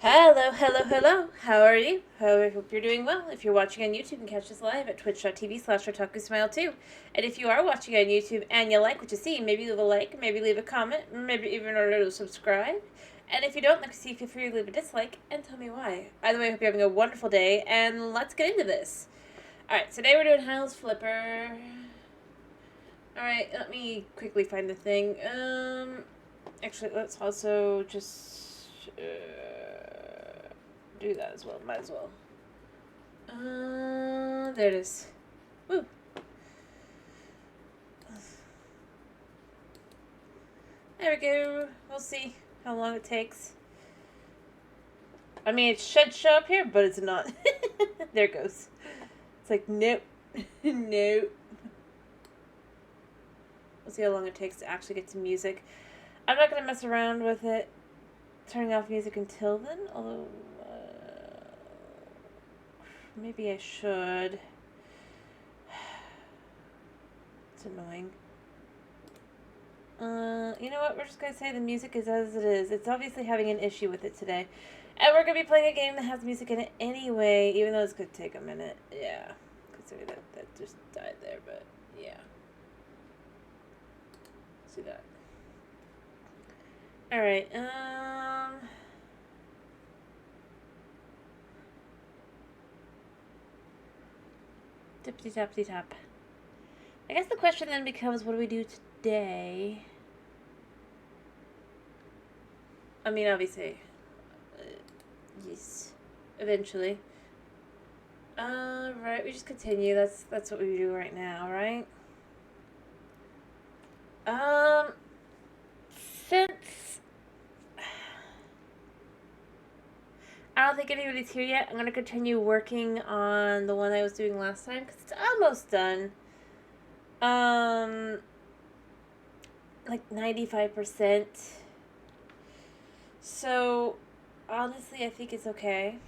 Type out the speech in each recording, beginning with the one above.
Hello, hello, hello. How are you? I hope you're doing well. If you're watching on YouTube, you can catch us live at twitch.tv/OtakuSmile2. And if you are watching on YouTube and you like what you see, maybe leave a like, maybe leave a comment, maybe even a little subscribe. And if you don't like what you see, feel free to leave a dislike and tell me why. Either way, I hope you're having a wonderful day, and let's get into this. Alright, today we're doing Hyle's Flipper. Alright, let me quickly find the thing. Actually, let's also just... do that as well. Might as well. There it is. Woo. There we go. We'll see how long it takes. I mean, it should show up here, but it's not. There it goes. It's like, nope. Nope. We'll see how long it takes to actually get to music. I'm not going to mess around with it, turning off music until then, although... maybe I should. It's annoying. You know what? We're just going to say the music is as it is. It's obviously having an issue with it today. And we're going to be playing a game that has music in it anyway, even though it's going to take a minute. Yeah. Considering that just died there, but yeah. See that. Alright, Tippity-tappity-tap. I guess the question then becomes, what do we do today? I mean, obviously. Yes. Eventually. Right, we just continue. That's what we do right now, right? Since I don't think anybody's here yet, I'm going to continue working on the one I was doing last time, because it's almost done. Like 95%. So, honestly, I think it's okay.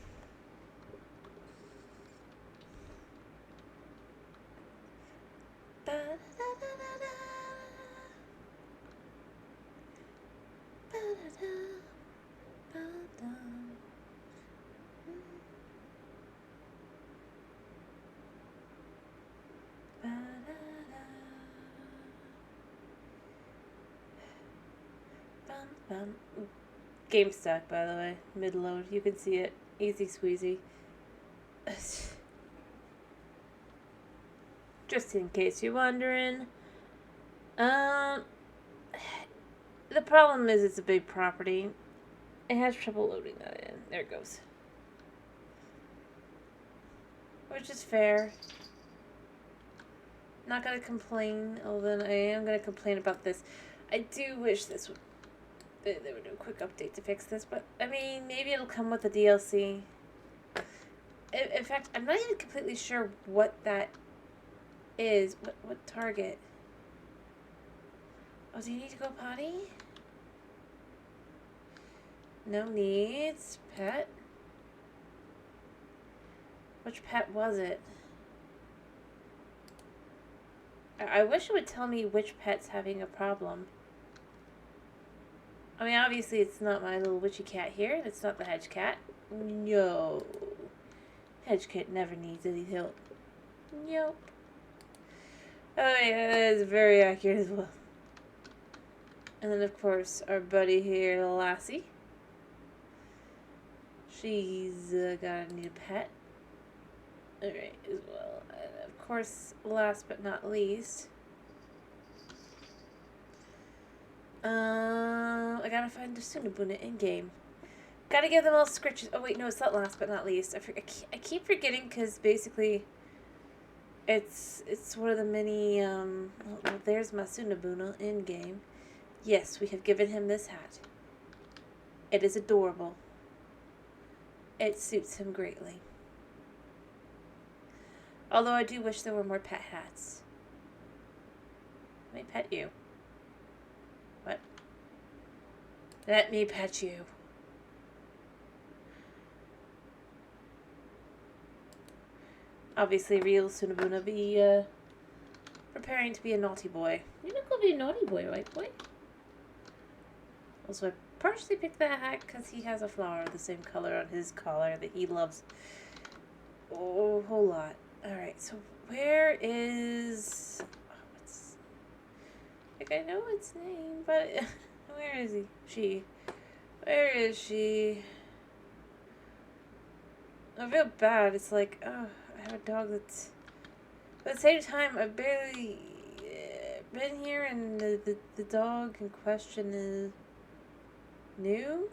Game stuck, by the way. Mid-load. You can see it. Easy squeezy. Just in case you're wondering. The problem is it's a big property. It has trouble loading that in. There it goes. Which is fair. Not gonna complain, although I am gonna complain about this. I do wish this would... they would do a quick update to fix this, but, I mean, maybe it'll come with the DLC. In fact, I'm not even completely sure what that is. What target? Oh, do you need to go potty? No needs. Pet. Which pet was it? I wish it would tell me which pet's having a problem. I mean, obviously it's not my little witchy cat here. It's not the hedge cat. No. Hedge cat never needs any help. Nope. Oh yeah, that is very accurate as well. And then of course our buddy here, Lassie. She's gotta need a pet. Alright, as well. And of course, last but not least, I gotta find the Sunabuna in-game. Gotta give them all scritches. Oh wait, no, it's not last but not least. I keep forgetting because basically it's one of the many, well, there's my Sunabuna in-game. Yes, we have given him this hat. It is adorable. It suits him greatly. Although I do wish there were more pet hats. Let me pet you. What? Let me pet you. Obviously, real Sunabuna be preparing to be a naughty boy. You're not gonna be a naughty boy, right, boy? Also, I partially picked that hat because he has a flower the same color on his collar that he loves a whole lot. Alright, so where is... like, I know its name, but where is he? She. Where is she? I feel bad. It's like, oh, I have a dog that's... But at the same time, I've barely been here, and the dog in question is new.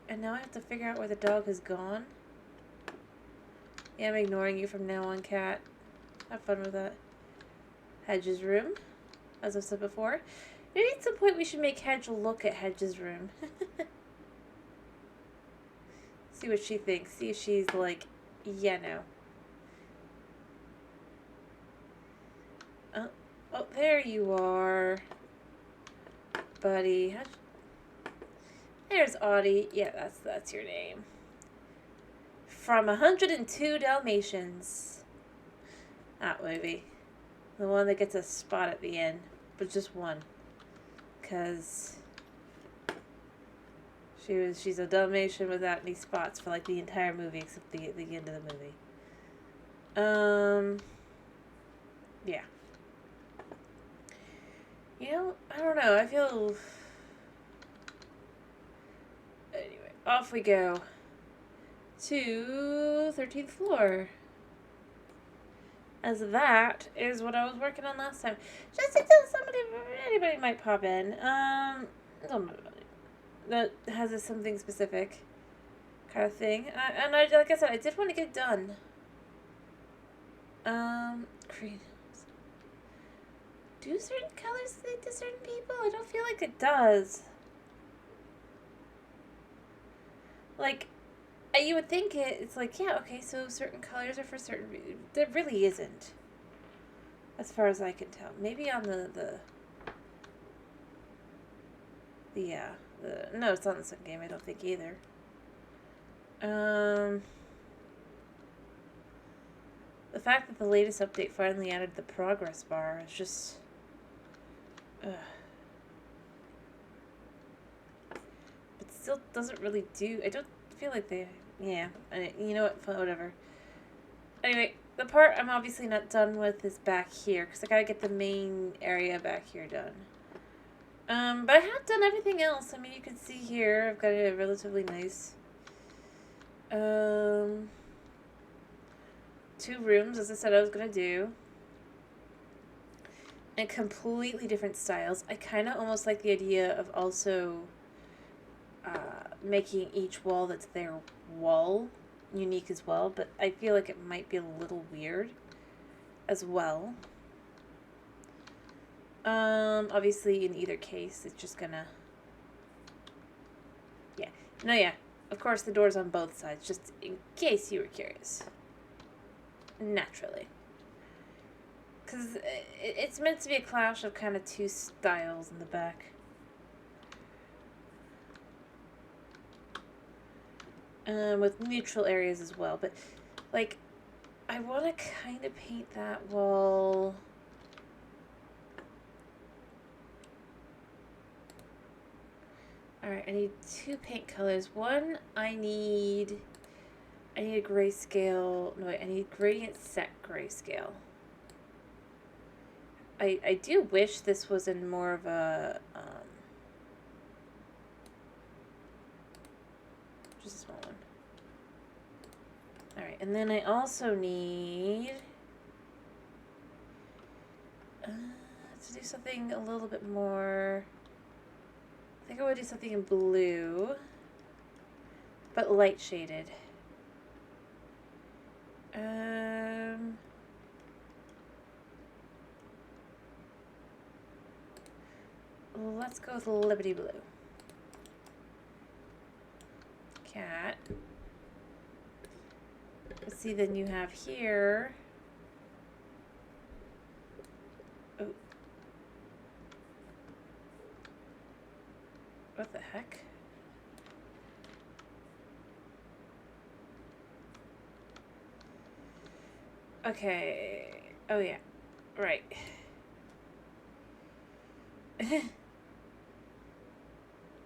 And now I have to figure out where the dog has gone. Yeah, I'm ignoring you from now on, cat. Have fun with that. Hedge's room, as I've said before. Maybe at some point we should make Hedge look at Hedge's room. See what she thinks. See if she's like, yeah, no. Oh, there you are, buddy. There's Audie. Yeah, that's your name. From 102 Dalmatians. That movie. The one that gets a spot at the end. But just one. Because she's a Dalmatian without any spots for like the entire movie except the end of the movie. Yeah. You know, I don't know. I feel... Anyway, off we go. To 13th floor. As that is what I was working on last time. Just in case anybody might pop in. Don't know that has a something specific kind of thing. And I, like I said, I did want to get it done. Green. Do certain colors lead to certain people? I don't feel like it does. Like, you would think it's like, yeah, okay, so certain colors are for certain reasons. There really isn't. As far as I can tell. Maybe on no, it's not in the second game, I don't think either. The fact that the latest update finally added the progress bar is just... but still doesn't really do... I don't feel like they... Yeah, you know what, whatever. Anyway, the part I'm obviously not done with is back here, because I gotta get the main area back here done. But I have done everything else. I mean, you can see here, I've got a relatively nice... 2 rooms, as I said I was gonna do. And completely different styles. I kind of almost like the idea of also making each wall that's their wall unique as well, but I feel like it might be a little weird as well. Obviously in either case, it's just gonna... Yeah. No, yeah. Of course, the door's on both sides, just in case you were curious. Naturally. Because it's meant to be a clash of kind of 2 styles in the back. with neutral areas as well. But, like, I want to kind of paint that wall. Alright, I need 2 paint colors. One, I need a grayscale. No, wait, I need gradient set grayscale. I do wish this was in more of a, just a small one. Alright, and then I also need to do something a little bit more. I think I want to do something in blue, but light shaded. Let's go with Liberty Blue. Cat. Let's see, then you have here. Oh. What the heck? Okay. Oh, yeah. Right.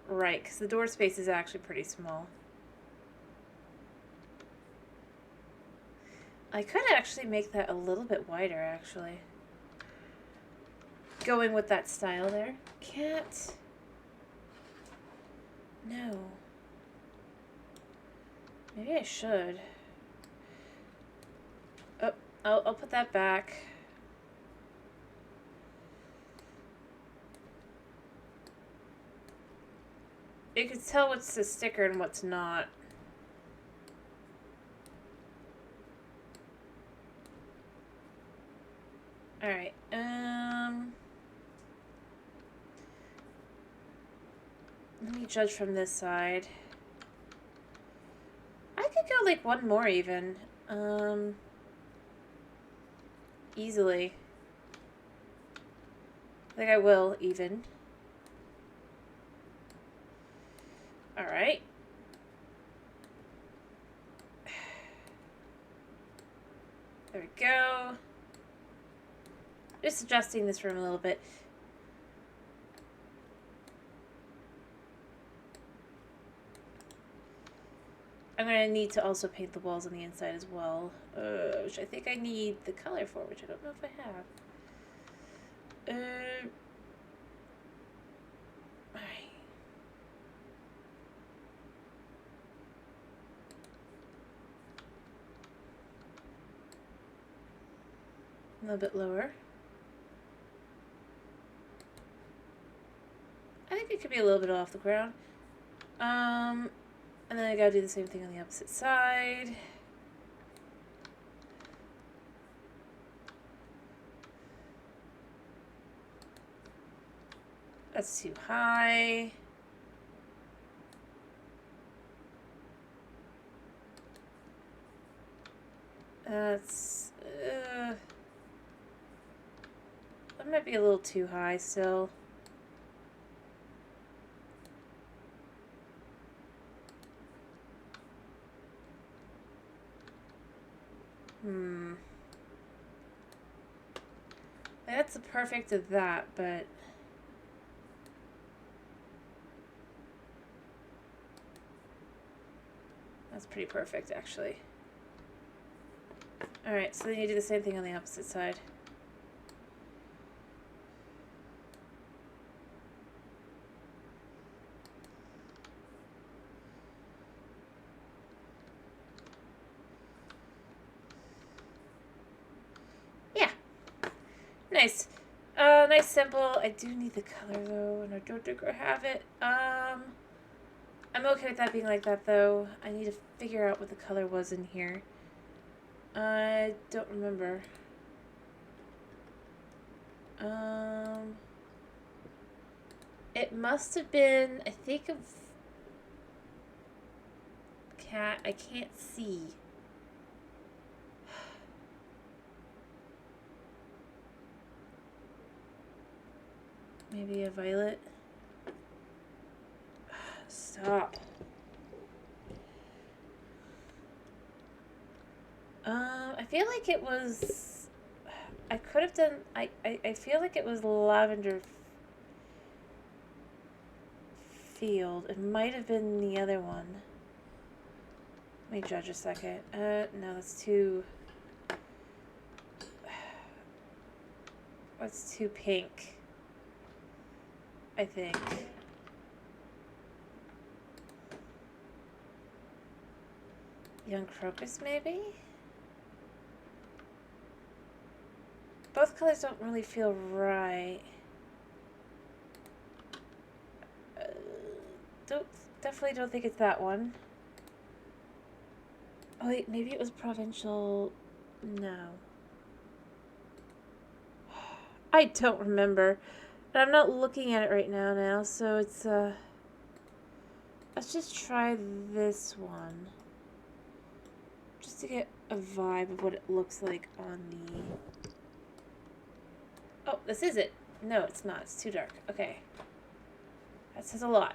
Right, because the door space is actually pretty small. I could actually make that a little bit wider, actually. Going with that style there. Cat. No. Maybe I should. Oh, I'll put that back. You can tell what's a sticker and what's not. Alright, let me judge from this side. I could go like one more even. Easily. I think I will even. Alright. There we go. Just adjusting this room a little bit. I'm going to need to also paint the walls on the inside as well, which I think I need the color for, which I don't know if I have. Alright. A little bit lower. I think it could be a little bit off the ground. And then I gotta do the same thing on the opposite side. That's too high. That's, that might be a little too high still. That's the perfect of that, but that's pretty perfect actually. Alright, so then you do the same thing on the opposite side. Yeah. Nice. Nice, simple. I do need the color though, and I don't think I have it. I'm okay with that being like that though. I need to figure out what the color was in here. I don't remember. It must have been, I think of cat. I can't see. Maybe a violet. Stop. I feel like it was... I could have done... I feel like it was Lavender Field. It might have been the other one. Let me judge a second. No, that's too... That's too pink, I think. Young Crocus, maybe? Both colors don't really feel right. Definitely don't think it's that one. Oh wait, maybe it was Provincial... No. I don't remember. But I'm not looking at it right now, so it's, let's just try this one. Just to get a vibe of what it looks like on the... Oh, this is it. No, it's not. It's too dark. Okay. That says a lot.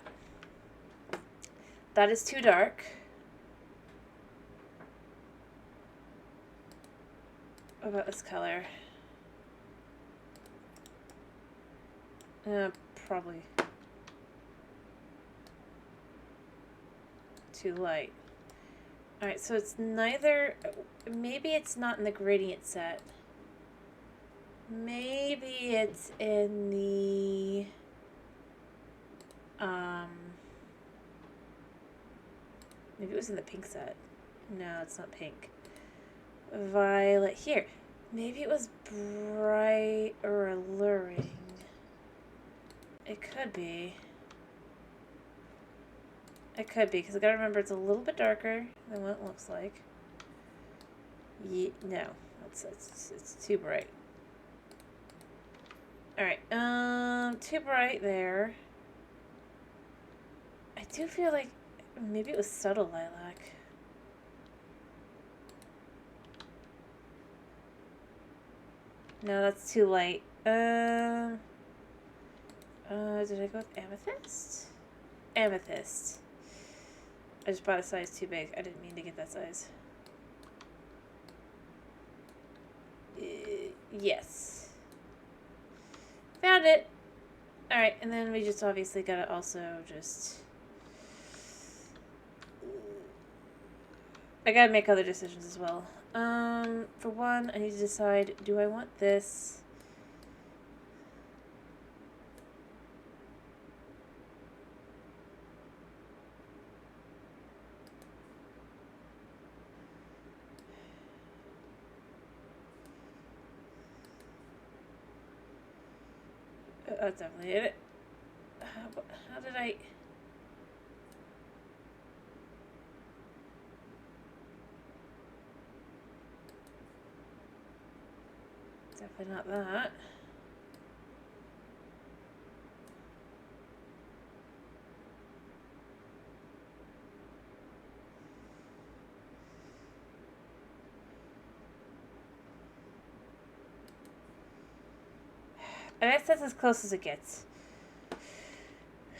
That is too dark. What about this color? Probably too light. Alright, so it's neither... Maybe it's not in the gradient set. Maybe it's in the... Maybe it was in the pink set. No, it's not pink. Violet. Here. Maybe it was Bright or Alluring. It could be. It could be, because I gotta remember it's a little bit darker than what it looks like. No. It's too bright. Alright, too bright there. I do feel like maybe it was Subtle Lilac. No, that's too light. Did I go with Amethyst? Amethyst. I just bought a size too big. I didn't mean to get that size. Yes. Found it! Alright, and then we just obviously gotta also just... I gotta make other decisions as well. For one, I need to decide, do I want this? That's definitely it. How did I... Definitely not that. I guess that's as close as it gets.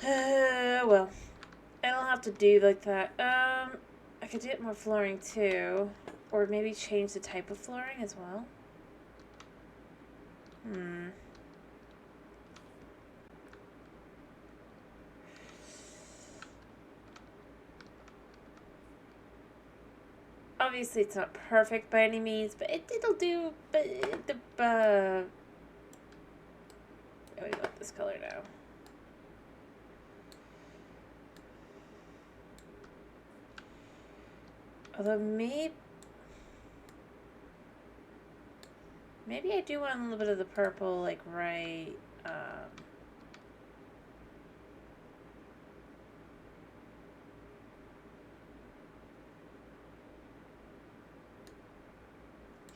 Well, I don't have to do like that. I could do it more flooring too. Or maybe change the type of flooring as well. Obviously, it's not perfect by any means, but it'll do. But oh, we got this color now. Although maybe I do want a little bit of the purple, like right.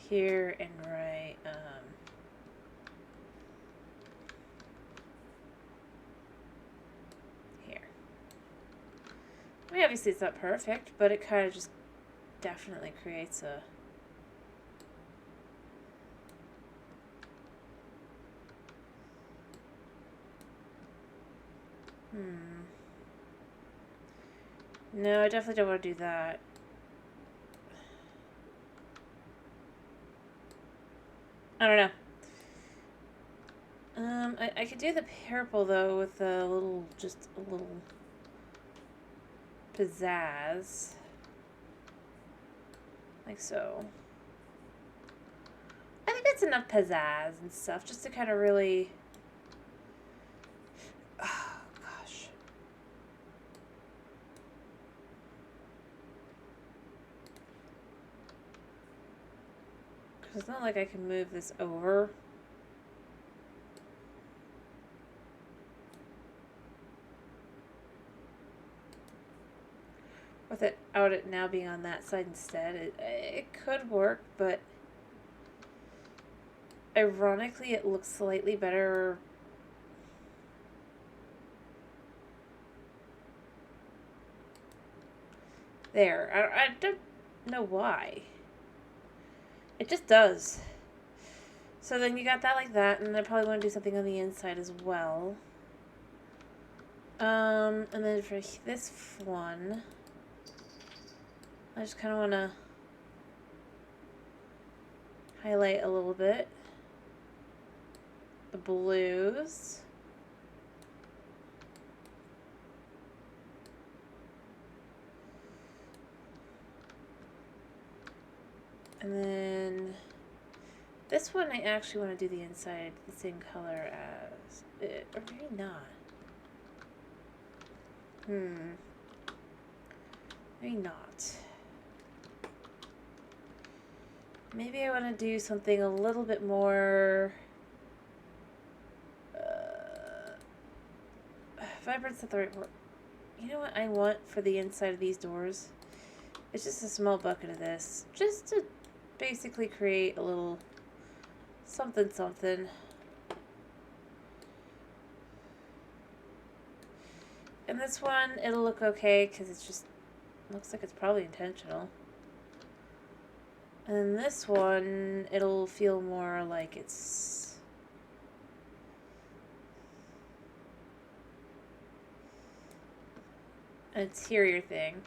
Here and right, here. I mean, obviously it's not perfect, but it kind of just definitely creates a... No, I definitely don't want to do that. I don't know. I could do the purple though with a little, just a little pizzazz. Like so. I think that's enough pizzazz and stuff just to kind of really... Oh, gosh. Because it's not like I can move this over. Without it now being on that side instead, it could work, but ironically it looks slightly better. There. I don't know why. It just does. So then you got that like that, and I probably want to do something on the inside as well. And then for this one, I just kind of want to highlight a little bit the blues. And then this one I actually want to do the inside the same color as it, or maybe not. Maybe not. Maybe I want to do something a little bit more vibrant's not the right word. You know what I want for the inside of these doors? It's just a small bucket of this. Just to basically create a little something something. And this one, it'll look okay because it's just looks like it's probably intentional. And then this one, it'll feel more like it's an interior thing.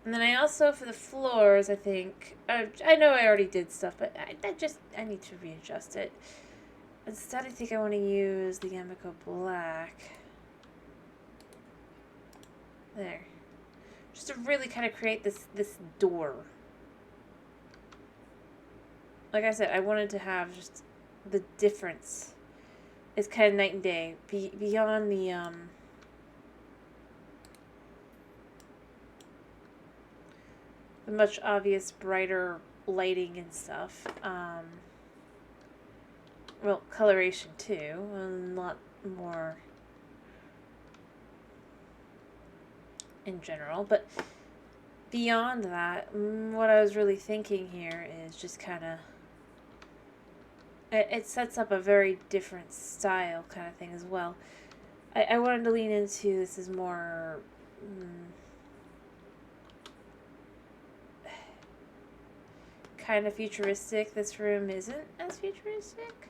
And then I also, for the floors, I think, I know I already did stuff, but I need to readjust it. Instead, I think I want to use the Yamako Black. There. Just to really kind of create this door. Like I said, I wanted to have just the difference. It's kind of night and day. Beyond the much obvious brighter lighting and stuff. Well, coloration too. A lot more in general. But beyond that, what I was really thinking here is just kind of... It sets up a very different style kind of thing as well. I wanted to lean into this is more... kind of futuristic. This room isn't as futuristic.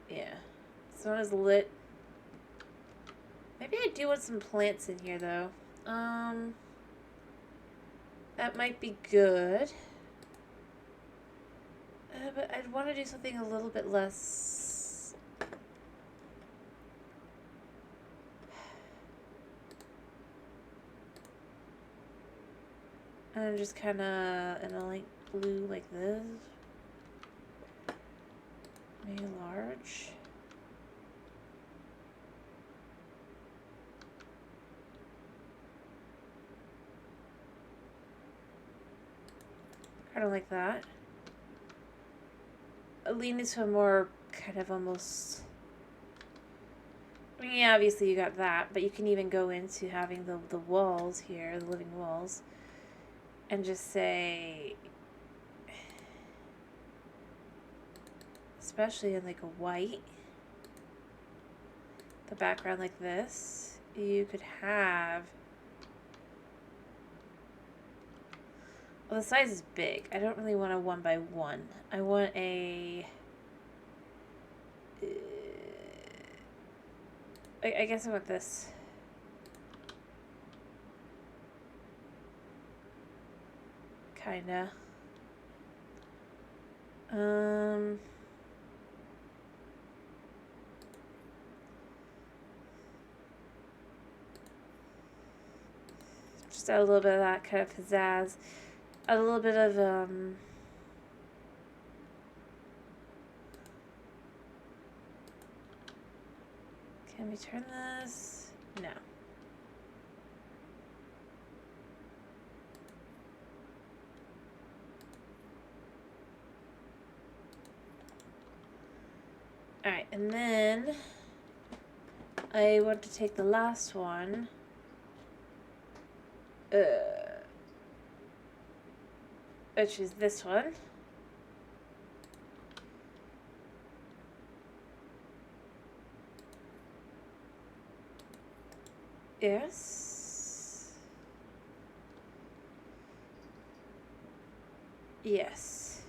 Yeah. This one is lit. Maybe I do want some plants in here, though. That might be good. But I'd want to do something a little bit less... And just kind of in a light blue like this. Maybe large. Kind of like that. Lean into a more kind of almost... I mean, yeah, obviously you got that, but you can even go into having the walls here, the living walls, and just say, especially in like a white, the background like this, you could have... Well, the size is big. I don't really want a 1x1. I want a... I guess I want this. kinda. Just add a little bit of that kind of pizzazz. Add a little bit of, can we turn this? No. Alright, and then I want to take the last one. Which is this one. Yes. Yes.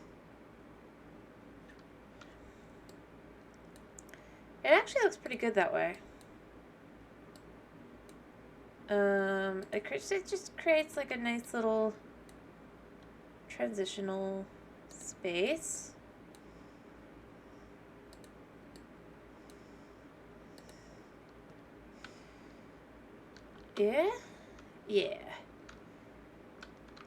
It actually looks pretty good that way. It just creates like a nice little transitional space. Yeah? Yeah.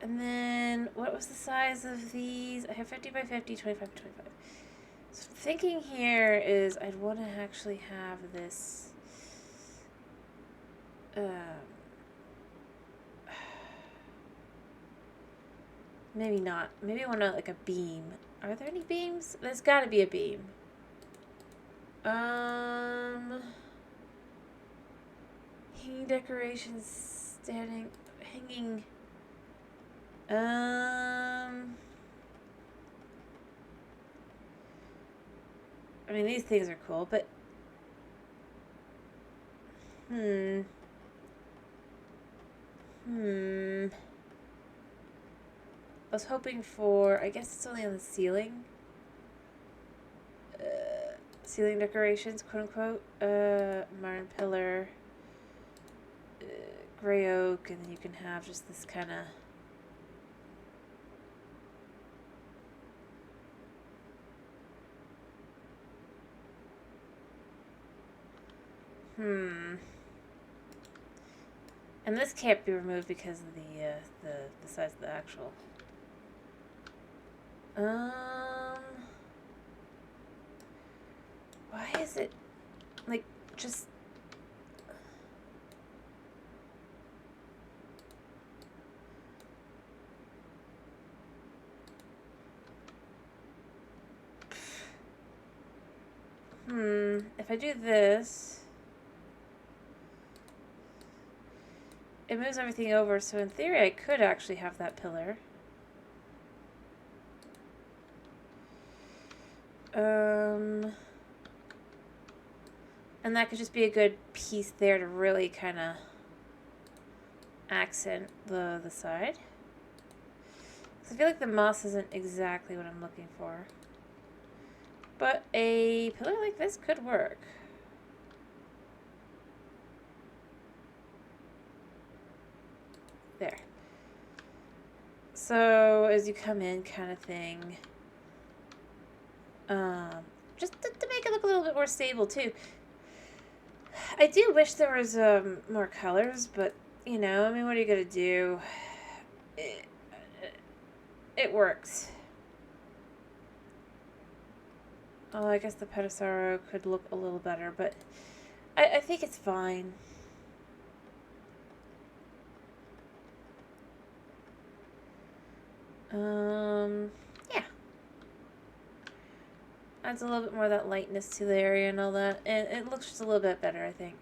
And then, what was the size of these? I have 50 by 50, 25 by 25. So thinking here is I'd want to actually have this, maybe not. Maybe I want to like a beam. Are there any beams? There's got to be a beam. Hanging decorations, hanging. I mean, these things are cool, but I was hoping for, I guess it's only on the ceiling. Ceiling decorations, quote unquote. Martin pillar, gray oak, and then you can have just this kind of. And this can't be removed because of the size of the actual. Why is it like just? If I do this, it moves everything over, so in theory I could actually have that pillar. And that could just be a good piece there to really kind of accent the side. I feel like the moss isn't exactly what I'm looking for. But a pillar like this could work. There. So as you come in, kind of thing. Just to make it look a little bit more stable too. I do wish there was more colors, but you know, I mean, what are you gonna do? It works. Oh, I guess the Pedicero could look a little better, but I think it's fine. Yeah. Adds a little bit more of that lightness to the area and all that. And it looks just a little bit better, I think.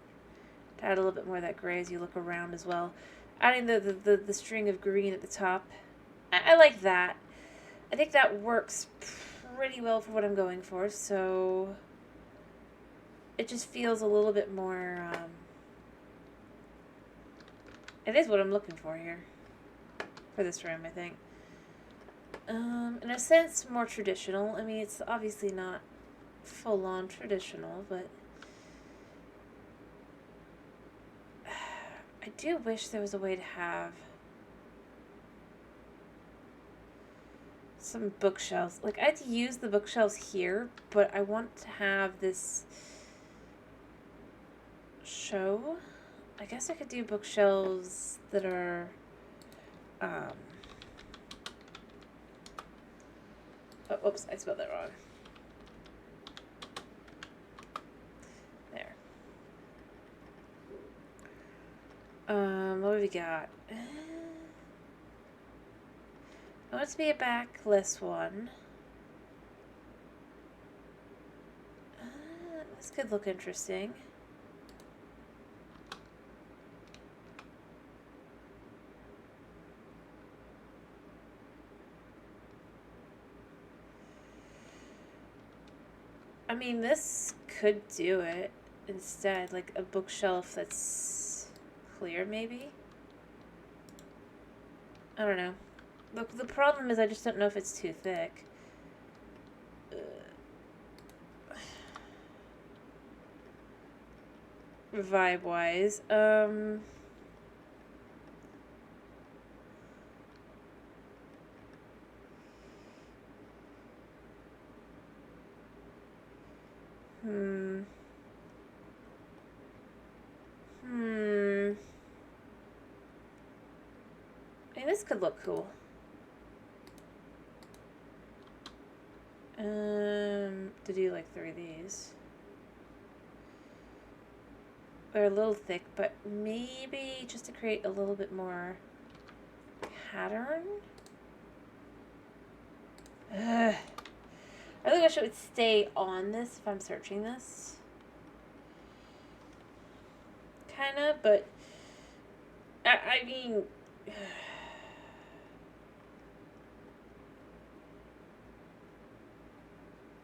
To add a little bit more of that gray as you look around as well. Adding the string of green at the top. I like that. I think that works pretty well for what I'm going for, so it just feels a little bit more, it is what I'm looking for here for this room, I think. In a sense, more traditional. I mean, it's obviously not full-on traditional, but I do wish there was a way to have some bookshelves. Like, I'd use the bookshelves here, but I want to have this show. I guess I could do bookshelves that are, oh, oops, I spelled that wrong. There. What have we got? I want it to be a backless one. This could look interesting. I mean, this could do it instead, like a bookshelf that's clear, maybe? I don't know. Look, the problem is I just don't know if it's too thick. Vibe-wise. I mean, this could look cool. To do like 3 of these. They're a little thick, but maybe just to create a little bit more pattern. Ugh. I really wish it would stay on this if I'm searching this. Kinda, but I mean,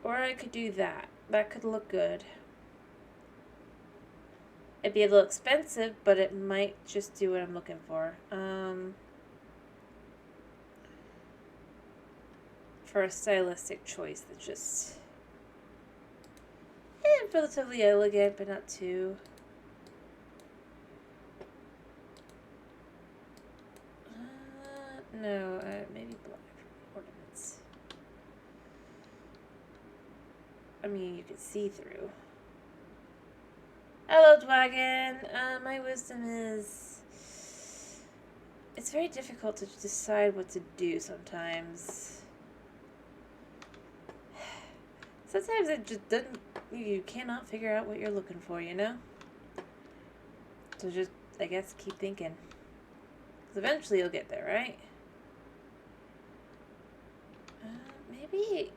or I could do that. That could look good. It'd be a little expensive, but it might just do what I'm looking for. For a stylistic choice that's just relatively elegant, but not too. No, maybe black ornaments. I mean, you could see through. Hello, Dragon. My wisdom is... It's very difficult to decide what to do sometimes. Sometimes it just doesn't... You cannot figure out what you're looking for, you know? So just, I guess, keep thinking. Because eventually you'll get there, right? Maybe...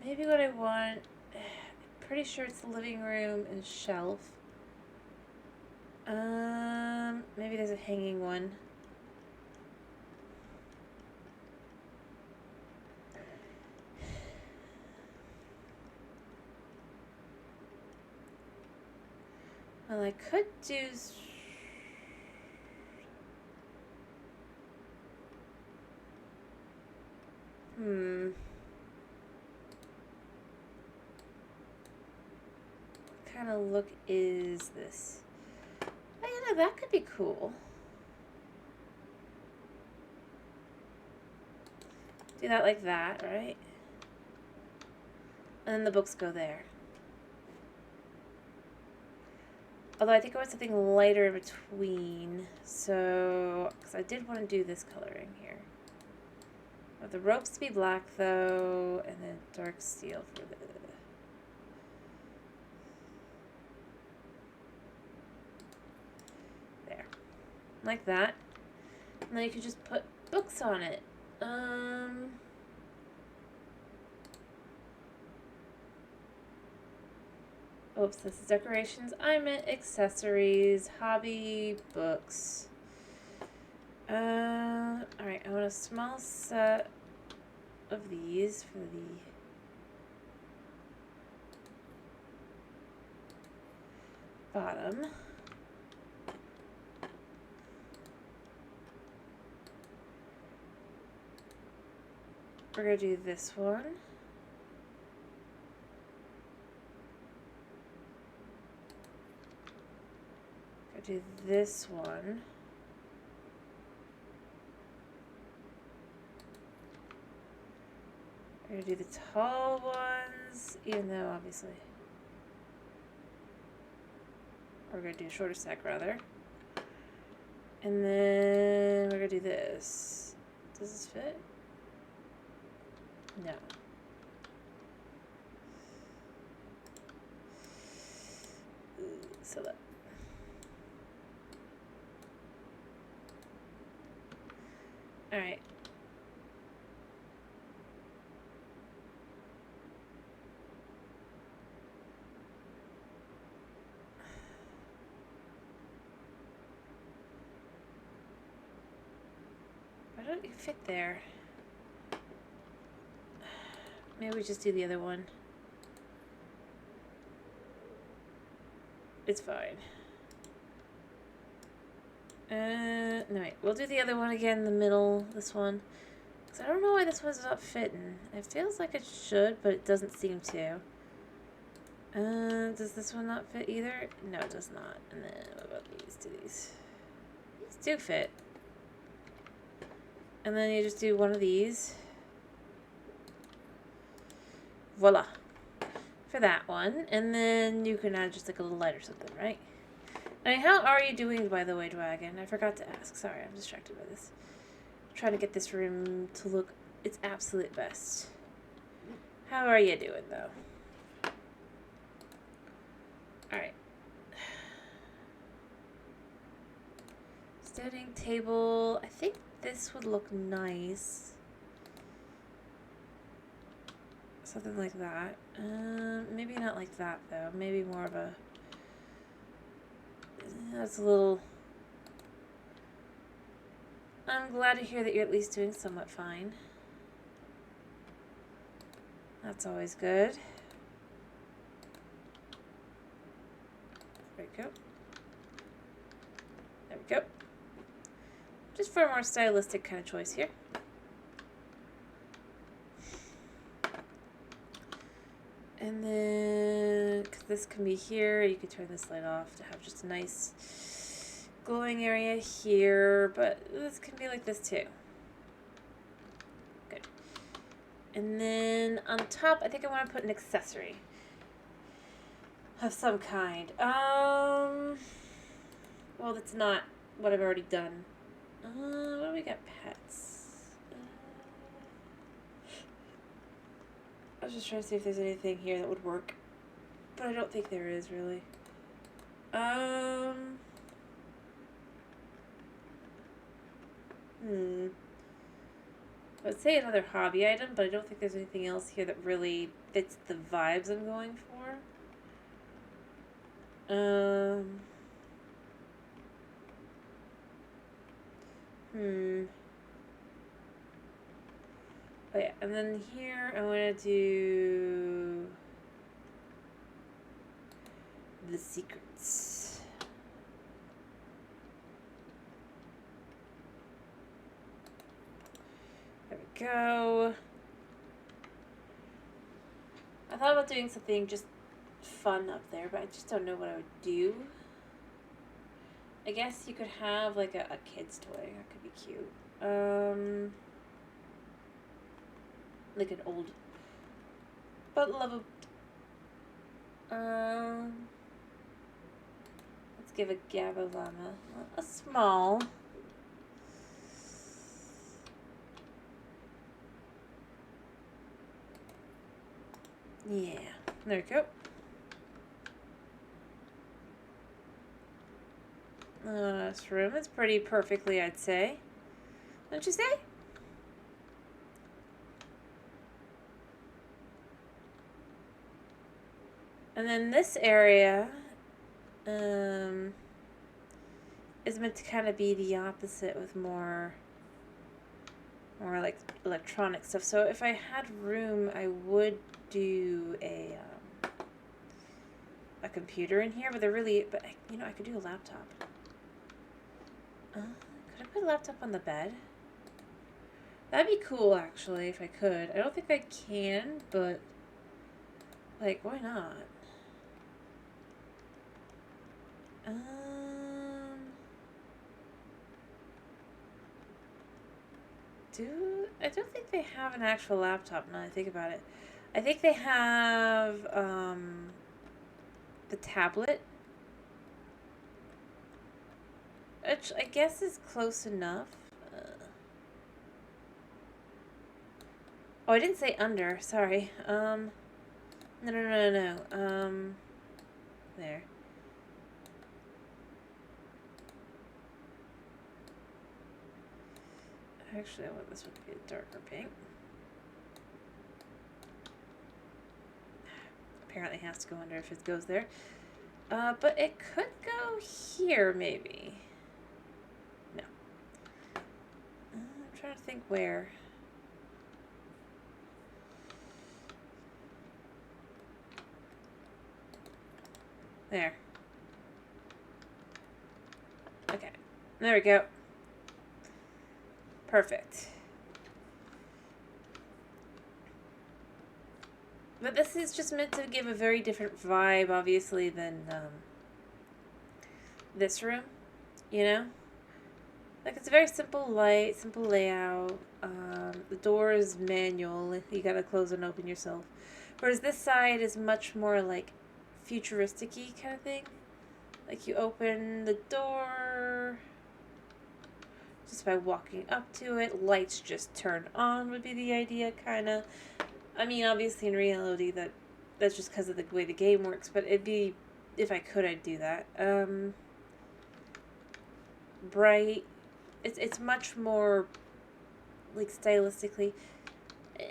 Maybe what I want... I'm pretty sure it's the living room and shelf. Maybe there's a hanging one. Well, I could do... What kind of look is this? Oh, you know, that could be cool. Do that like that, right? And then the books go there. Although I think I want something lighter in between. So, because I did want to do this coloring here. I want the ropes to be black though, and then dark steel for the... There. Like that. And then you can just put books on it. Oops, this is decorations. I meant accessories, hobby, books. Alright, I want a small set of these for the bottom. We're going to do this one. Do this one. gonna do the tall ones, even though obviously we're gonna do a shorter stack rather. And then we're gonna do this. Does this fit? No. So that. Alright. Why don't you fit there? Maybe we just do the other one. It's fine. No, wait. We'll do the other one again in the middle. This one. Because I don't know why this one's not fitting. It feels like it should, but it doesn't seem to. Does this one not fit either? No, it does not. And then what about these? Do these? These do fit. And then you just do one of these. Voila. For that one. And then you can add just like a little light or something, right? I mean, how are you doing, by the way, Dragon? I forgot to ask. Sorry, I'm distracted by this. I'm trying to get this room to look its absolute best. How are you doing, though? Alright. Studying table. I think this would look nice. Something like that. Maybe not like that, though. Maybe more of a... That's a little... I'm glad to hear that you're at least doing somewhat fine. That's always good. There we go. There we go. Just for a more stylistic kind of choice here. And then, because this can be here, you could turn this light off to have just a nice glowing area here, but this can be like this too. Good. And then on top, I think I want to put an accessory of some kind. Well, that's not what I've already done. What do we got? Pets. I was just trying to see if there's anything here that would work, but I don't think there is really. I would say another hobby item, but I don't think there's anything else here that really fits the vibes I'm going for. Oh yeah, and then here I want to do the secrets. There we go. I thought about doing something just fun up there, but I just don't know what I would do. I guess you could have like a kid's toy. That could be cute. Like an old but lovable. Let's give a Gabba Llama a small. Yeah, there we go. This room is pretty perfectly, I'd say. Don't you say? And then this area is meant to kind of be the opposite with more like electronic stuff. So if I had room, I would do a computer in here, but you know, I could do a laptop. Could I put a laptop on the bed? That'd be cool, actually, if I could. I don't think I can, but like, why not? I don't think they have an actual laptop now that I think about it. I think they have the tablet, which I guess is close enough. Oh, I didn't say under. Sorry. No. There. Actually, I want this one to be a darker pink. Apparently has to go under if it goes there. But it could go here, maybe. No. I'm trying to think where. There. Okay. There we go. Perfect. But this is just meant to give a very different vibe, obviously, than this room, you know? Like, it's a very simple light, simple layout. The door is manual. You gotta close and open yourself. Whereas this side is much more, like, futuristic-y kind of thing. Like, you open the door just by walking up to it. Lights just turn on would be the idea, kind of. I mean, obviously, in reality, that's just because of the way the game works, but it'd be, if I could, I'd do that. Bright. It's much more, like, stylistically.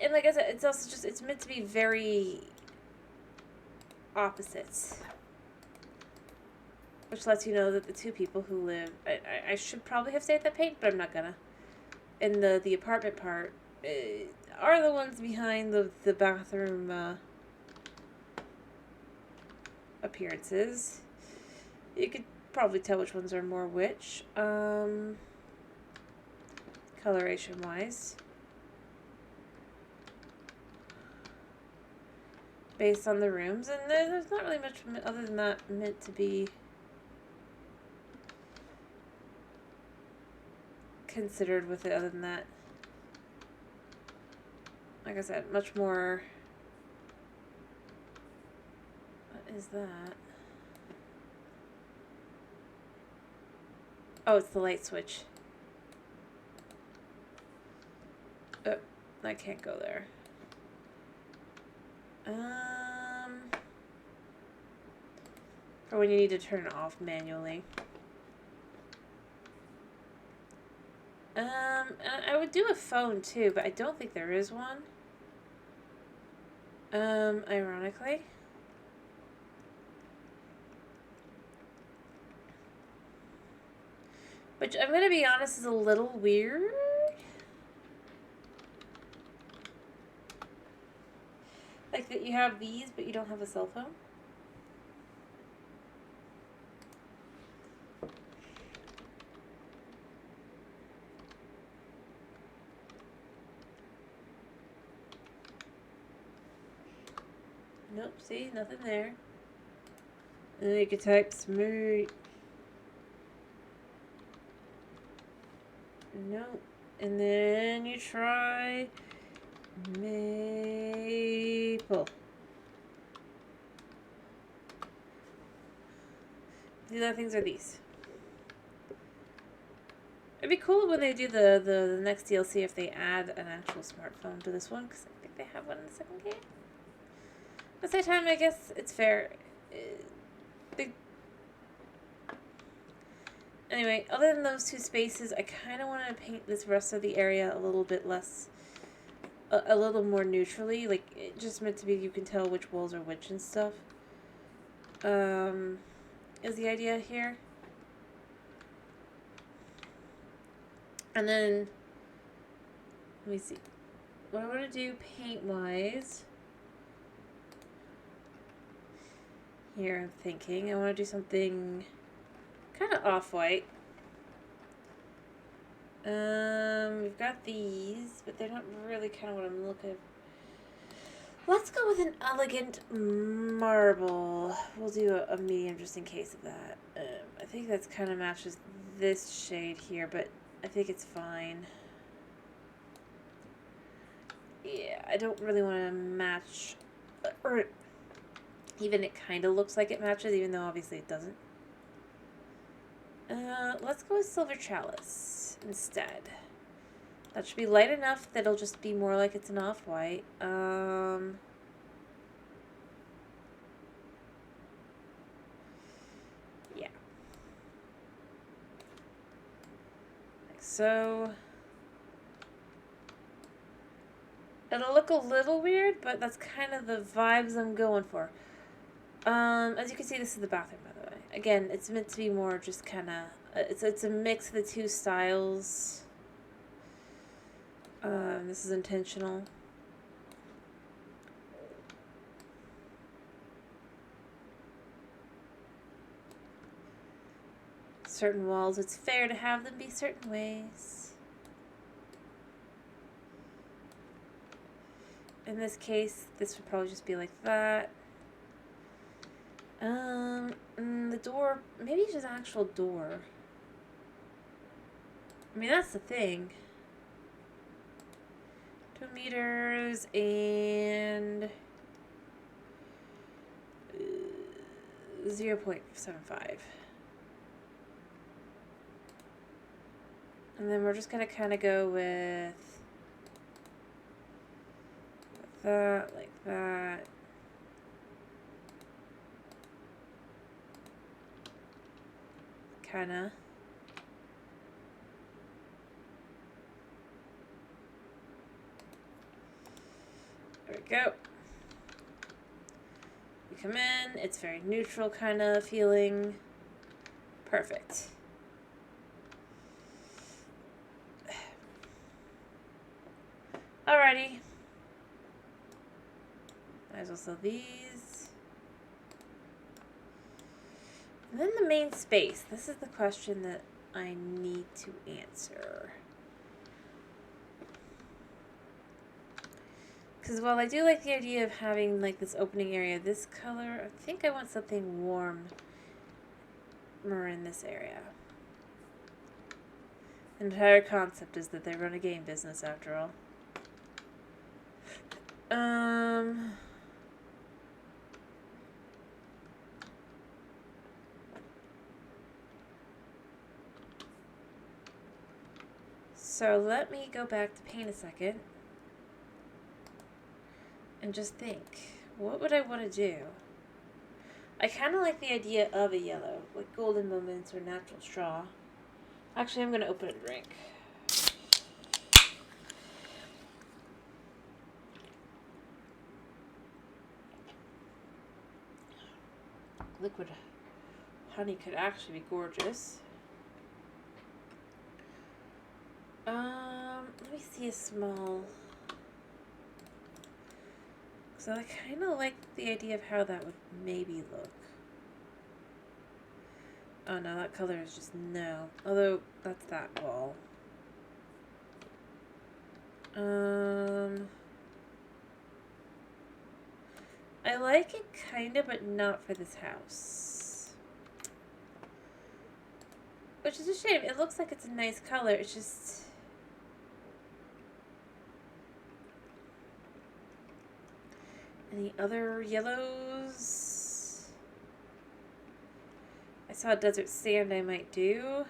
And like I said, it's also just, it's meant to be very opposites. Which lets you know that the two people who live, I should probably have saved that paint, but I'm not gonna. In the apartment part, are the ones behind the bathroom appearances. You could probably tell which ones are more which, coloration wise, based on the rooms, and there's not really much other than that meant to be considered with it other than that. Like I said, much more. What is that? Oh, it's the light switch. Oh, I can't go there. For when you need to turn it off manually. I would do a phone too, but I don't think there is one. Ironically. Which, I'm gonna be honest, is a little weird. Like that you have these, but you don't have a cell phone. Nope, see, nothing there. And then you can type smooth. Nope. And then you try maple. The other things are these. It'd be cool when they do the next DLC if they add an actual smartphone to this one, because I think they have one in the second game. At the same time, I guess it's fair. Anyway, other than those two spaces, I kind of want to paint this rest of the area a little bit less, a little more neutrally. Like, it just meant to be you can tell which walls are which and stuff. Is the idea here. And then, let me see. What I want to do paint-wise, here I'm thinking, I want to do something kind of off-white. We've got these, but they're not really kind of what I'm looking for. Let's go with an elegant marble. We'll do a medium just in case of that. I think that's kind of matches this shade here, but I think it's fine. Yeah, I don't really want to match, or even it kind of looks like it matches, even though obviously it doesn't. Let's go with Silver Chalice instead. That should be light enough that it'll just be more like it's an off-white. Yeah. Like so. It'll look a little weird, but that's kind of the vibes I'm going for. As you can see, this is the bathroom, by the way. Again, it's meant to be more just kind of... it's a mix of the two styles. This is intentional. Certain walls, it's fair to have them be certain ways. In this case, this would probably just be like that. The door, maybe it's just an actual door. I mean, that's the thing. 2 meters and 0.75. And then we're just gonna kind of go with that, like that. Kinda. There we go. We come in, it's very neutral kind of feeling. Perfect. Alrighty. Might as well sell these. And then the main space. This is the question that I need to answer. Because while I do like the idea of having like this opening area, this color, I think I want something warmer in this area. The entire concept is that they run a game business after all. So let me go back to paint a second and just think, what would I want to do? I kind of like the idea of a yellow, like golden moments or natural straw. Actually, I'm going to open a drink. Liquid honey could actually be gorgeous. Let me see a small... So I kind of like the idea of how that would maybe look. Oh no, that color is just no. Although, that's that wall. I like it kinda, but not for this house. Which is a shame. It looks like it's a nice color. It's just... Any other yellows? I saw desert sand I might do.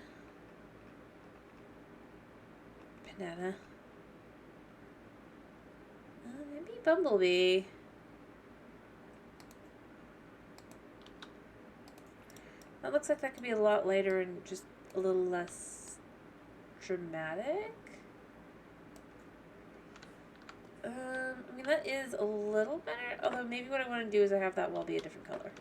Banana. Maybe bumblebee. That looks like that could be a lot lighter and just a little less dramatic. I mean, that is a little better. Although maybe what I want to do is I have that wall be a different color.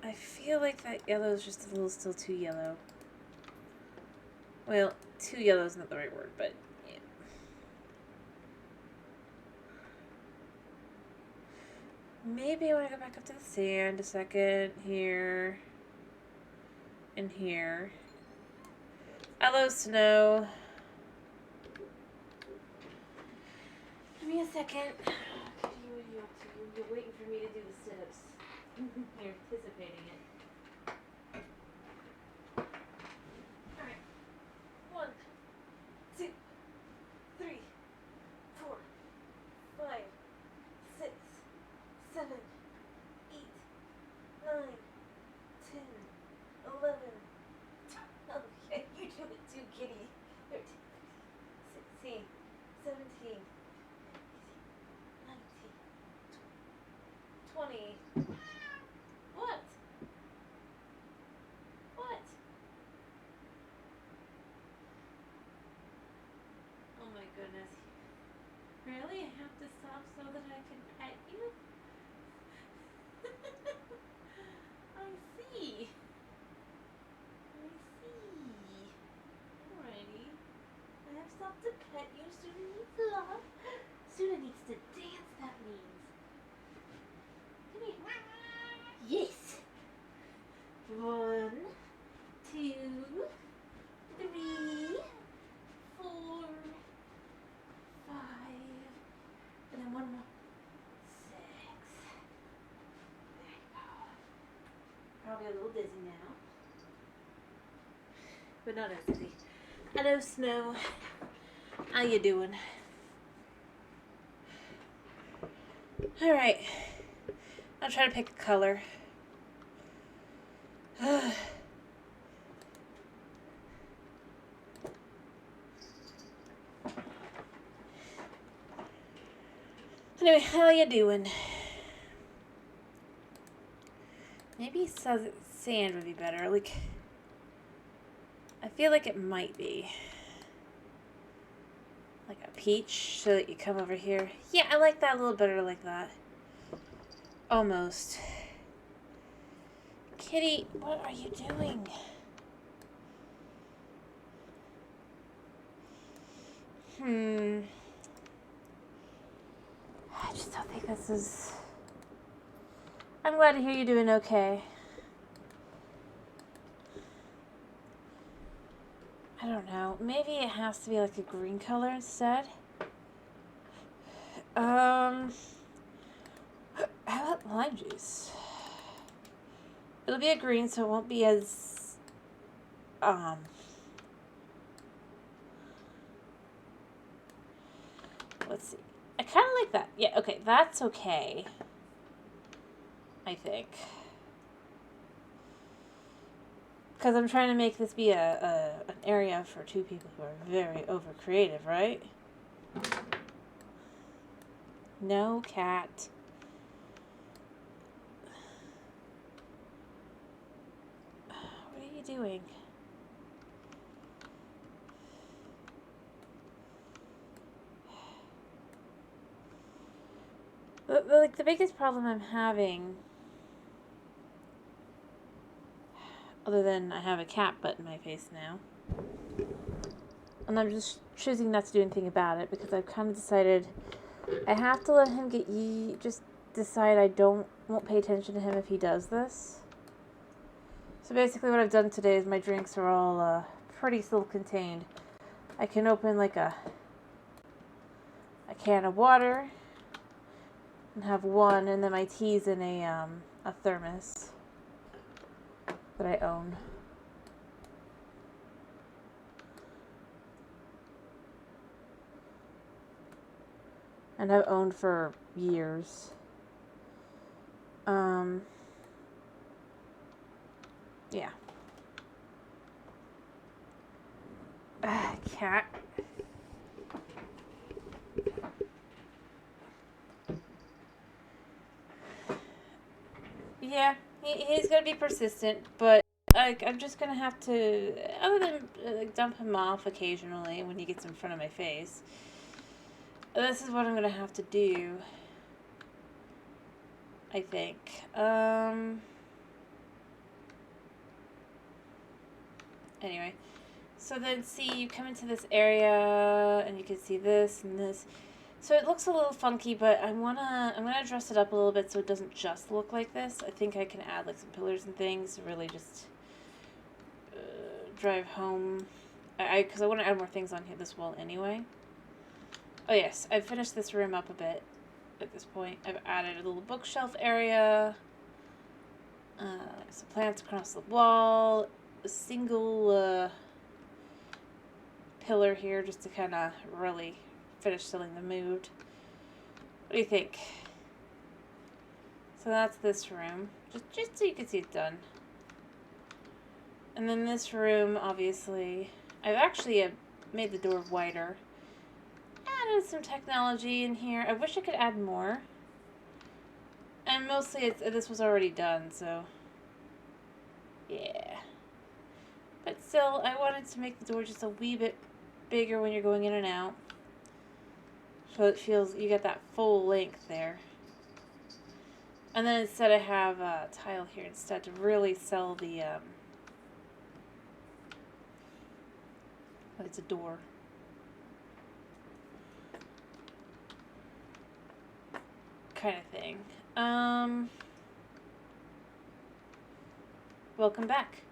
I feel like that yellow is just a little still too yellow. Well, too yellow is not the right word, but yeah. Maybe I want to go back up to the sand a second. Here. And here. Hello, snow. Give me a second. What are you up to? You're waiting for me to do the sit-ups. You're anticipating it. Really? I have to stop so that I can pet you? I see. I see. Alrighty. I have stopped to pet you. Suna needs love. Suna needs to dance, that means. Come here. Yes. 1, 2, 3, 4, 5, and then one more. 6. There you go. Probably a little dizzy now. But not as dizzy. Hello, Snow. How you doing? Alright. I'll try to pick a color. Anyway, how you doing? Maybe sand would be better. Like, I feel like it might be. Like a peach, so that you come over here. Yeah, I like that a little better like that. Almost. Kitty, what are you doing? I just don't think this is... I'm glad to hear you're doing okay. I don't know. Maybe it has to be like a green color instead. How about lime juice? It'll be a green, so it won't be as... Let's see. I kind of like that. Yeah, okay. That's okay. I think. Because I'm trying to make this be an area for two people who are very over creative, right? No, cat. What are you doing? Like, the biggest problem I'm having, other than I have a cat butt in my face now, and I'm just choosing not to do anything about it because I've kind of decided I have to let him just decide I won't pay attention to him if he does this. So basically what I've done today is my drinks are all pretty self-contained. I can open like a can of water and have one, and then my tea's in a thermos that I own. And I've owned for years. Yeah. Cat. Yeah, he's gonna be persistent, but I'm just gonna have to, other than dump him off occasionally when he gets in front of my face. This is what I'm gonna have to do, I think. Anyway, so then see, you come into this area and you can see this and this. So it looks a little funky, but I'm gonna dress it up a little bit so it doesn't just look like this. I think I can add like some pillars and things to really just drive home. Because I want to add more things on here this wall anyway. Oh yes, I've finished this room up a bit at this point. I've added a little bookshelf area, some plants across the wall, a single pillar here just to kind of really finish filling the mood. What do you think? So that's this room, just so you can see it done. And then this room, obviously, I've actually made the door wider. Added some technology in here. I wish I could add more. And mostly this was already done, so yeah. But still, I wanted to make the door just a wee bit bigger when you're going in and out. So it feels, you get that full length there. And then instead I have a tile here instead to really sell the, it's a door. Kind of thing. Welcome back.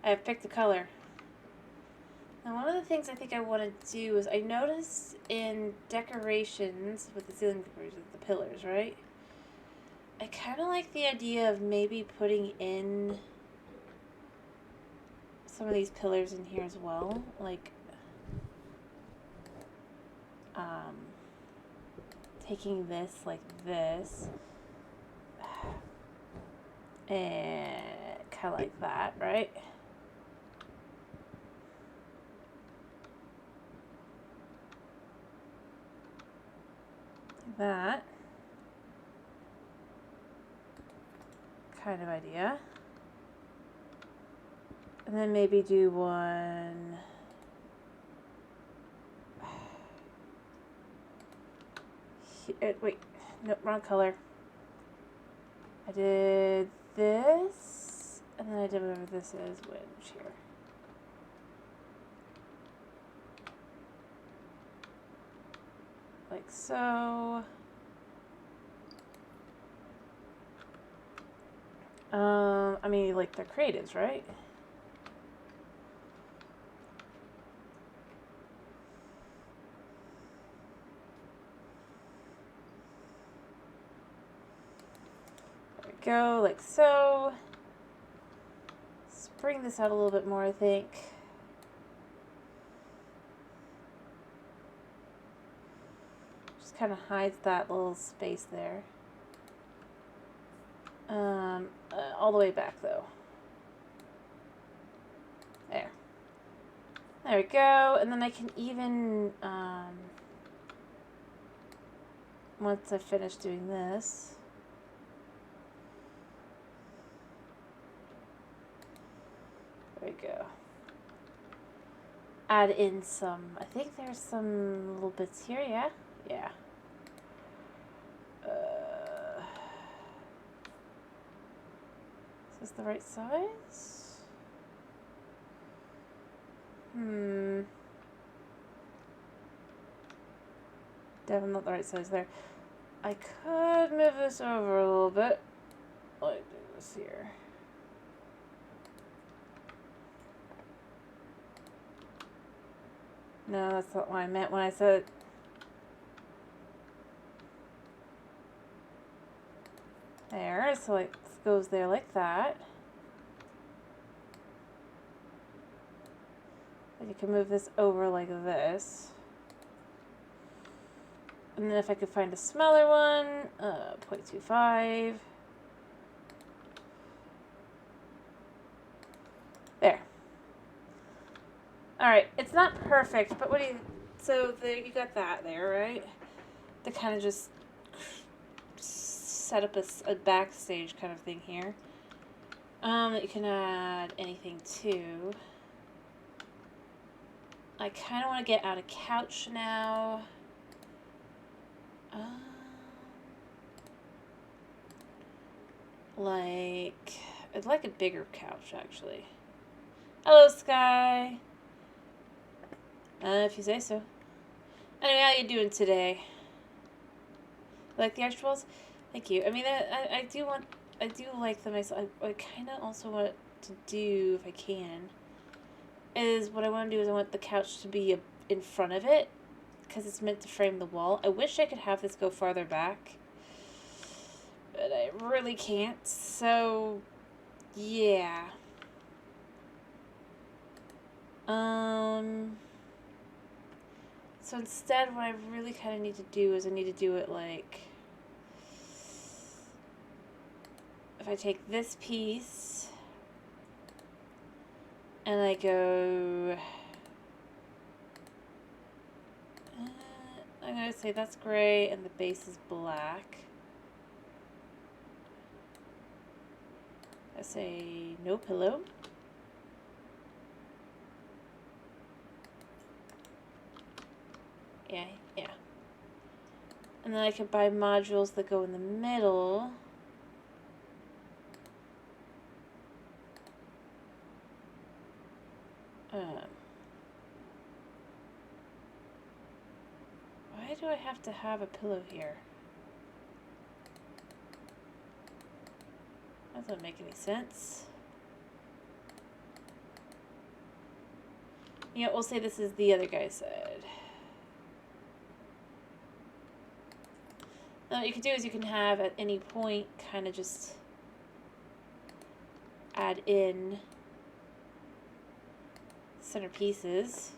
I have picked a color. Now one of the things I think I want to do is I noticed in decorations with the ceiling decorations, the pillars, right? I kind of like the idea of maybe putting in some of these pillars in here as well. Like, taking this like this and kind of like that, right? Like that kind of idea. And then maybe do one here, wait, nope, wrong color. I did this, and then I did whatever this is, which here. Like so. I mean, like, they're creatives, right? There we go, like so. Let's bring this out a little bit more, I think. Just kind of hides that little space there. All the way back, though. There. There we go. And then I can even, once I finish doing this, there we go. Add in some, I think there's some little bits here, yeah? Yeah. Is this the right size? Definitely not the right size there. I could move this over a little bit. Like do this here. No, that's not what I meant when I said there. So like this goes there like that. And you can move this over like this. And then if I could find a smaller one, 0.25. There. Alright, it's not perfect, but what do you... So there, you got that there, right? To kind of just set up a backstage kind of thing here. That you can add anything to. I kind of want to get out a couch now. Like, I'd like a bigger couch, actually. Hello, Sky. If you say so. Anyway, how you doing today? Like the actuals? Thank you. I mean, I do like them myself. I kind of also want to do, if I can, is what I want to do is I want the couch to be in front of it, because it's meant to frame the wall. I wish I could have this go farther back, but I really can't, so yeah. So instead, what I really kind of need to do is I need to do it like, if I take this piece and I go, I'm going to say that's gray and the base is black. I say no pillow. Yeah. And then I could buy modules that go in the middle. Why do I have to have a pillow here? That doesn't make any sense. Yeah, we'll say this is the other guy's side. Now what you can do is you can have at any point kind of just add in center pieces.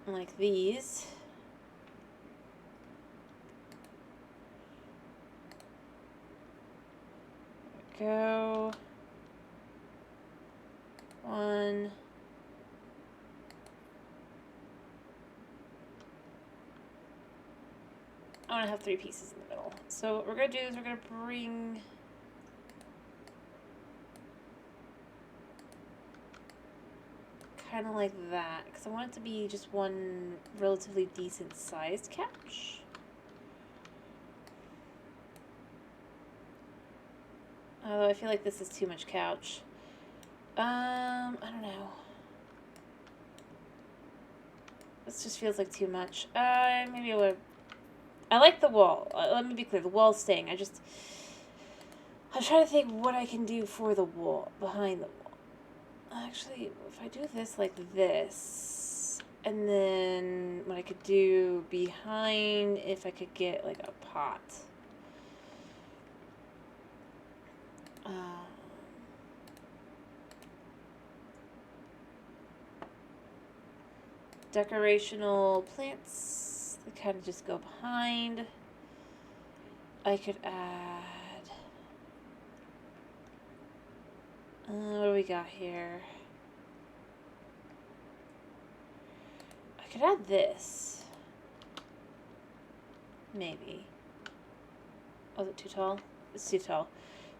Like these. There we go. One. I want to have 3 pieces in the middle. So what we're going to do is we're going to bring kind of like that, because I want it to be just one relatively decent sized couch. Although I feel like this is too much couch. I don't know. This just feels like too much. Maybe I would. I like the wall. Let me be clear. The wall's staying. I'm trying to think what I can do for the wall, behind the wall. Actually, if I do this like this, and then what I could do behind, if I could get like a pot. Decorational plants that kind of just go behind. I could add... what do we got here? I could add this. Maybe. Oh, is it too tall? It's too tall.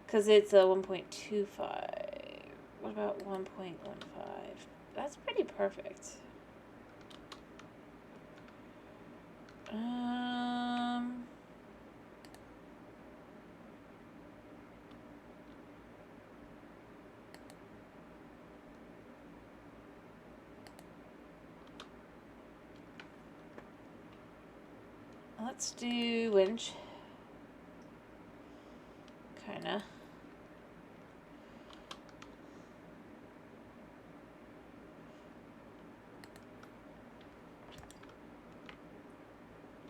Because it's a 1.25. What about 1.15? That's pretty perfect. Let's do winch. Kinda.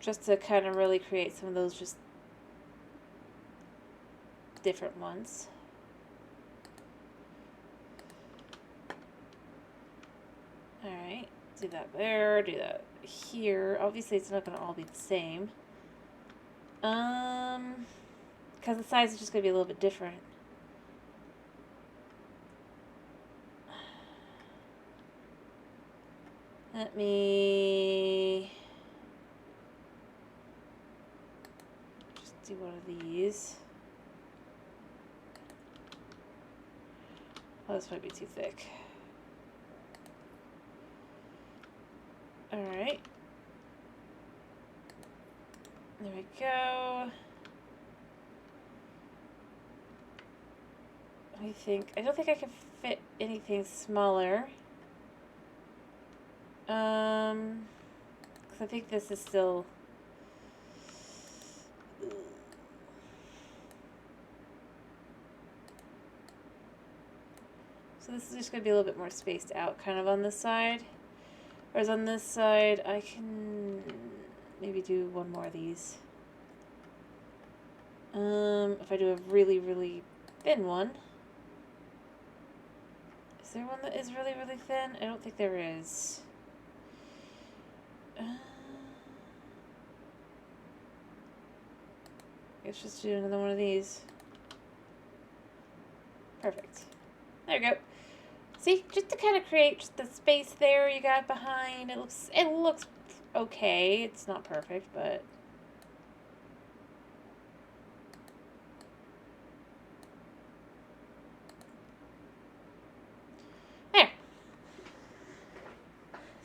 Just to kind of really create some of those just different ones. Alright, do that there, do that here. Obviously it's not going to all be the same. Because the size is just going to be a little bit different. Let me just do one of these. Oh, this might be too thick. Alright. There we go. I don't think I can fit anything smaller. Because I think this is still... So this is just going to be a little bit more spaced out kind of on this side. Whereas on this side, I can maybe do one more of these. If I do a really, really thin one. Is there one that is really, really thin? I don't think there is. Let's just do another one of these. Perfect. There we go. See, just to kind of create just the space there you got behind. It looks okay. It's not perfect, but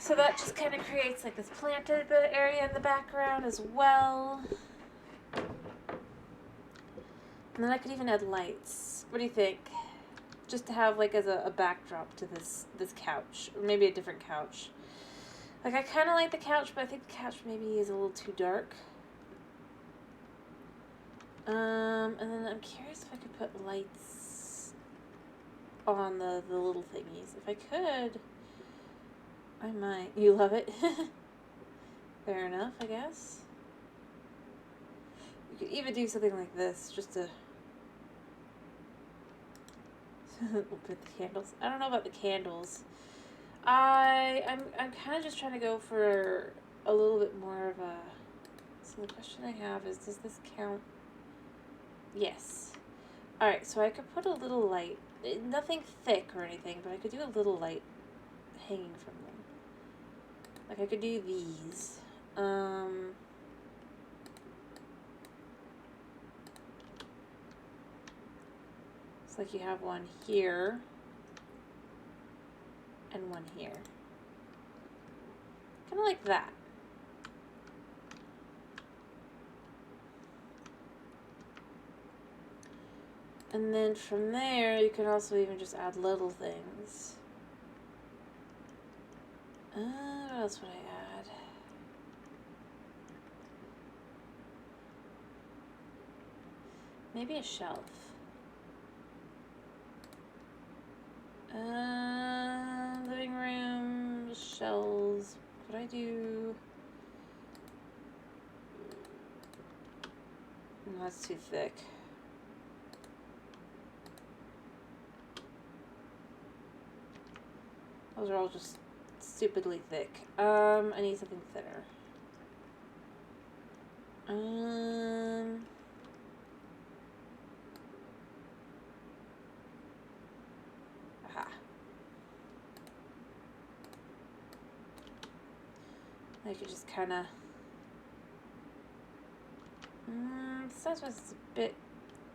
So that just kind of creates like this planted area in the background as well. And then I could even add lights. What do you think? Just to have like as a backdrop to this couch, or maybe a different couch. Like I kind of like the couch, but I think the couch maybe is a little too dark. And then I'm curious if I could put lights on the little thingies. If I could, I might. You love it? Fair enough, I guess. You could even do something like this, just to with the candles. I don't know about the candles. I'm kind of just trying to go for a little bit more of a. So the question I have is, does this count? Yes. All right. So I could put a little light, nothing thick or anything, but I could do a little light hanging from them. Like I could do these. It's like you have one here and one here. Kind of like that. And then from there, you can also even just add little things. What else would I add? Maybe a shelf. Living room, shelves. What I do? No, that's too thick. Those are all just stupidly thick. I need something thinner. Aha. I could just kind of. Size was a bit.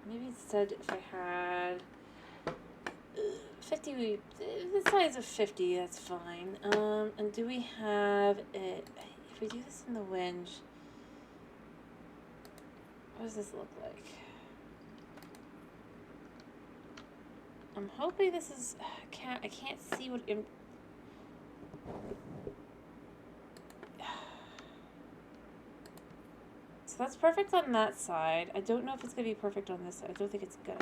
Maybe instead, if I had 50, the size of 50, that's fine. And do we have it? If we do this in the winch, what does this look like? I'm hoping this is. I can't see what. So that's perfect on that side. I don't know if it's gonna be perfect on this side. I don't think it's gonna.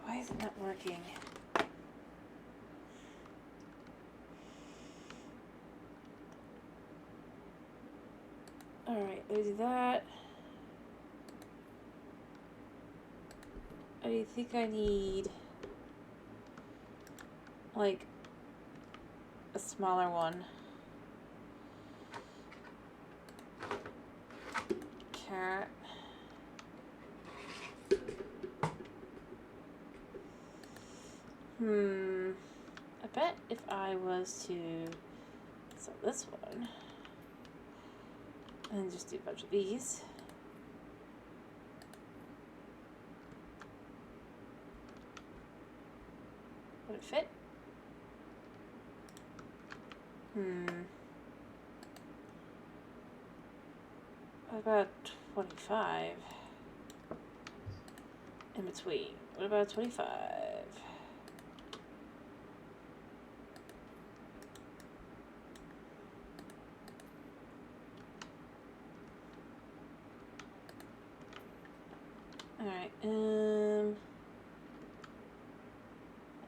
Why is it not working? Alright, let's do that. I think I need like a smaller one. Cat. I bet if I was to sell this one and just do a bunch of these. Would it fit? What about 25? In between. What about 25? Alright,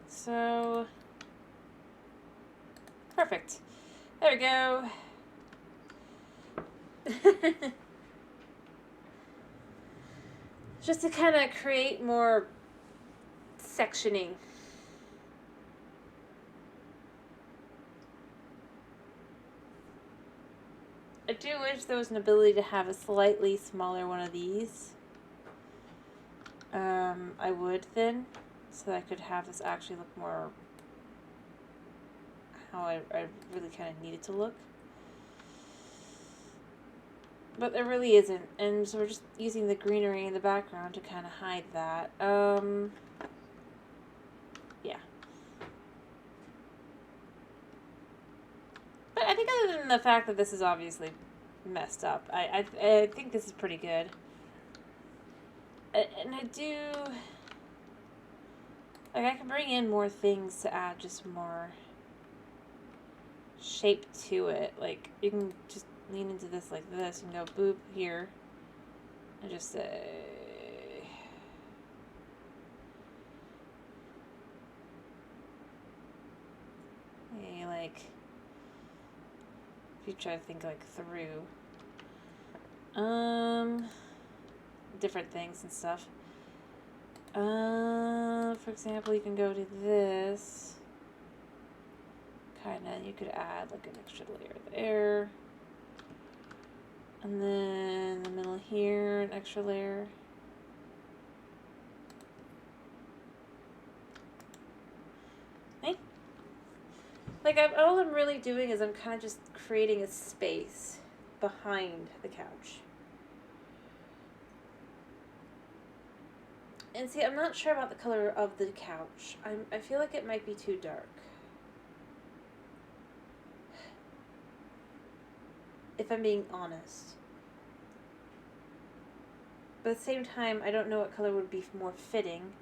so perfect. There we go. Just to kind of create more sectioning. I do wish there was an ability to have a slightly smaller one of these. I would then, so that I could have this actually look more how I really kind of need it to look. But there really isn't, and so we're just using the greenery in the background to kind of hide that. Yeah. think other than the fact that this is obviously messed up, I think this is pretty good. And I do... Like, I can bring in more things to add just more shape to it. Like, you can just lean into this like this and go boop here. And just say... Hey, like... If you try to think, like, through... different things and stuff. For example, you can go to this. Kinda, you could add, like, an extra layer there. And then in the middle here, an extra layer. Hey? Like, all I'm really doing is I'm kind of just creating a space behind the couch. And see, I'm not sure about the color of the couch. I feel like it might be too dark. If I'm being honest. But at the same time, I don't know what color would be more fitting.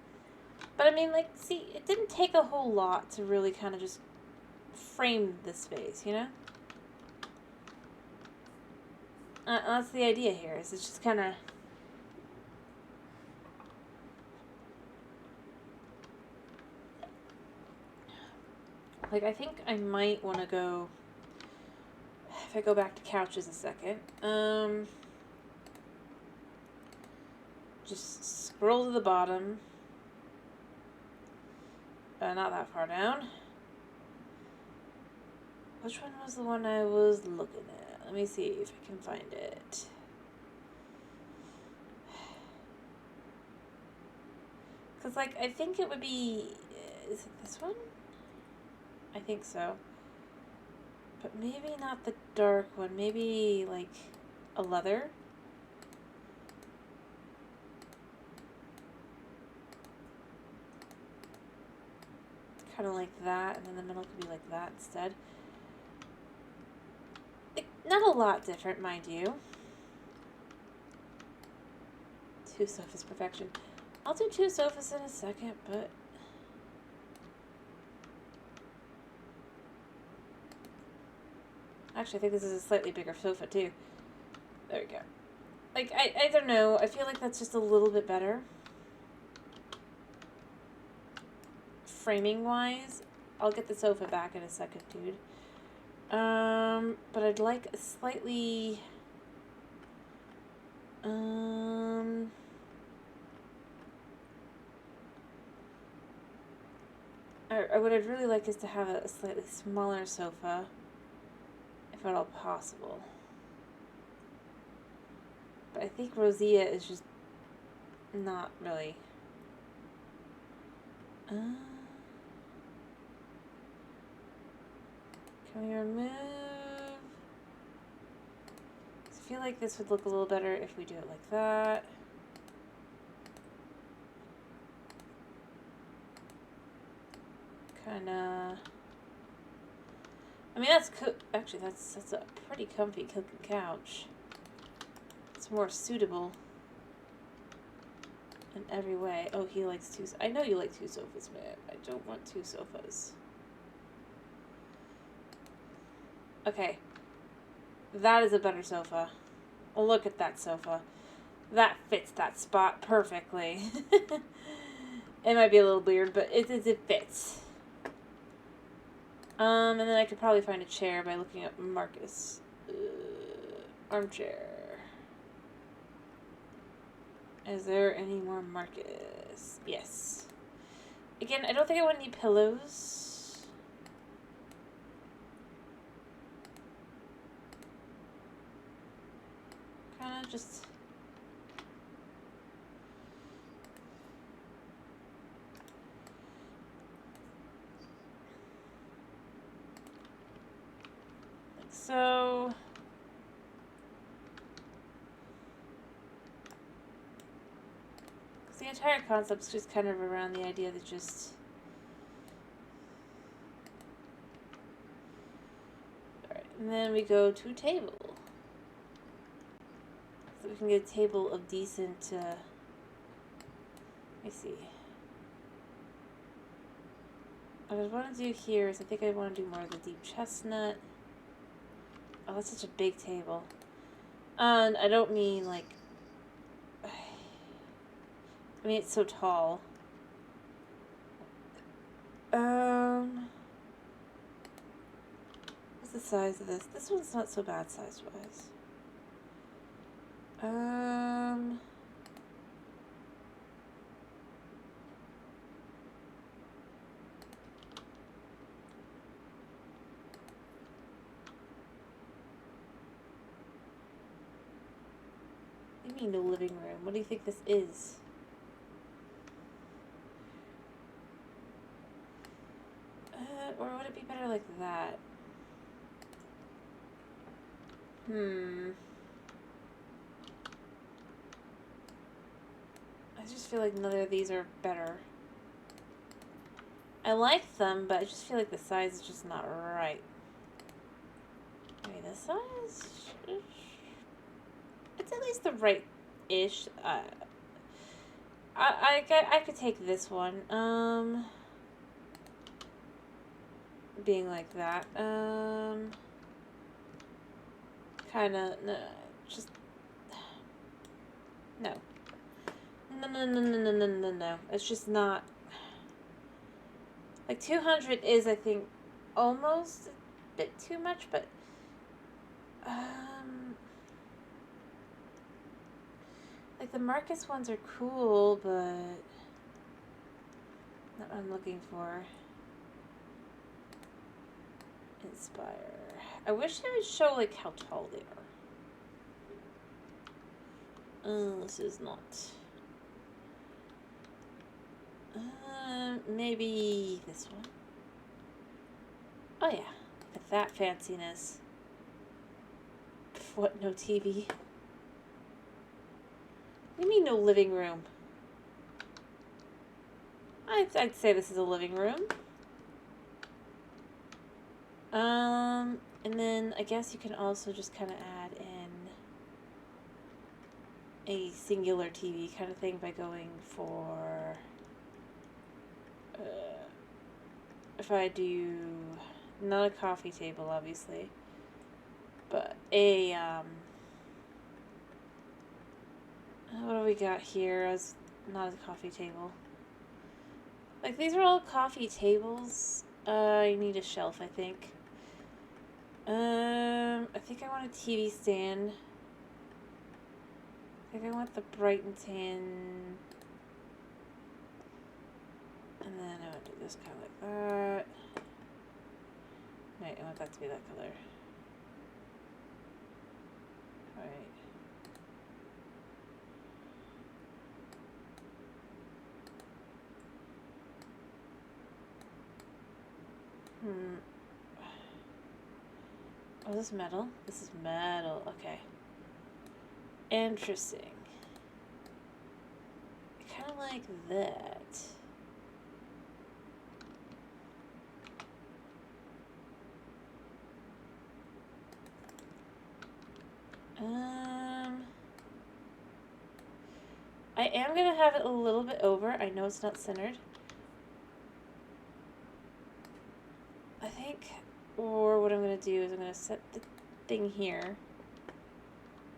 But I mean, like, see, it didn't take a whole lot to really kind of just frame the space, you know? That's the idea here, is it's just kind of... Like, I think I might want to go... If I go back to couches a second. Just scroll to the bottom. Not that far down. Which one was the one I was looking at? Let me see if I can find it. Because, like, I think it would be... Is it this one? I think so. But maybe not the dark one. Maybe, like, a leather. Kind of like that. And then the middle could be like that instead. Not a lot different, mind you. 2 sofas, perfection. I'll do 2 sofas in a second, but... Actually, I think this is a slightly bigger sofa, too. There we go. Like, I don't know. I feel like that's just a little bit better. Framing-wise. I'll get the sofa back in a second, dude. But I'd like a slightly... what I'd really like is to have a slightly smaller sofa, if at all possible. But I think Rosea is just not really... Can we remove... I feel like this would look a little better if we do it like that. Kinda... I mean, that's actually, that's a pretty comfy cooking couch. It's more suitable in every way. Oh, he likes 2... I know you like 2 sofas, man. I don't want 2 sofas. Okay. That is a better sofa. Look at that sofa. That fits that spot perfectly. It might be a little weird, but it fits. And then I could probably find a chair by looking up Marcus. Armchair. Is there any more Marcus? Yes. Again, I don't think I want any pillows. Kind of just... So, the entire concept's just kind of around the idea that just, alright, And then we go to table. So we can get a table of decent, let me see. What I want to do here is I think I want to do more of the deep chestnut. Oh, that's such a big table. And I don't mean like, I mean it's so tall. What's the size of this? This one's not so bad size-wise. What do you mean no living room? What do you think this is? Or would it be better like that? I just feel like neither of these are better. I like them, but I just feel like the size is just not right. Maybe this size? It's at least the right-ish. I could take this one. Being like that. Kinda, no, just, no. No. It's just not, like 200 is, I think, almost a bit too much, but, like the Marcus ones are cool, but not what I'm looking for. Inspire. I wish they would show like how tall they are. This is not. Maybe this one. Oh yeah, look at that fanciness. What, no TV? What do you mean no living room? I'd say this is a living room. And then I guess you can also just kind of add in a singular TV kind of thing by going for, if I do, not a coffee table obviously, but a, what do we got here as not a coffee table? Like these are all coffee tables. I need a shelf, I think. I think I want a TV stand. I think I want the bright and tan. And then I want to do this kind of like that. Wait, I want that to be that color. Alright. Oh, this is metal? This is metal. Okay. Interesting. Kind of like that. I am going to have it a little bit over. I know it's not centered. I think, or what I'm going to do is I'm going to set the thing here.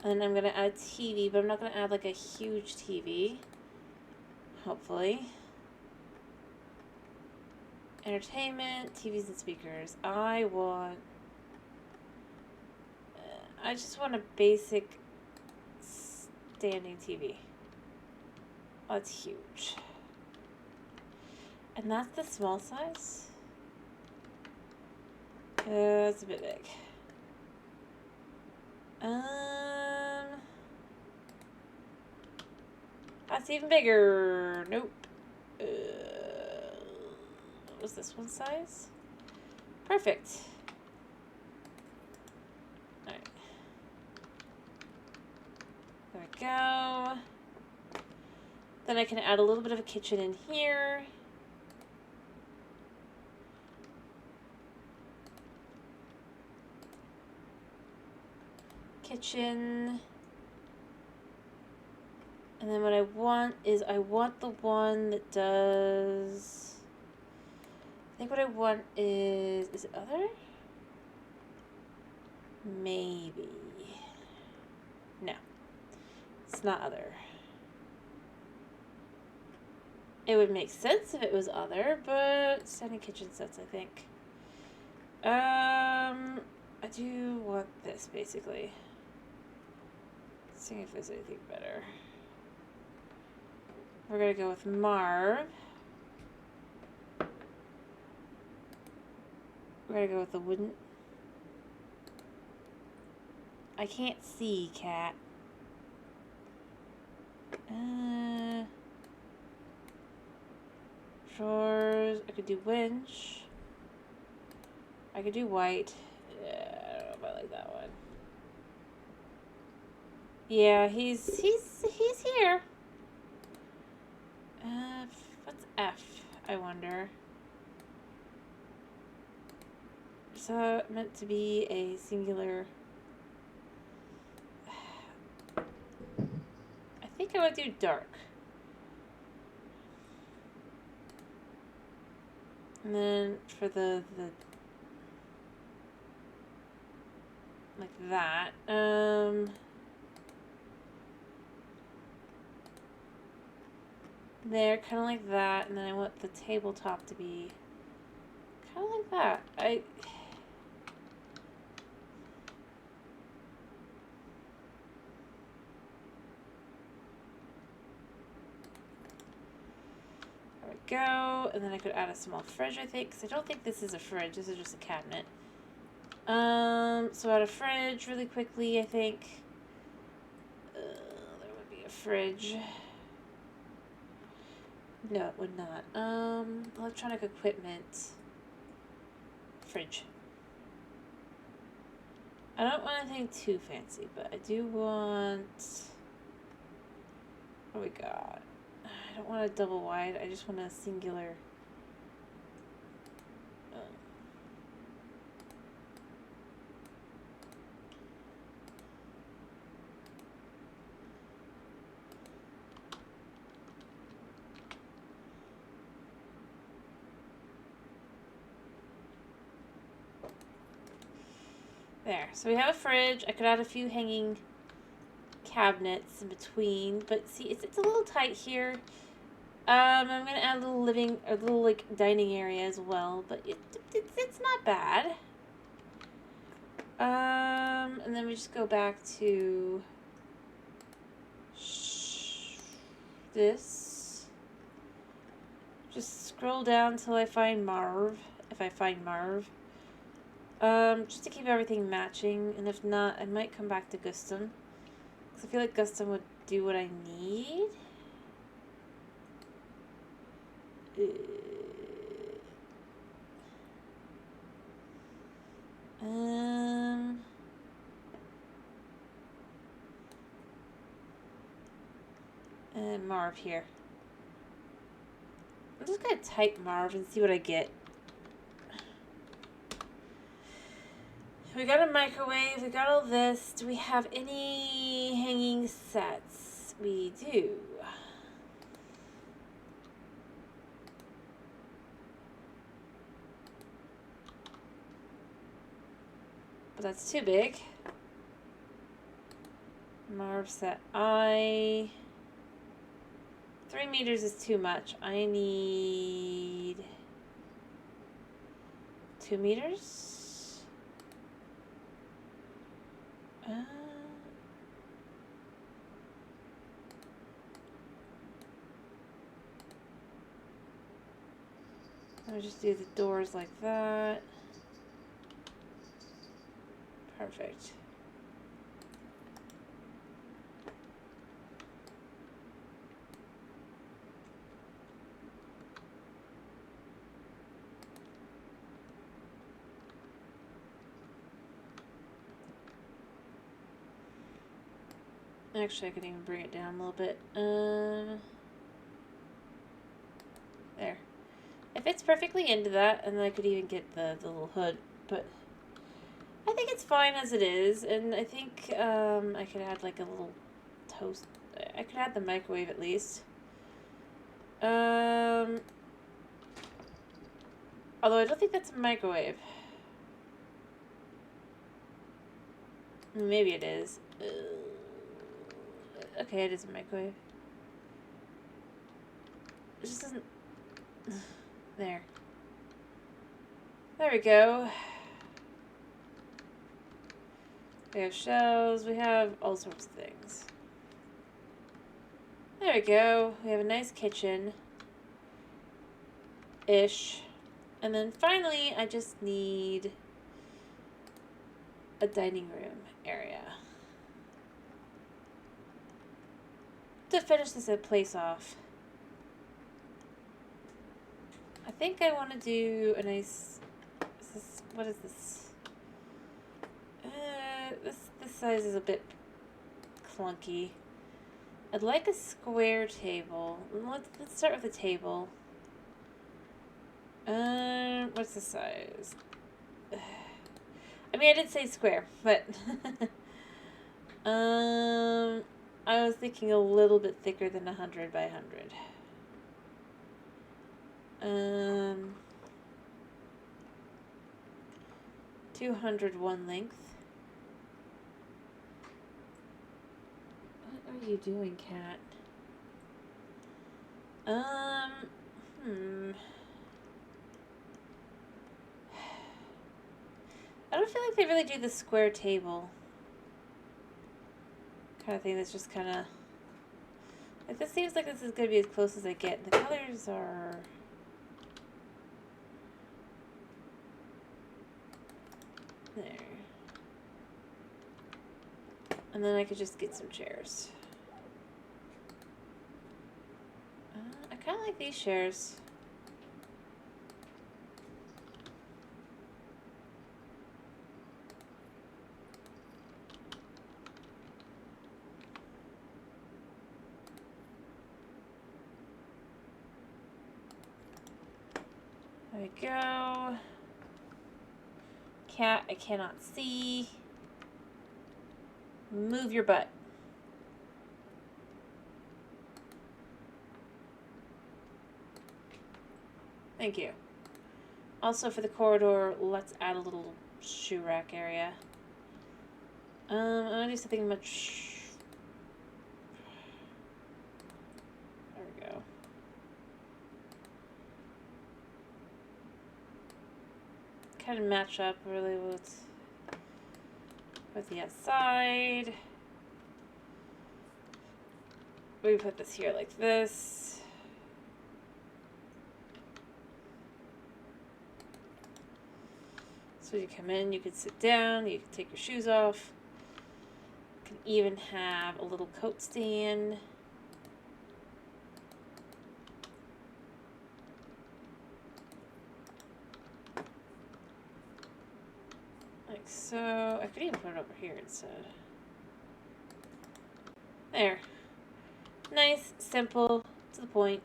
And I'm going to add TV, but I'm not going to add like a huge TV. Hopefully. Entertainment, TVs and speakers. I just want a basic standing TV. Oh, it's huge. And that's the small size? That's a bit big. That's even bigger. Nope. What was this one size? Perfect. Alright. There we go. Then I can add a little bit of a kitchen in here. kitchen. And then what I want is I want the one that does... I think what I want is it other? Maybe. No. It's not other. It would make sense if it was other, but standing kitchen sets, I think. I do want this, basically. Let's see if there's anything better. We're gonna go with Marv. We're gonna go with the wooden. I can't see, cat. Drawers. I could do winch. I could do white. I don't know if I like that one. Yeah, he's here. What's F? I wonder. Is that meant to be a singular? I think I would do dark. And then for the like that. There, kind of like that, and then I want the tabletop to be kind of like that. There we go, and then I could add a small fridge, I think, because I don't think this is a fridge. This is just a cabinet. So add a fridge really quickly, I think. There would be a fridge. No, it would not. Electronic equipment. Fridge. I don't want anything too fancy, but I do want... What do we got? I don't want a double wide. I just want a singular... There. So we have a fridge. I could add a few hanging cabinets in between, but see, it's a little tight here. I'm gonna add a little like dining area as well, but it's not bad. And then we just go back to this. Just scroll down till I find Marv, if I find Marv. Just to keep everything matching, and if not, I might come back to Gustum. Because I feel like Gustum would do what I need. And Marv here. I'm just gonna type Marv and see what I get. We got a microwave, we got all this. Do we have any hanging sets? We do. But that's too big. Marv set I. 3 meters is too much. I need 2 meters. Let me just do the doors like that. Perfect. Actually, I can even bring it down a little bit. There. It fits perfectly into that, and then I could even get the little hood, but I think it's fine as it is, and I think I could add like a little toast. I could add the microwave at least. Although I don't think that's a microwave. Maybe it is. Okay, it is a microwave. It just doesn't... There. There we go. We have shelves. We have all sorts of things. There we go. We have a nice kitchen. Ish. And then finally, I just need a dining room area to finish this place off. I think I want to do a nice... what is this? This size is a bit clunky. I'd like a square table. Let's start with a table. What's the size? I mean, I did say square, but I was thinking a little bit thicker than 100 by 100. 201 length. What are you doing, cat? I don't feel like they really do the square table kind of thing. That's just kind of like, this seems like this is going to be as close as I get. The colors are... there. And then I could just get some chairs. I kind of like these chairs. There we go. Cat, I cannot see. Move your butt. Thank you. Also for the corridor, let's add a little shoe rack area. I'm gonna do something much... there we go. Kind of match up really with the outside. We put this here like this. So you come in, you can sit down, you can take your shoes off. You can even have a little coat stand. Like so. I could even put it over here instead. There. Nice, simple, to the point.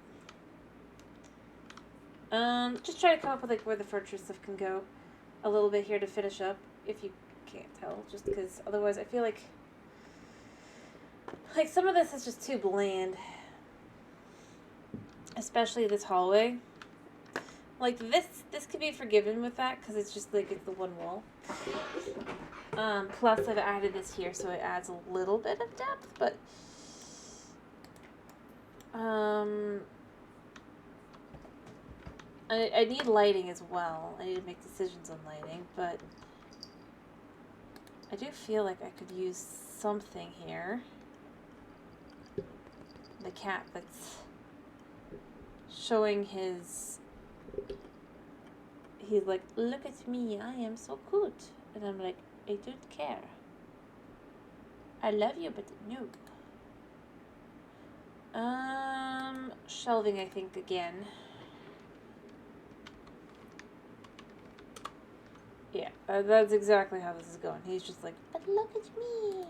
Just try to come up with like where the furniture stuff can go a little bit here to finish up, if you can't tell, just because otherwise I feel like some of this is just too bland, especially this hallway. Like this could be forgiven with that because it's just like it's the one wall. Plus I've added this here so it adds a little bit of depth, but I need lighting as well. I need to make decisions on lighting, but I do feel like I could use something here. The cat that's showing his... he's like, look at me, I am so good. And I'm like, I don't care. I love you, but no. Shelving, I think, again. Yeah, that's exactly how this is going. He's just like, but look at me.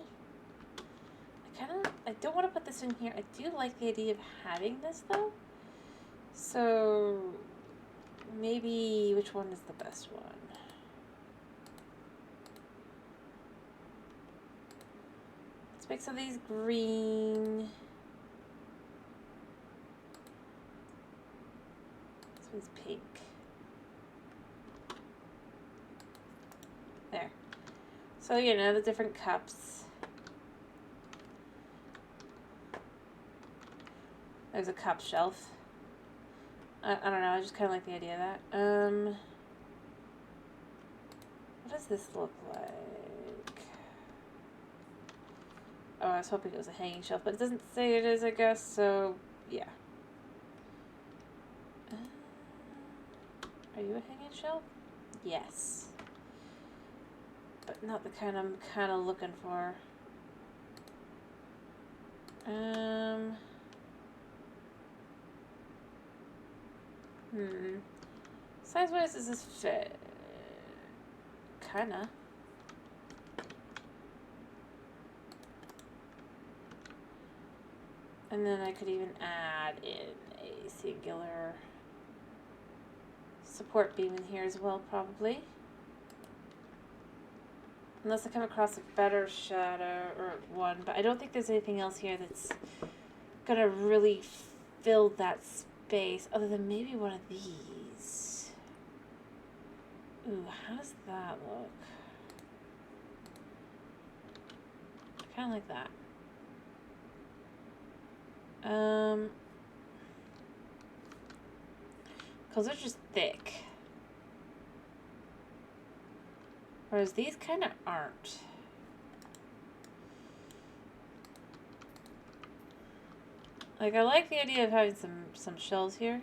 I don't want to put this in here. I do like the idea of having this, though. So, maybe, which one is the best one? Let's make some of these green. This one's pink. There. So, you know, the different cups. There's a cup shelf. I don't know, I just kind of like the idea of that. What does this look like? Oh, I was hoping it was a hanging shelf, but it doesn't say it is, I guess, so yeah. Are you a hanging shelf? Yes. But not the kind I'm kind of looking for. Size-wise, does this fit? Kinda. And then I could even add in a singular support beam in here as well, probably. Unless I come across a better shadow or one, but I don't think there's anything else here that's gonna really fill that space, other than maybe one of these. Ooh, how does that look? I kinda like that. Because they're just thick. Whereas these kind of aren't. Like, I like the idea of having some shells here.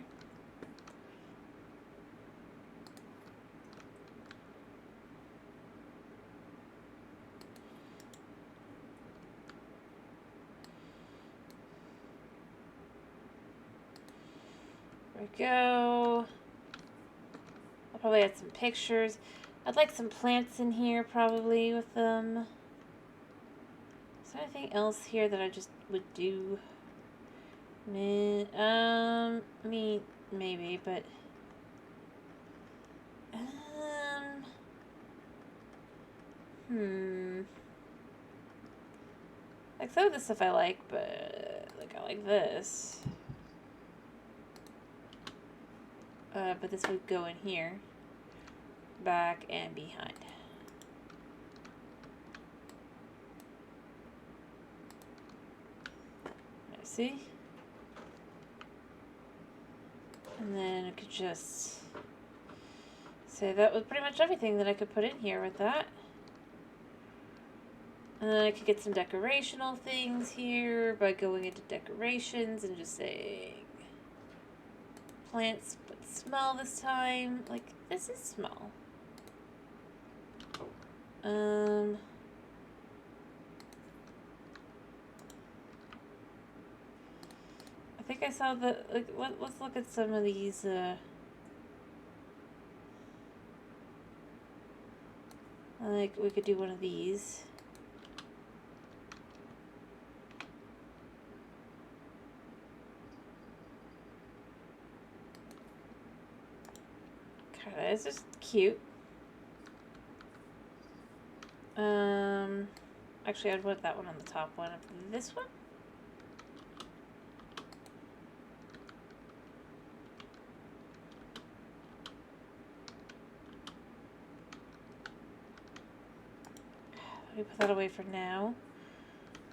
There we go. I'll probably add some pictures. I'd like some plants in here probably with them. Is there anything else here that I just would do? Maybe, but like some of the stuff I like, but like I like this. But this would go in here, back and behind. See? And then I could just say that was pretty much everything that I could put in here with that. And then I could get some decorational things here by going into decorations and just saying plants but small this time. Like, this is small. I think I saw the, like, let's look at some of these, like, we could do one of these. Kinda, it's just cute. Actually, I'd put that one on the top one. This one? Let me put that away for now.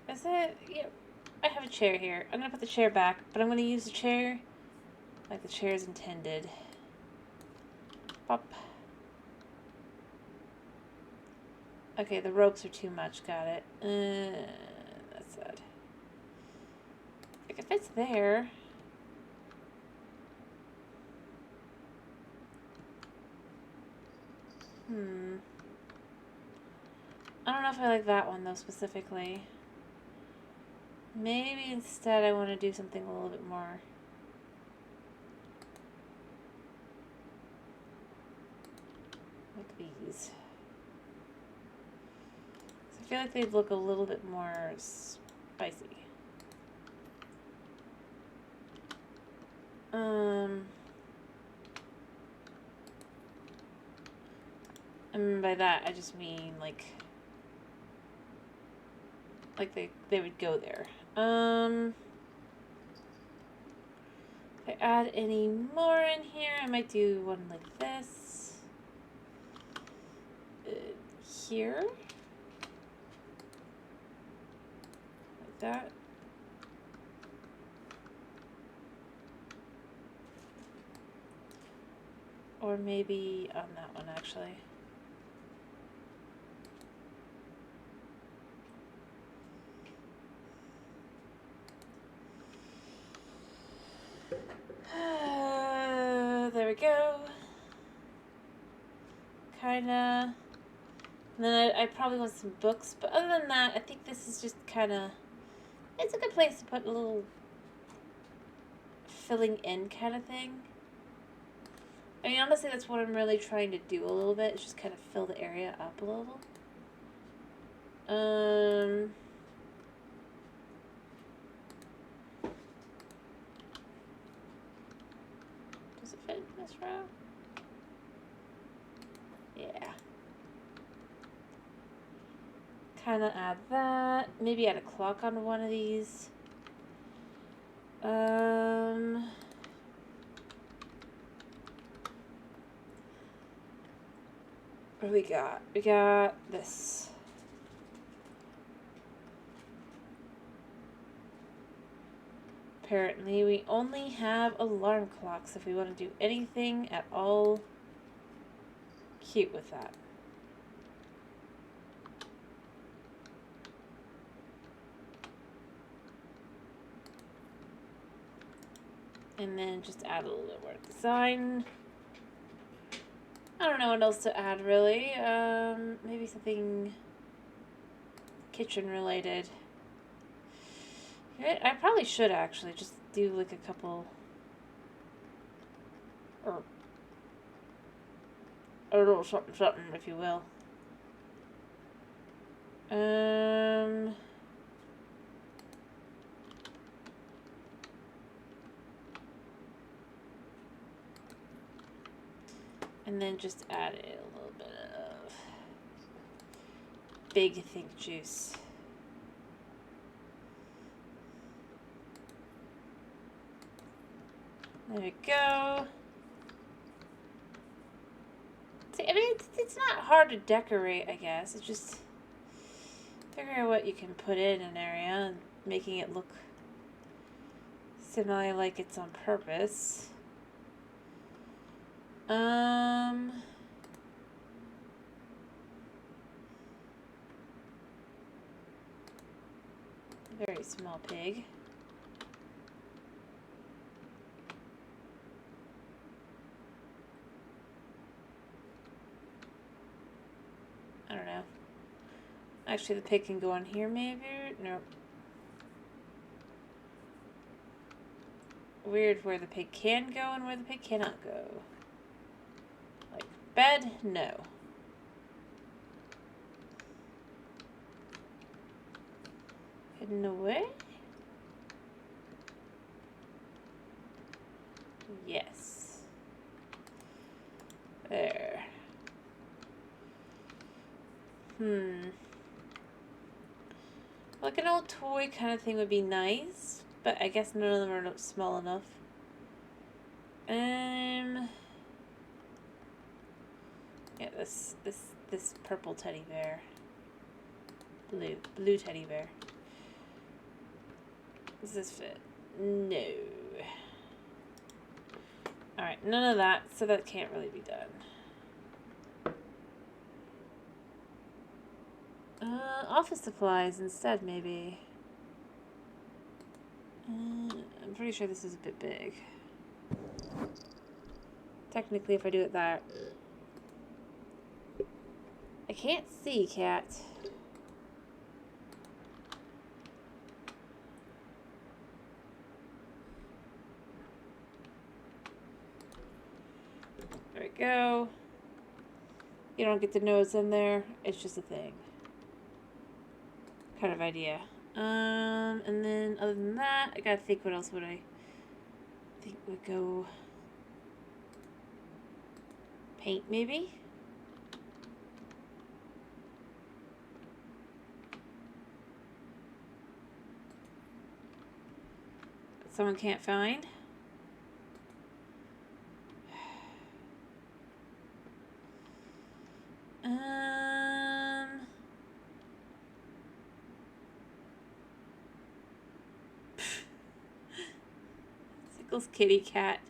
Is it? Yeah, I have a chair here. I'm gonna put the chair back, but I'm gonna use the chair like the chair is intended. Pop. Okay, the ropes are too much. Got it. That's sad. Like, if it's there. I don't know if I like that one, though, specifically. Maybe instead I want to do something a little bit more. Like these. So I feel like they'd look a little bit more spicy. And by that I just mean like like they would go there. If I add any more in here, I might do one like this. Here. Like that. Or maybe on that one, actually. There we go. Kinda. And then I probably want some books, but other than that, I think this is just kinda... It's a good place to put a little filling in kind of thing. I mean, honestly, that's what I'm really trying to do a little bit, is just kind of fill the area up a little. Does it fit in this row? Yeah. Kind of add that. Maybe add a clock on one of these. What do we got? We got this. Apparently, we only have alarm clocks if we want to do anything at all cute with that. And then just add a little bit more design. I don't know what else to add, really. Maybe something kitchen related. I probably should actually just do like a couple, or a little something, something, if you will. And then just add a little bit of big think juice. There we go. See, I mean, it's not hard to decorate, I guess. It's just figuring out what you can put in an area and making it look semi like it's on purpose. Very small pig. I don't know. Actually, the pig can go on here, maybe? Nope. Weird where the pig can go and where the pig cannot go. Like, bed? No. Hidden away? Yes. There. Like an old toy kind of thing would be nice, but I guess none of them are small enough. Yeah, this purple teddy bear. Blue teddy bear. Does this fit? No. Alright, none of that, so that can't really be done. Office supplies instead, maybe. I'm pretty sure this is a bit big. Technically, if I do it that. I can't see, cat. There we go. You don't get to know it's in there. It's just a thing. Kind of idea. And then other than that, I gotta think what else would I think would go. Paint, maybe? Someone can't find. Tickles kitty cat.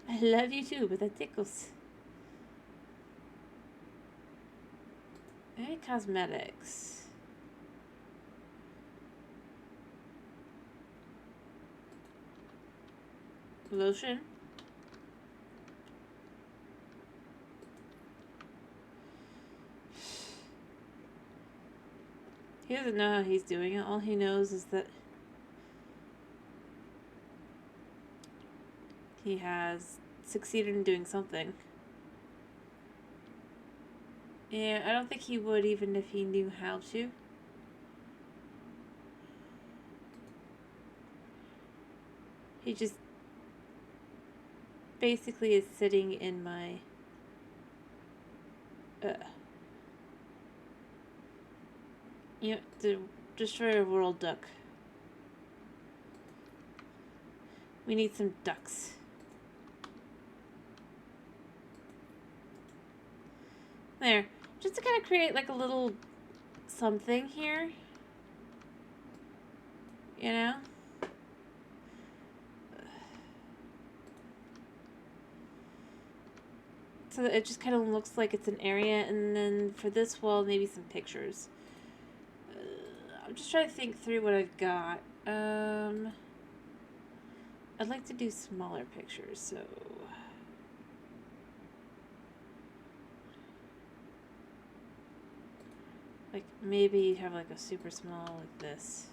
I love you too, but that tickles. Maybe cosmetics. Lotion. He doesn't know how he's doing it. All he knows is that he has succeeded in doing something. Yeah, I don't think he would even if he knew how to. He just basically is sitting in my you know, to destroy a world duck. We need some ducks. There. Just to kind of create like a little something here. You know? So that it just kind of looks like it's an area, and then for this wall, maybe some pictures. I'm just trying to think through what I've got. I'd like to do smaller pictures, so... Like, maybe have like a super small like this.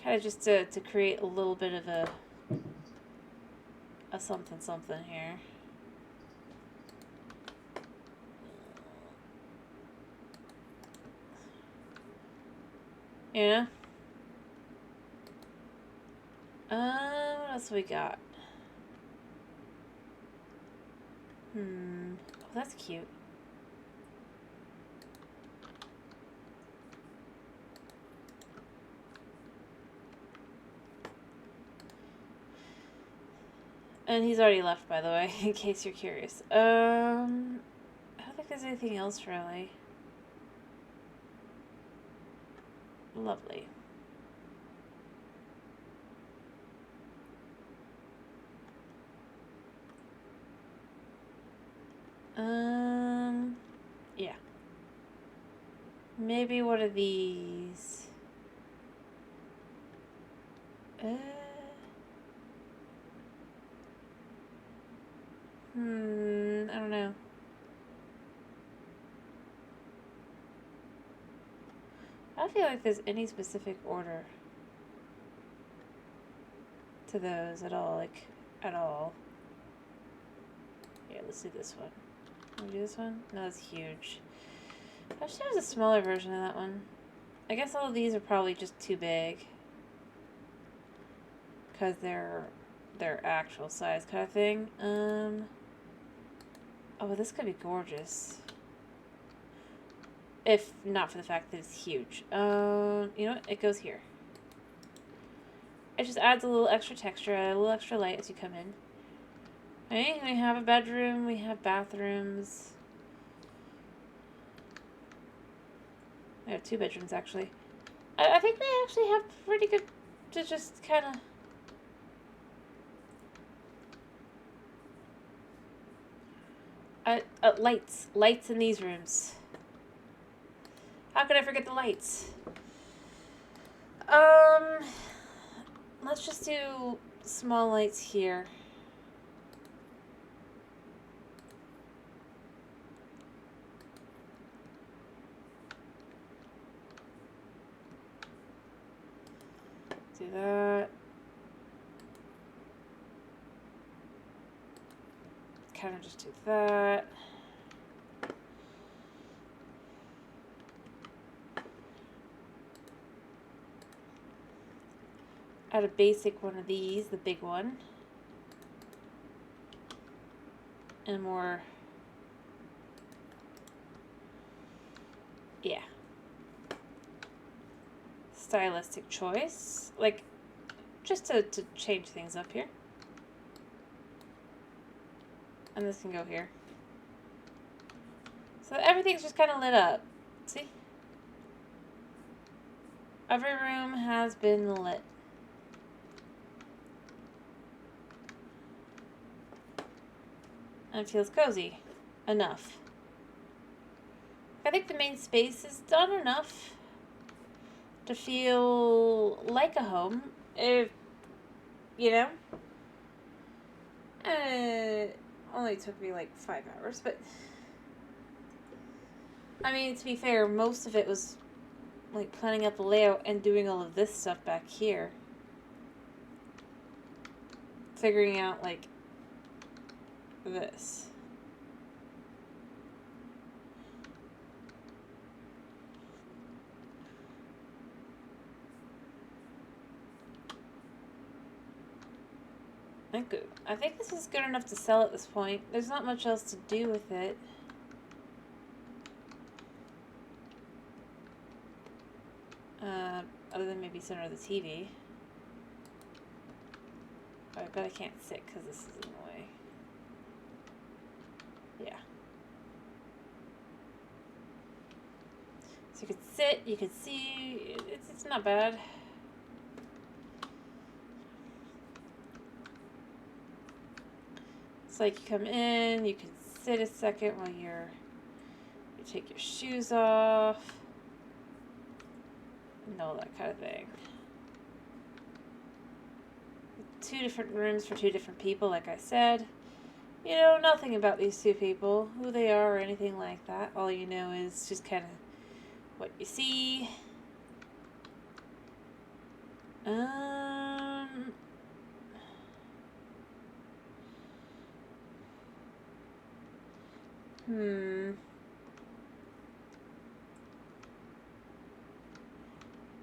Kind of just to create a little bit of a something something here. You know? What else we got? Oh, that's cute. And he's already left, by the way, in case you're curious. I don't think there's anything else, really. Lovely. Yeah. Maybe one of these. I don't know. I don't feel like there's any specific order to those at all, like, at all. Yeah, let's do this one. Can we do this one? No, it's huge. I wish there was a smaller version of that one. I guess all of these are probably just too big. Because they're their actual size kind of thing. Oh, this could be gorgeous. If not for the fact that it's huge. You know what? It goes here. It just adds a little extra texture, a little extra light as you come in. Okay, we have a bedroom, we have bathrooms. We have 2 bedrooms, actually. I think they actually have pretty good to just kind of... lights. Lights in these rooms. How could I forget the lights? Let's just do small lights here. Do that. kind of just do that. Add a basic one of these, the big one. And more, yeah, stylistic choice. Like, just to change things up here. And this can go here. So everything's just kind of lit up. See? Every room has been lit. And it feels cozy enough. I think the main space is done enough to feel like a home. If, you know, only took me like 5 hours, but I mean, to be fair, most of it was like planning out the layout and doing all of this stuff back here. Figuring out like this. Good. I think this is good enough to sell at this point. There's not much else to do with it. Other than maybe center the TV. Oh, I bet I can't sit because this is in the way. Yeah. So you could sit, you could see, it's not bad. It's like you come in, you can sit a second while you take your shoes off. And all that kind of thing. 2 different rooms for 2 different people, like I said. You know nothing about these 2 people, who they are or anything like that. All you know is just kind of what you see. I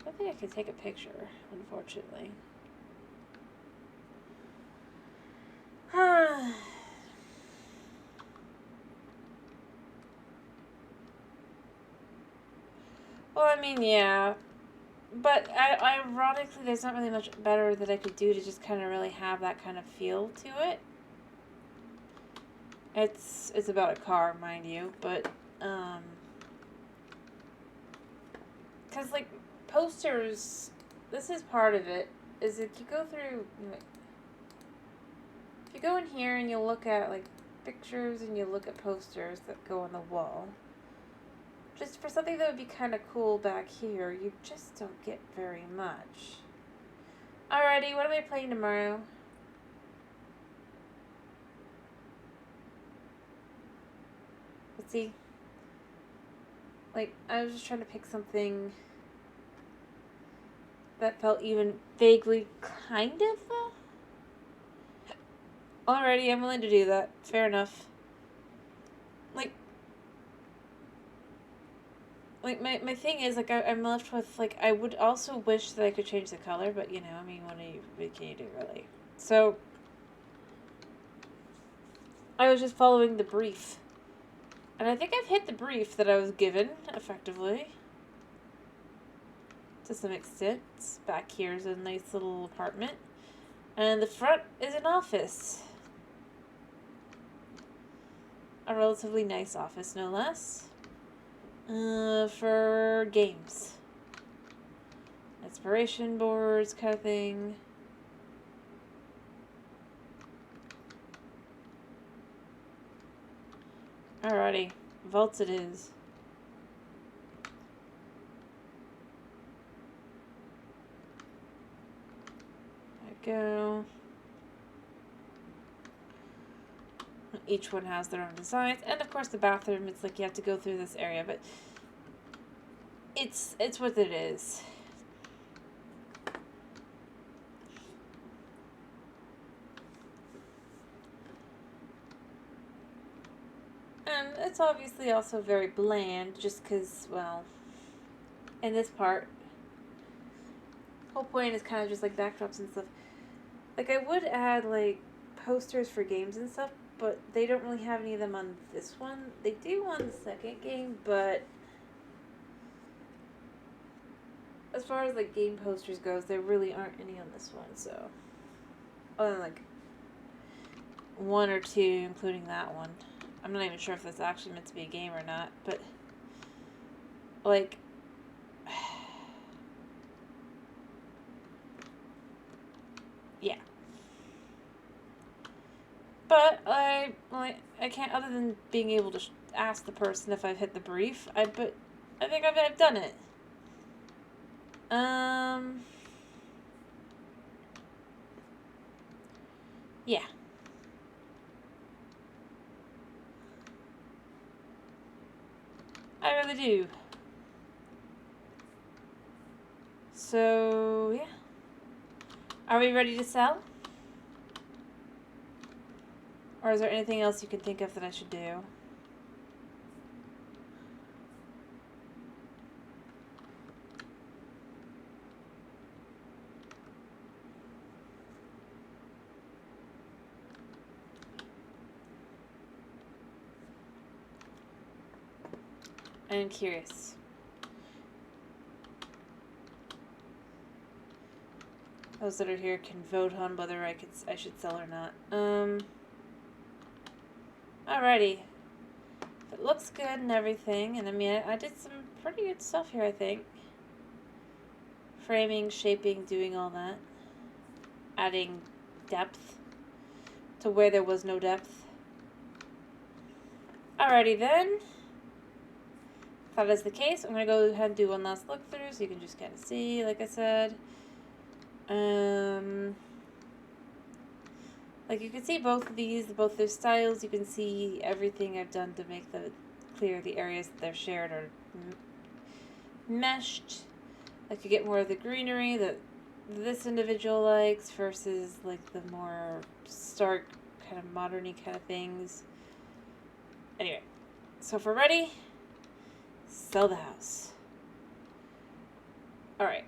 don't think I can take a picture, unfortunately. Well, I mean, yeah. But ironically, there's not really much better that I could do to just kind of really have that kind of feel to it. It's about a car, mind you, but, because, like, posters, this is part of it, is if you go through, if you go in here and you look at, like, pictures and you look at posters that go on the wall, just for something that would be kind of cool back here, you just don't get very much. Alrighty, what am I playing tomorrow? Let's see. Like, I was just trying to pick something that felt even vaguely kind of. Alrighty, I'm willing to do that. Fair enough. Like my thing is, like, I'm left with, like, I would also wish that I could change the color, but, you know, I mean, what can you do, really? So, I was just following the brief. And I think I've hit the brief that I was given, effectively. To some extent. Back here is a nice little apartment. And the front is an office. A relatively nice office, no less. For games. Inspiration boards kind of thing. Alrighty. Vaults it is. There we go. Each one has their own designs, and of course the bathroom, it's like you have to go through this area, but it's what it is. it's obviously also very bland, just because, well, in this part, the whole point is kind of just like backdrops and stuff. Like, I would add, like, posters for games and stuff, but they don't really have any of them on this one. They do on the second game, but as far as, like, game posters goes, there really aren't any on this one, so. Other than, like, one or two, including that one. I'm not even sure if that's actually meant to be a game or not, but, like, yeah. But I can't, other than being able to ask the person if I've hit the brief. I think I've done it. Yeah. I really do. So, yeah. Are we ready to sell? Or is there anything else you can think of that I should do? I'm curious. Those that are here can vote on whether I should sell or not. Alrighty. It looks good and everything, and I mean, I did some pretty good stuff here, I think. Framing, shaping, doing all that. Adding depth to where there was no depth. Alrighty then. If that is the case, I'm going to go ahead and do one last look through so you can just kind of see, like I said. Like you can see both of these, both their styles. You can see everything I've done to make clear the areas that they're shared or meshed. Like you get more of the greenery that this individual likes versus like the more stark kind of modern-y kind of things. Anyway, so if we're ready, sell the house. Alright.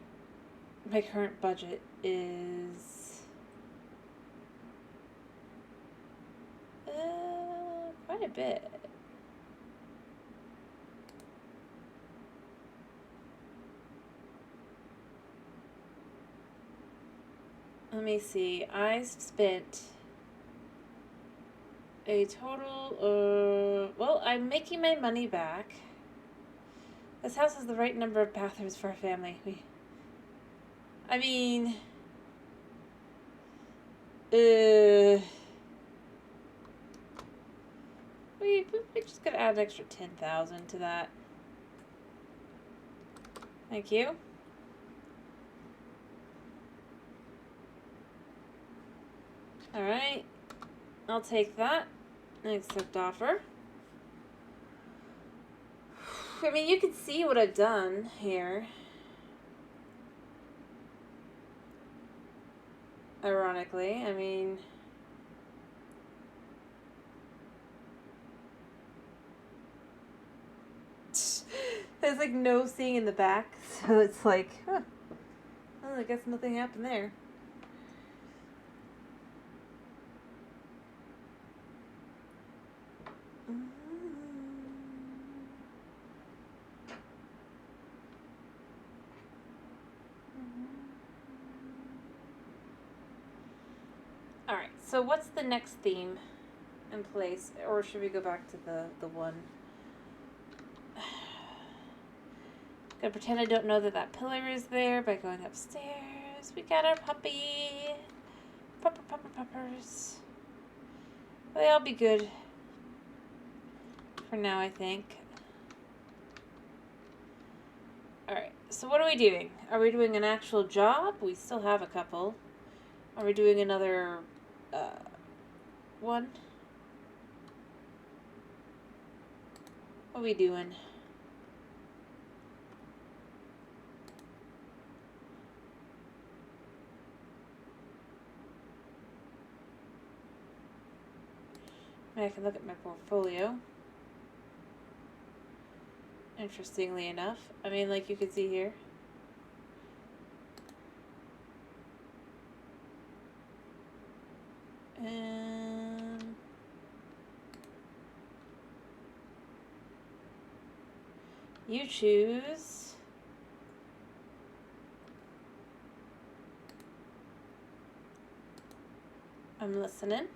My current budget is quite a bit. Let me see. I spent a total well, I'm making my money back. This house has the right number of bathrooms for a family. I mean, we just gotta add an extra 10,000 to that. Thank you. Alright. I'll take that and accept offer. I mean, you can see what I've done here. Ironically, I mean, there's like no seeing in the back, so it's like, huh. Well, I guess nothing happened there. Alright, so what's the next theme in place? Or should we go back to the one? Gonna pretend I don't know that pillar is there by going upstairs. We got our puppy. Puppers. They'll be good for now, I think. Alright, so what are we doing? Are we doing an actual job? We still have a couple. Are we doing another one? What are we doing? I can look at my portfolio. interestingly enough. I mean, like you can see here. You choose. I'm listening.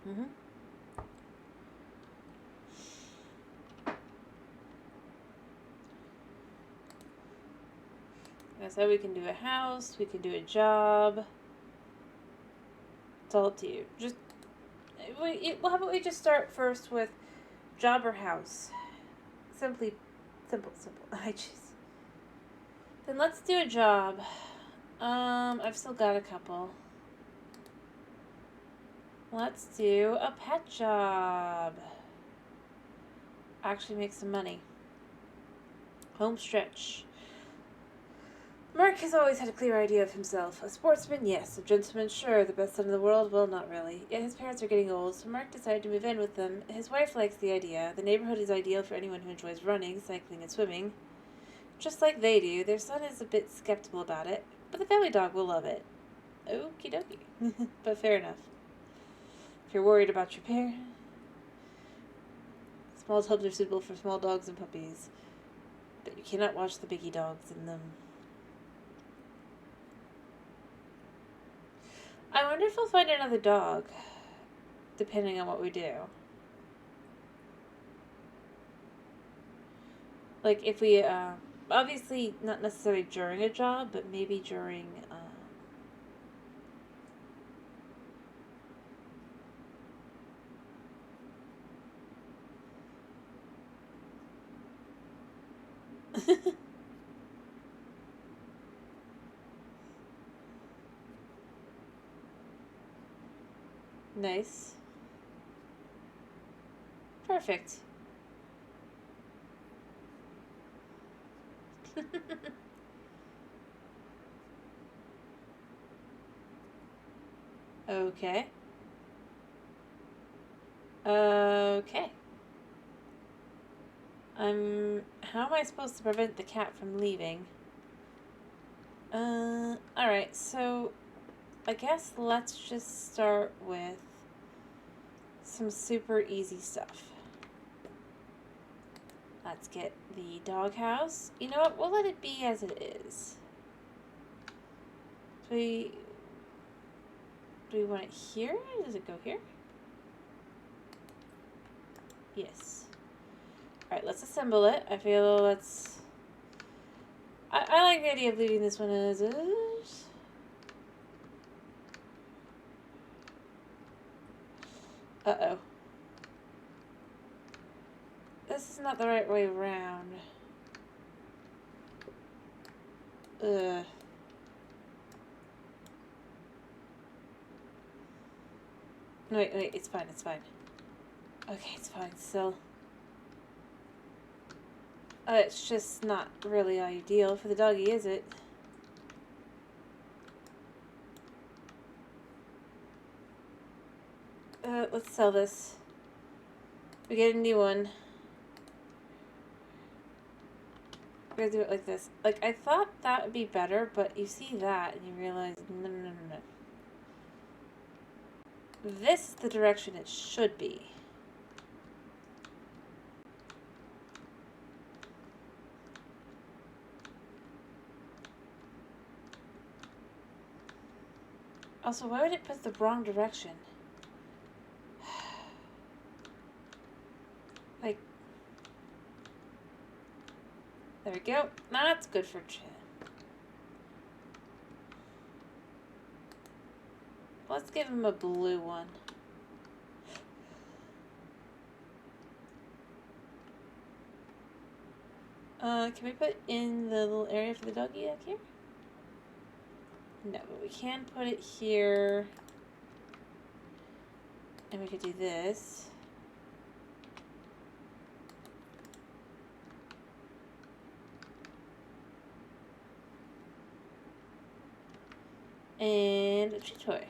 Mm-hmm. So we can do a house, we can do a job. It's all up to you. Just, well, how about we just start first with job or house? Simple. I choose. Then let's do a job. I've still got a couple. Let's do a pet job. Actually make some money. Home stretch. Mark has always had a clear idea of himself. A sportsman, yes. A gentleman, sure. The best son in the world, well, not really. Yet his parents are getting old, so Mark decided to move in with them. His wife likes the idea. The neighborhood is ideal for anyone who enjoys running, cycling, and swimming. Just like they do. Their son is a bit skeptical about it, but the family dog will love it. Okie dokie. But fair enough. If you're worried about your pair, small tubs are suitable for small dogs and puppies, but you cannot watch the biggie dogs in them. I wonder if we'll find another dog, depending on what we do. Like, if we, obviously not necessarily during a job, but maybe during, Nice. Perfect. Okay. Okay. How am I supposed to prevent the cat from leaving? Alright, so I guess let's just start with some super easy stuff. Let's get the doghouse. You know what? We'll let it be as it is. Do we want it here? Does it go here? Yes. Alright, let's assemble it. I feel let's... I like the idea of leaving this one as is. Uh-oh. This is not the right way around. Ugh. Wait, it's fine, it's fine. Okay, it's fine, still. It's just not really ideal for the doggy, is it? Let's sell this. We get a new one. We're gonna do it like this. Like, I thought that would be better, but you see that and you realize, no. This is the direction it should be. Also, why would it put the wrong direction? Like, there we go. That's good for chin. Let's give him a blue one. Can we put in the little area for the doggy back here? No, but we can put it here. And we could do this. And a chew toy.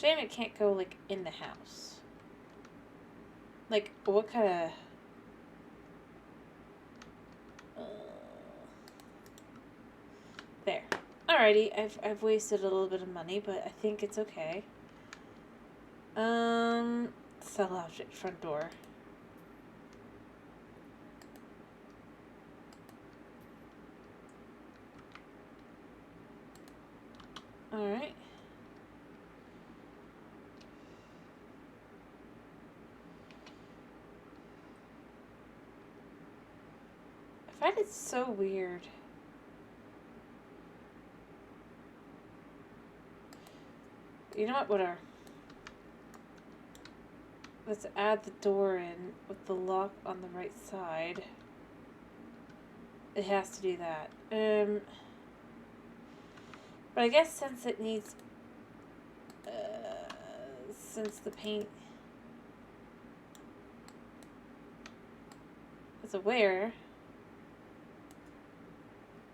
shame it can't go, like, in the house. Like, what kind of... There. Alrighty, I've wasted a little bit of money, but I think it's okay. Sell object, front door. Alright. I find it so weird. You know what? Whatever. Let's add the door in with the lock on the right side. It has to do that. But I guess since it needs... since the paint is aware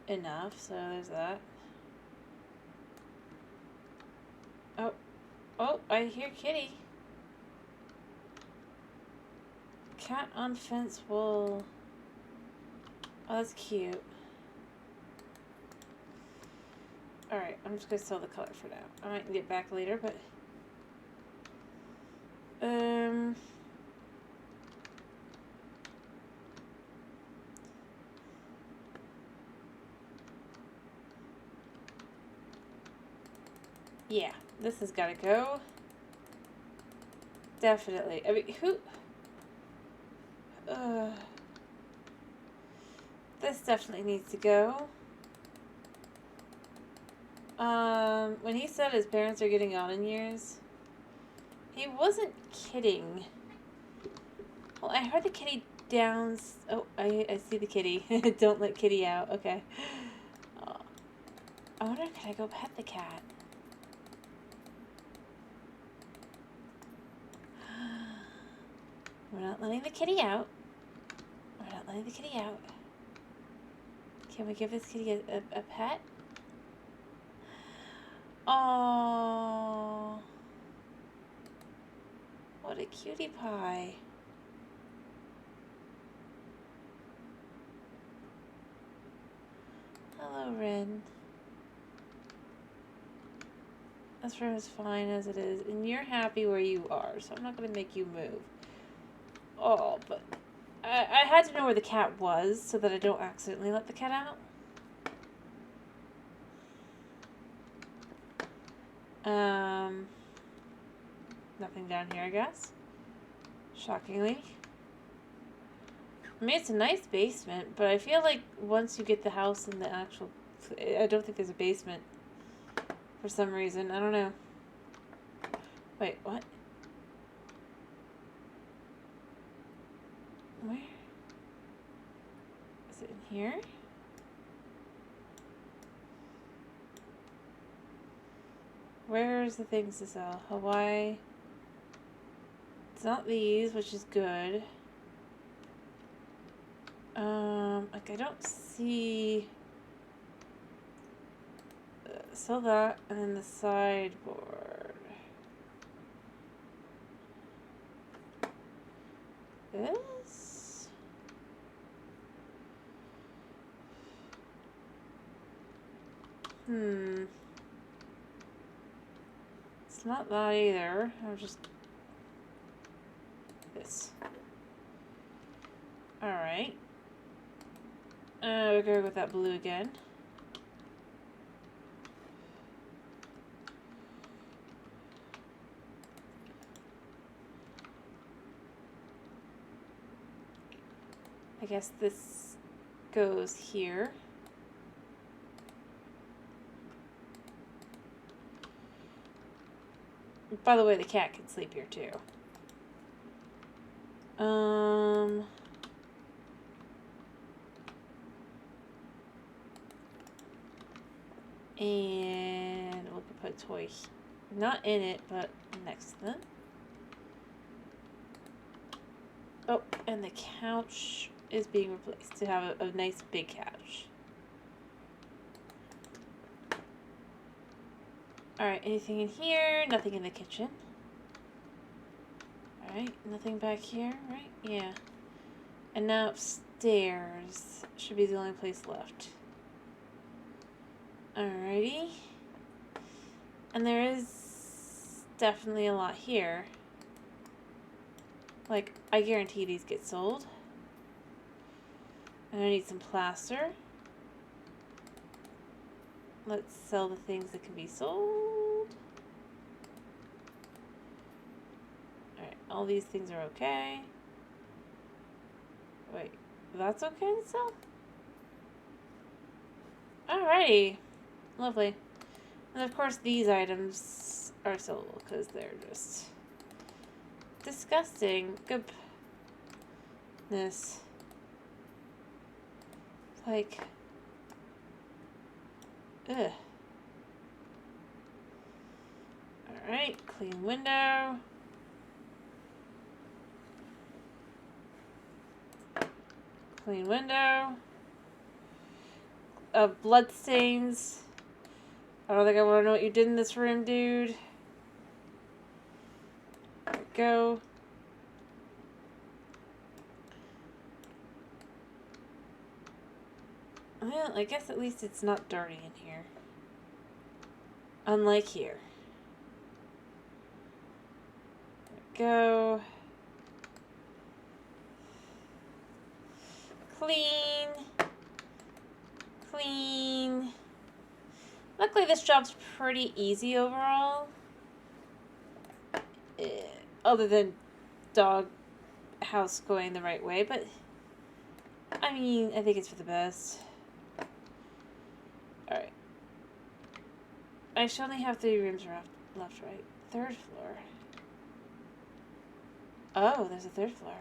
enough, so there's that. Oh. Oh, I hear kitty. Cat on fence wall. Oh, that's cute. Alright, I'm just gonna sell the color for now. I might get back later, but... yeah, this has gotta go. Definitely. I mean, who... this definitely needs to go. When he said his parents are getting on in years, he wasn't kidding. Well, I heard the kitty downs... Oh, I see the kitty. Don't let kitty out. Okay. I wonder, can I go pet the cat? We're not letting the kitty out. We're not letting the kitty out. Can we give this kitty a pet? Oh, what a cutie pie. Hello, Ren. This room is fine as it is, and you're happy where you are, so I'm not going to make you move. Oh, but I had to know where the cat was so that I don't accidentally let the cat out. Nothing down here, I guess. Shockingly. I mean, it's a nice basement, but I feel like once you get the house in the actual... I don't think there's a basement. For some reason. I don't know. Wait, what? Where? Is it in here? Where's the things to sell? Hawaii. It's not these, which is good. Like I don't see... sell that, and then the sideboard. This? It's not that either. I'm just... this. Alright. We're going with that blue again. I guess this goes here. By the way, the cat can sleep here too. And we can put a toy, not in it, but next to them. Oh, and the couch is being replaced to have a nice big couch. Alright, anything in here? Nothing in the kitchen. Alright, nothing back here, right? Yeah. And now upstairs should be the only place left. Alrighty. And there is definitely a lot here. Like, I guarantee these get sold. And I need some plaster. Let's sell the things that can be sold. Alright, all these things are okay. Wait, that's okay to sell? Alrighty. Lovely. And of course these items are sellable because they're just disgusting. Goodness. Like, ugh. Alright, clean window. Clean window. Blood stains. I don't think I want to know what you did in this room, dude. There we go. Well, I guess at least it's not dirty in here. Unlike here. There we go. Clean. Clean. Luckily this job's pretty easy overall. Other than dog house going the right way, but I mean, I think it's for the best. Alright. I should only have 3 rooms left, right? 3rd floor. Oh, there's a 3rd floor.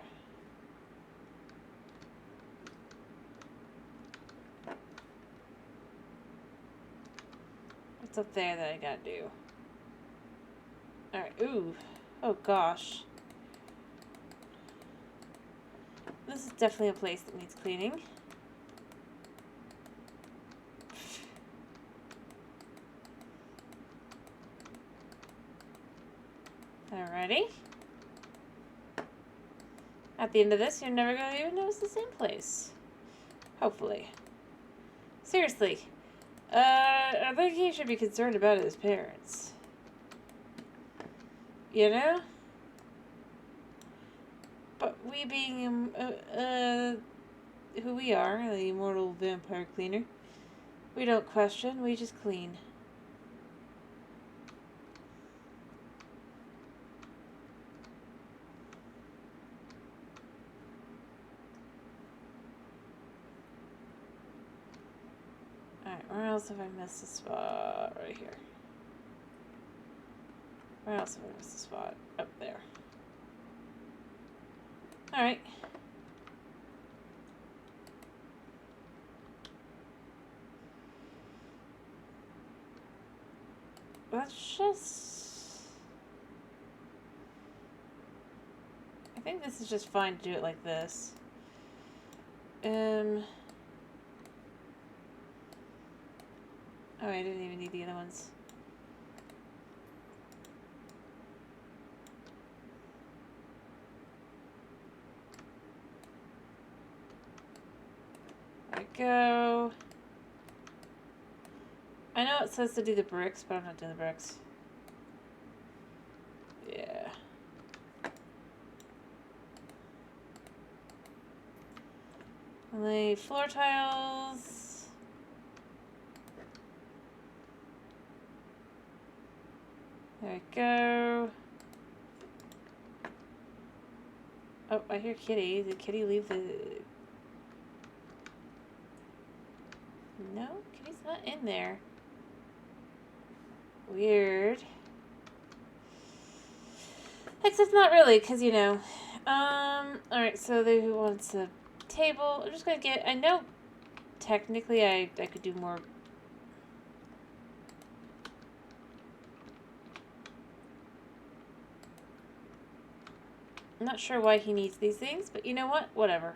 What's up there that I gotta do? Alright, ooh. Oh gosh. This is definitely a place that needs cleaning. Alrighty. At the end of this, you're never going to even notice the same place. Hopefully. Seriously. I think he should be concerned about his parents. You know? But we being, who we are, the immortal vampire cleaner, we don't question, we just clean. Alright, where else have I missed a spot? Right here. Where else have I missed a spot? Up there. Alright. Let's just... I think this is just fine to do it like this. Oh, I didn't even need the other ones. There we go. I know it says to do the bricks, but I'm not doing the bricks. Yeah. Lay floor tiles. There we go. Oh, I hear Kitty. Did Kitty leave the... No, Kitty's not in there. Weird. Except not really, because, you know. Alright, so who wants a table? I'm just gonna get... I know technically I could do more... I'm not sure why he needs these things, but you know what? Whatever.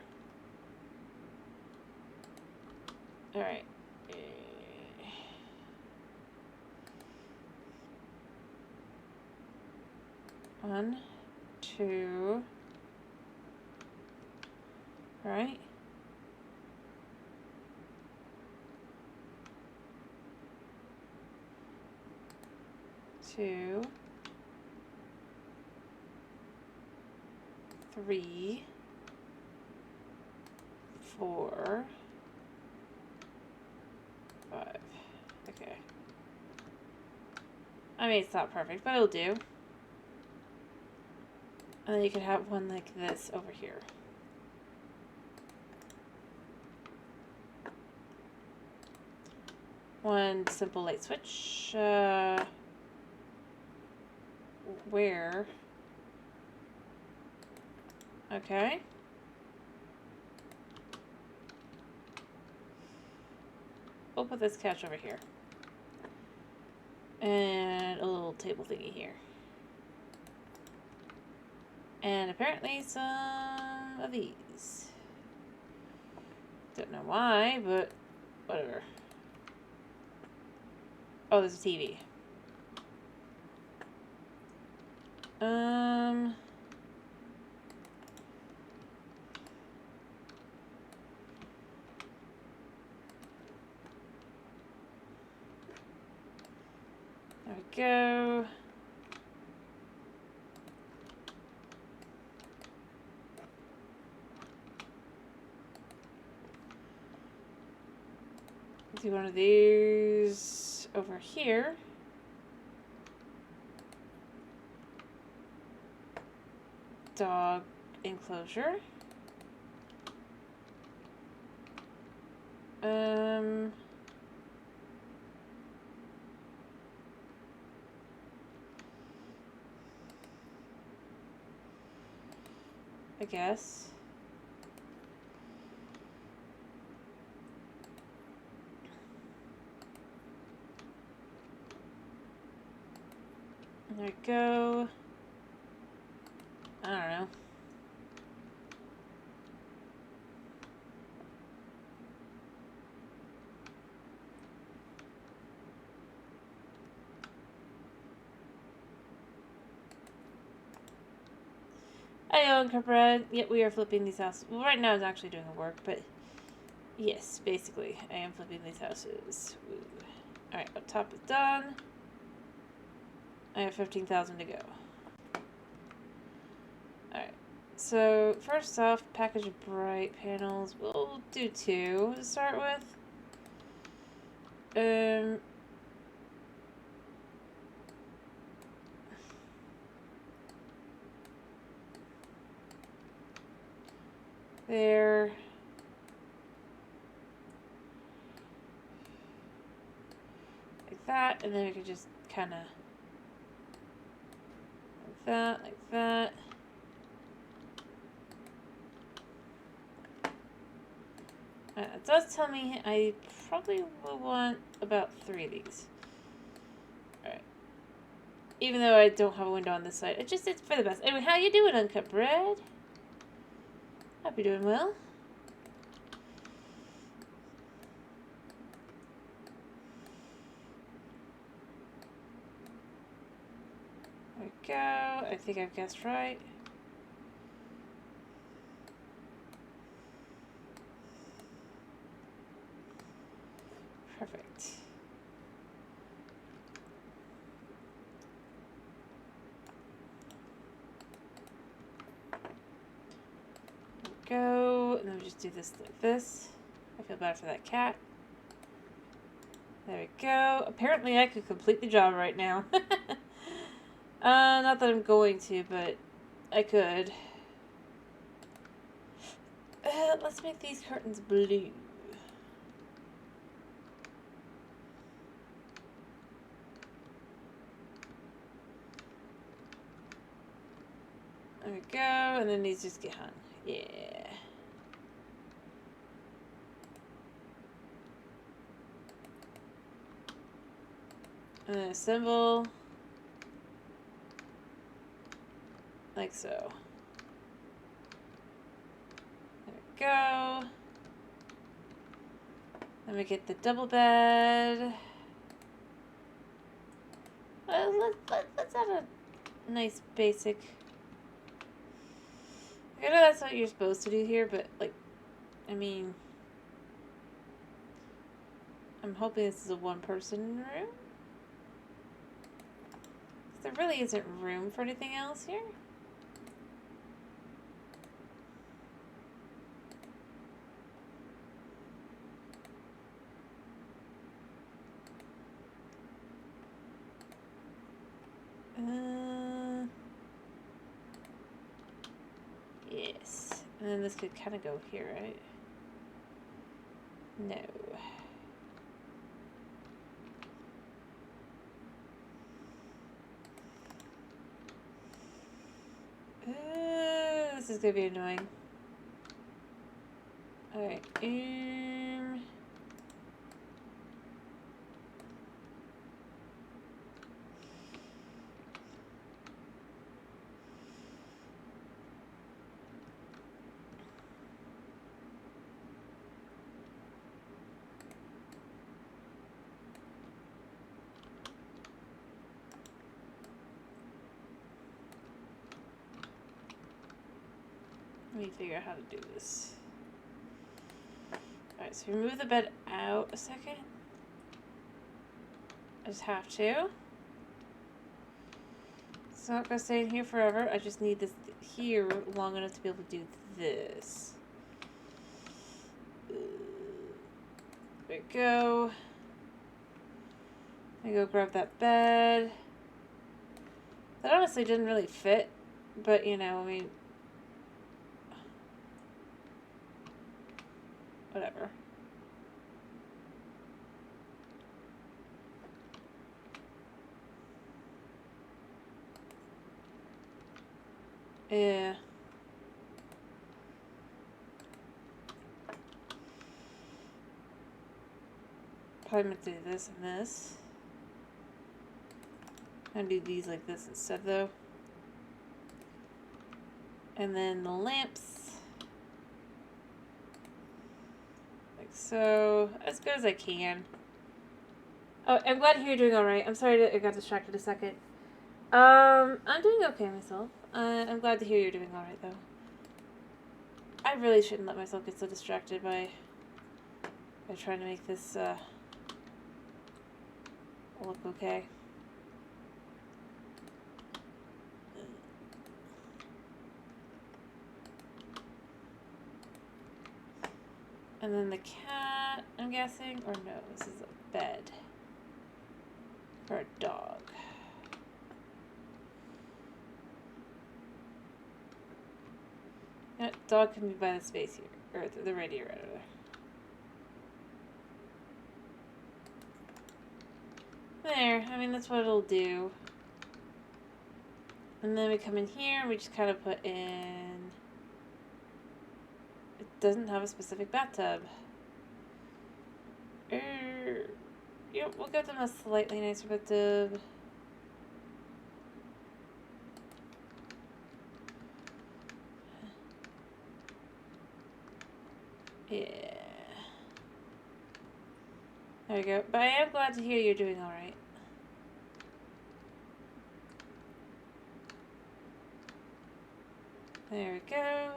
Alright. 1, 2, right? 2, 3, 4, 5. Okay. I mean, it's not perfect, but it'll do. And then you could have one like this over here. One simple light switch. Where? Okay. We'll put this couch over here. And a little table thingy here. And apparently some of these. Don't know why, but whatever. Oh, there's a TV. There we go. Do one of these over here. Dog enclosure. I guess. There we go. I don't know. I own Cuphead. Yep, we are flipping these houses. Well, right now it's actually doing the work, but yes, basically, I am flipping these houses. Alright, up top is done. I have 15,000 to go. Alright, so first off, package of bright panels. We'll do 2 to start with. There. Like that, and then we could just kind of like that. It does tell me I probably will want about 3 of these. Alright. Even though I don't have a window on this side. It's for the best. Anyway, how you doing, Uncut Bread? Hope you're doing well. There we go. I think I've guessed right. Perfect. There we go. And then we just do this like this. I feel bad for that cat. There we go. Apparently I could complete the job right now. Not that I'm going to, but I could. Let's make these curtains blue. There we go, and then these just get hung. Yeah. And then assemble. Like so. There we go. Then we get the double bed. Well, let's add a nice basic. I know that's what you're supposed to do here, but like, I mean, I'm hoping this is a one-person room. There really isn't room for anything else here. Yes. And then this could kind of go here, right? No. This is gonna be annoying. Alright. Let me figure out how to do this. Alright, so we move the bed out a second. I just have to. It's not gonna stay in here forever. I just need this here long enough to be able to do this. There we go. I go grab that bed. That honestly didn't really fit, but you know, I mean, whatever. Yeah. Probably meant to do this and this. I'm gonna do these like this instead though. And then the lamps. Like so. As good as I can. Oh, I'm glad to hear you're doing alright. I'm sorry that I got distracted a second. I'm doing okay myself. I'm glad to hear you're doing alright though. I really shouldn't let myself get so distracted by trying to make this look okay. And then the cat, I'm guessing, or no, this is a bed for a dog. Yeah, dog can be by the space here, or the radiator rather. There, I mean, that's what it'll do. And then we come in here and we just kind of put in... It doesn't have a specific bathtub. Yep, we'll give them a slightly nicer bathtub. Yeah. There we go. But I am glad to hear you're doing alright. There we go.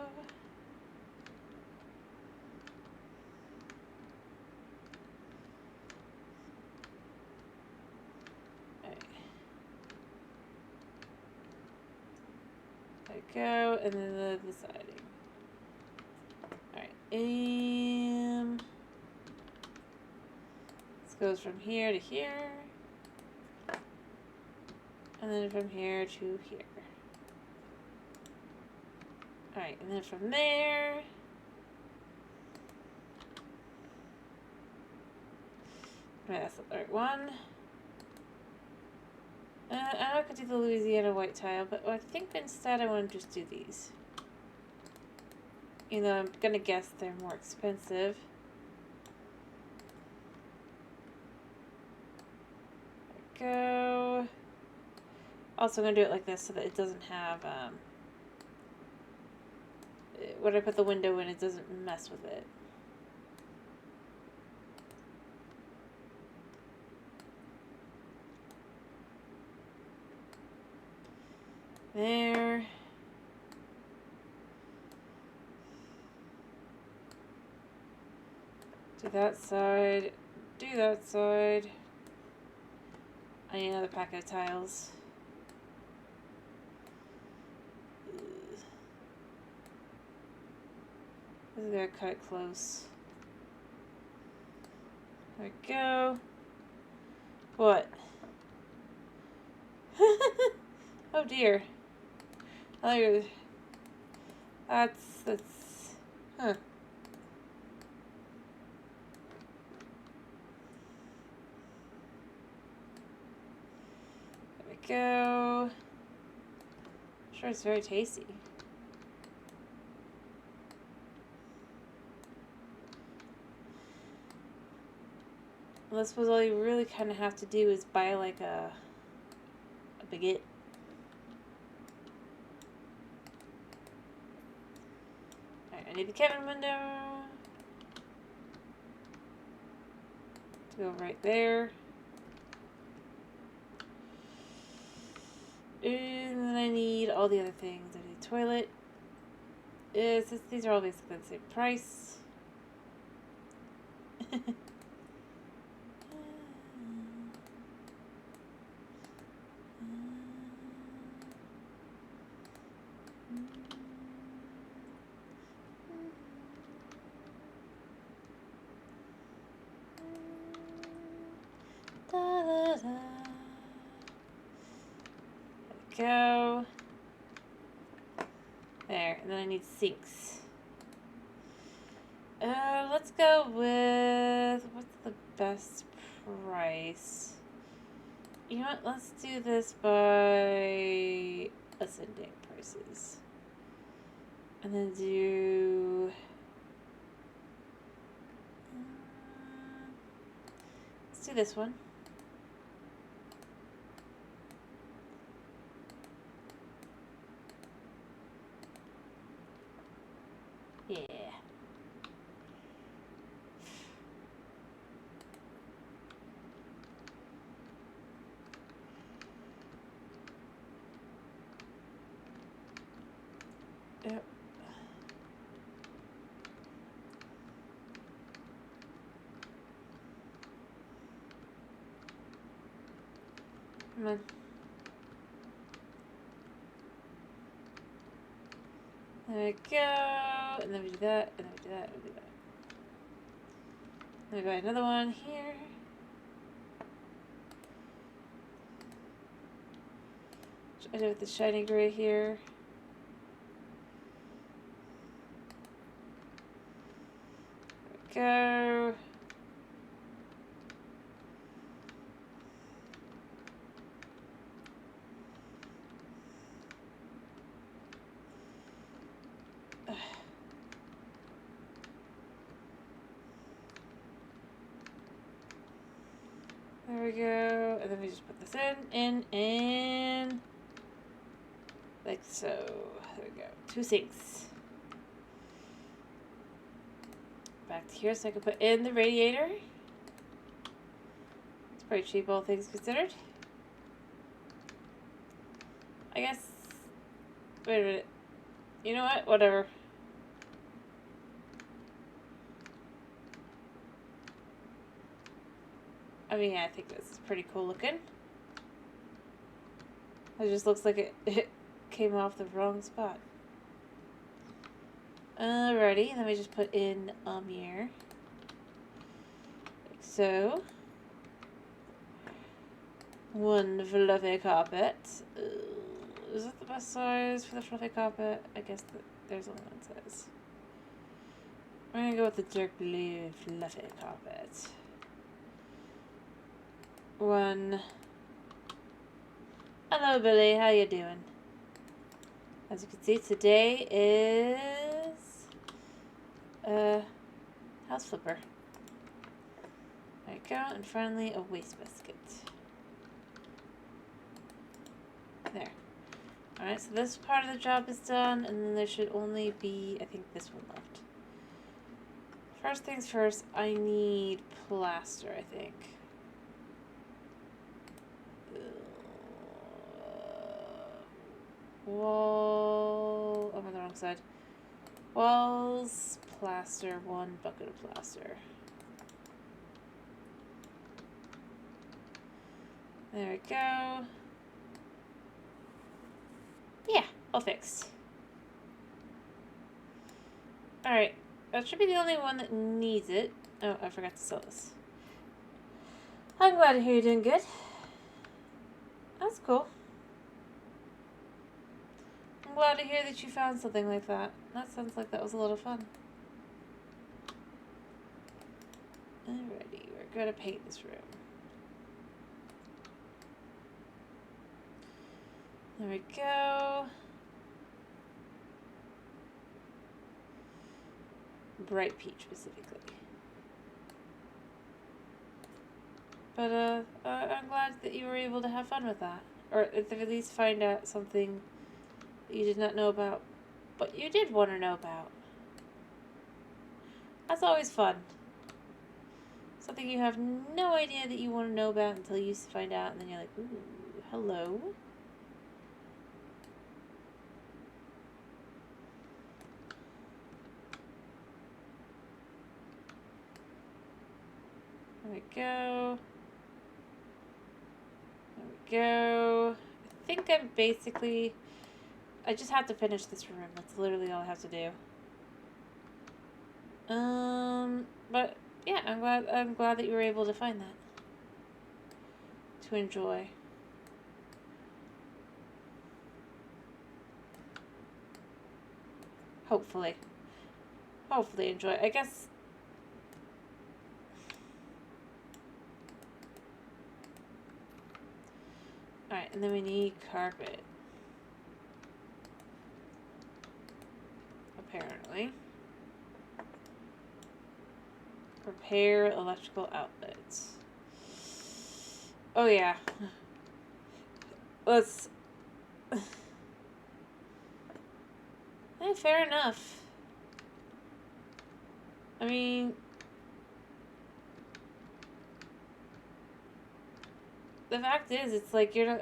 There we go, and then the siding. Alright, this goes from here to here. And then from here to here. Alright, and then from there... Right, that's the right one. I know I could do the Louisiana white tile, but I think instead I want to just do these. You know, I'm gonna guess they're more expensive. There we go. Also, I'm gonna do it like this so that it doesn't have, when I put the window in, it doesn't mess with it. there. Do that side. Do that side. I need another pack of tiles. This is gonna cut it close. There we go. What? Oh dear. That's, huh. There we go. I'm sure it's very tasty. Well, I suppose all you really kind of have to do is buy like a baguette. Alright, I need the cabin window to go right there. And then I need all the other things. I need a toilet. Since these are all basically the same price. Go. There, and then I need sinks. Let's go with, what's the best price? You know what, let's do this by ascending prices. And then do... let's do this one. Yeah. Yep. Come on. There we go. And then we do that, and then we do that, and we do that. Then we buy another one here. I do with the shiny gray here. There we go. There we go. And then we just put this in, like so. There we go. 2 sinks. Back to here so I can put in the radiator. It's pretty cheap, all things considered. I guess. Wait a minute. You know what? Whatever. I mean, yeah, I think this is pretty cool looking. It just looks like it came off the wrong spot. Alrighty, then we just put in here. Like so. One fluffy carpet. Is that the best size for the fluffy carpet? I guess there's only one size. We're gonna go with the dark blue fluffy carpet. One. Hello, Billy. How you doing? As you can see, today is house flipper. There you go, and finally a waste basket. There. Alright, so this part of the job is done, and then there should only be, I think, this one left. First things first, I need plaster, I think. Wall... I'm on the wrong side. Walls, plaster, 1 bucket of plaster. There we go. Yeah, all fixed. Alright, that should be the only one that needs it. Oh, I forgot to sell this. I'm glad to hear you're doing good. That's cool. I'm glad to hear that you found something like that. That sounds like that was a lot of fun. Alrighty, we're gonna paint this room. There we go. Bright peach specifically. But I'm glad that you were able to have fun with that. Or at the least find out something that you did not know about, but you did want to know about. That's always fun. Something you have no idea that you want to know about until you find out, and then you're like, ooh, hello. There we go. There we go. I think I'm basically... I just have to finish this room. That's literally all I have to do. But yeah, I'm glad that you were able to find that. To enjoy. Hopefully. Hopefully enjoy. I guess... Alright, and then we need carpet. Apparently. Repair electrical outlets. Oh yeah. Let's... Hey, fair enough. I mean... The fact is, it's like you're not...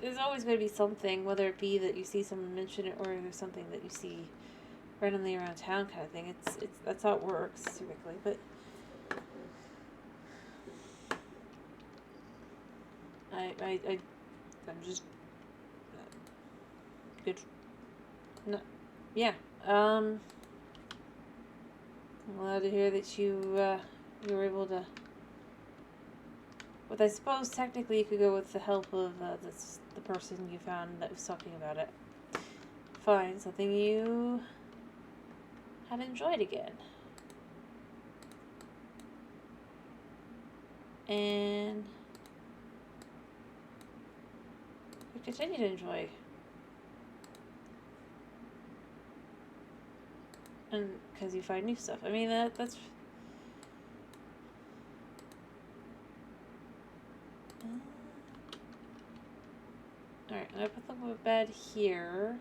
there's always going to be something, whether it be that you see someone mention it or there's something that you see randomly around town kind of thing. It's that's how it works, typically, but... I'm just... good... No, yeah, I'm glad to hear that you were able to... But I suppose technically you could go with the help of the person you found that was talking about it. Find something you had enjoyed again. And you continue to enjoy. And because you find new stuff. I mean, that's... Alright, I'm gonna put the bed here.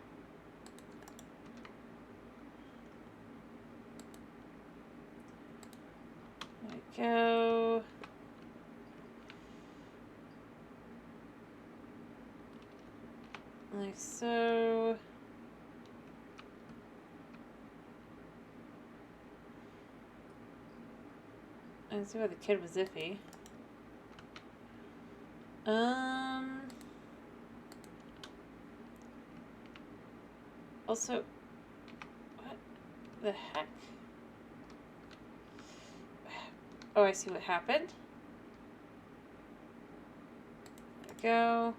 There we go. Like so. I can see why the kid was iffy. Also, what the heck? Oh, I see what happened. There we go.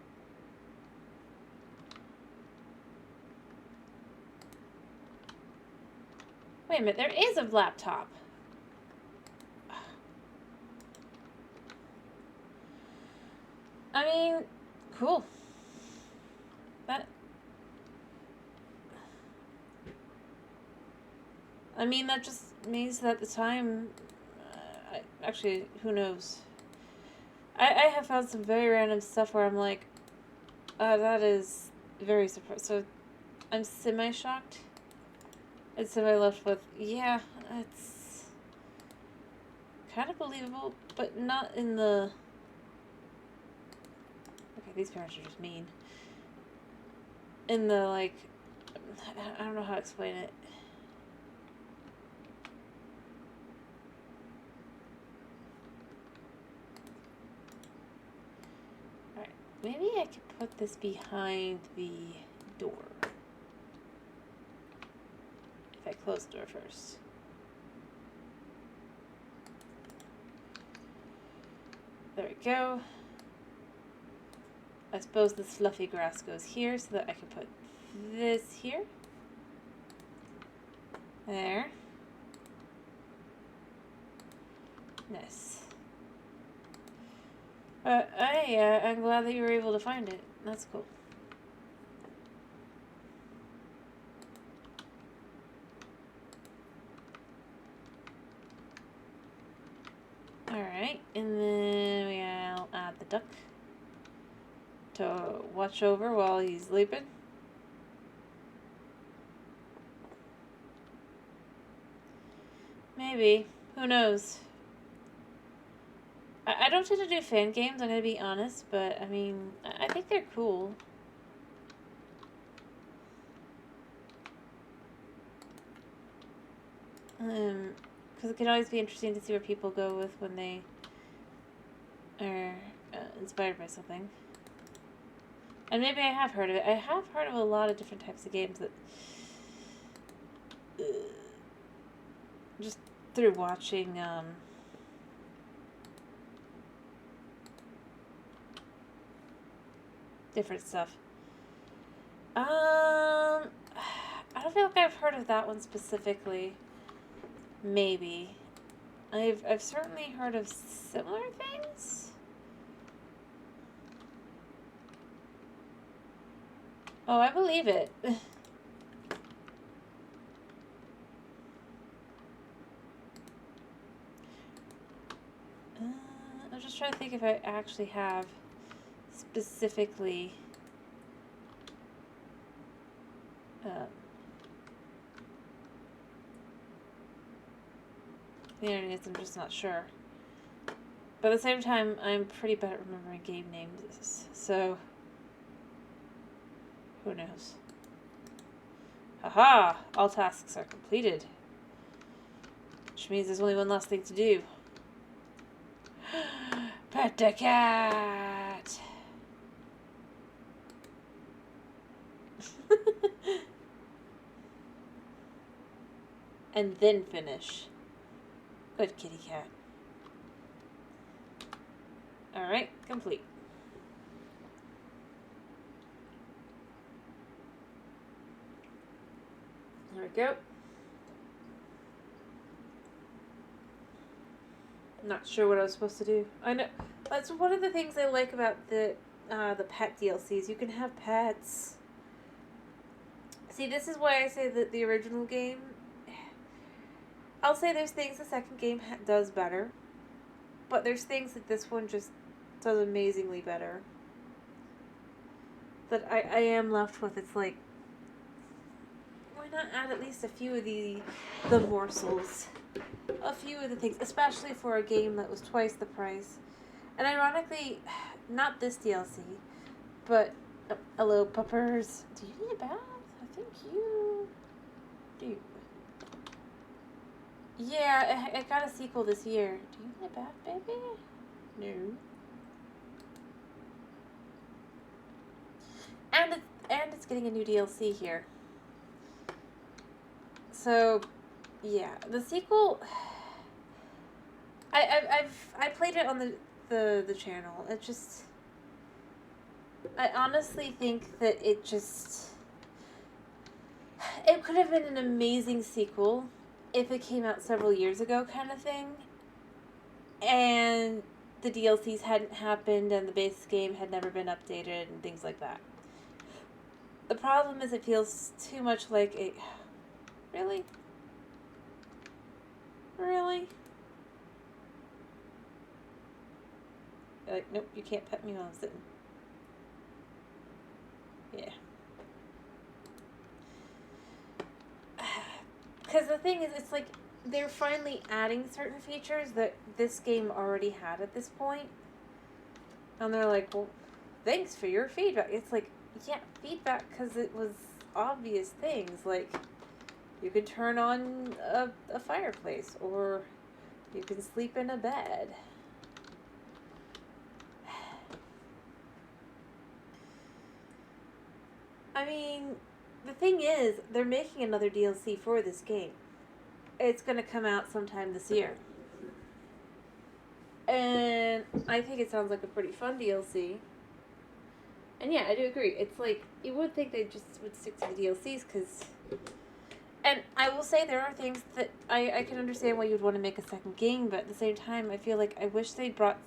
Wait a minute, there is a laptop. I mean, cool. That... I mean, that just means that at the time... actually, who knows? I have found some very random stuff where I'm like, that is very surprising. So, I'm semi-shocked. And semi-left with, yeah, it's kind of believable, but not in the... Okay, these parents are just mean. in the, like, I don't know how to explain it. Alright, maybe I could put this behind the door. If I close the door first. There we go. I suppose this fluffy grass goes here so that I can put this here. There. Nice. I'm glad that you were able to find it. That's cool. Alright, and then we'll add the duck to watch over while he's sleeping. Maybe. Who knows? I don't tend to do fan games, I'm gonna be honest, but I mean, I think they're cool. Because it can always be interesting to see where people go with when they are inspired by something. And maybe I have heard of it. I have heard of a lot of different types of games that just through watching different stuff. I don't feel like I've heard of that one specifically. Maybe. I've certainly heard of similar things. Oh, I believe it. I'm just trying to think if I actually have specifically the internet. I'm just not sure. But at the same time, I'm pretty bad at remembering game names, so who knows? Haha! All tasks are completed. Which means there's only one last thing to do. Pet the cat! And then finish. Good kitty cat. Alright, complete. There we go. Not sure what I was supposed to do. I know that's one of the things I like about the pet DLCs. You can have pets. See, this is why I say that the original game. I'll say there's things the second game does better, but there's things that this one just does amazingly better. That I am left with. It's like, why not add at least a few of the morsels? A few of the things, especially for a game that was twice the price. And ironically, not this DLC, but hello puppers. Do you need a bath? I think you do. Yeah, it got a sequel this year. Do you need a bath, baby? No. And it's getting a new DLC here. So, yeah, the sequel. I played it on the channel. It just. I honestly think that it could have been an amazing sequel if it came out several years ago, kind of thing. And the DLCs hadn't happened and the base game had never been updated and things like that. The problem is it feels too much like a... Really? Really? Like, nope, you can't pet me while I'm sitting. Yeah. Because the thing is, it's like, they're finally adding certain features that this game already had at this point. And they're like, well, thanks for your feedback. It's like, Yeah, feedback because it was obvious things like you could turn on a fireplace or you can sleep in a bed. I mean, the thing is, they're making another DLC for this game. It's going to come out sometime this year. And I think it sounds like a pretty fun DLC. And yeah, I do agree. It's like, you would think they just would stick to the DLCs because. And I will say there are things that I can understand why you'd want to make a second game, but at the same time, I feel like I wish they brought.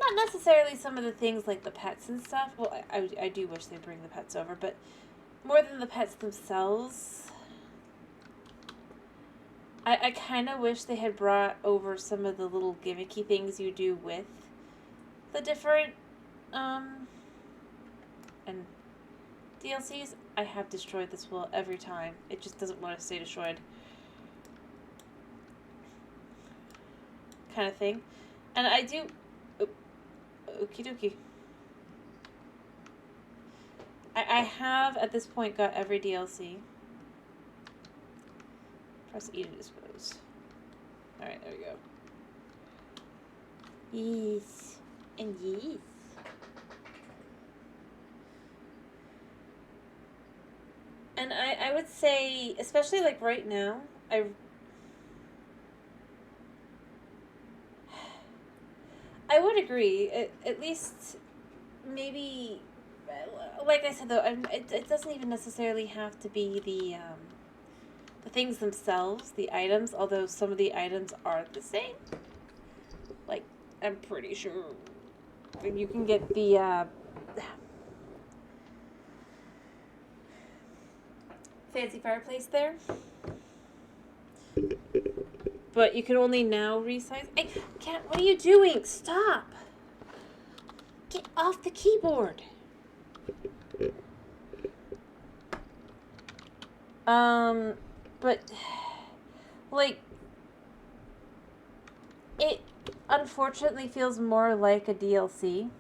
Not necessarily some of the things like the pets and stuff. Well, I do wish they bring the pets over, but more than the pets themselves. I kind of wish they had brought over some of the little gimmicky things you do with the different and DLCs. I have destroyed this wheel every time. It just doesn't want to stay destroyed. Kind of thing. And I do... Okie dokie. I have, at this point, got every DLC. Press E to dispose. Alright, there we go. Yes. And yes. And I would say, especially like right now, I would agree. At least, maybe, like I said though, it doesn't even necessarily have to be the things themselves, the items. Although some of the items are the same. Like, I'm pretty sure you can get the fancy fireplace there. But you can only now resize. Hey, cat, what are you doing? Stop! Get off the keyboard. But like, it unfortunately feels more like a DLC.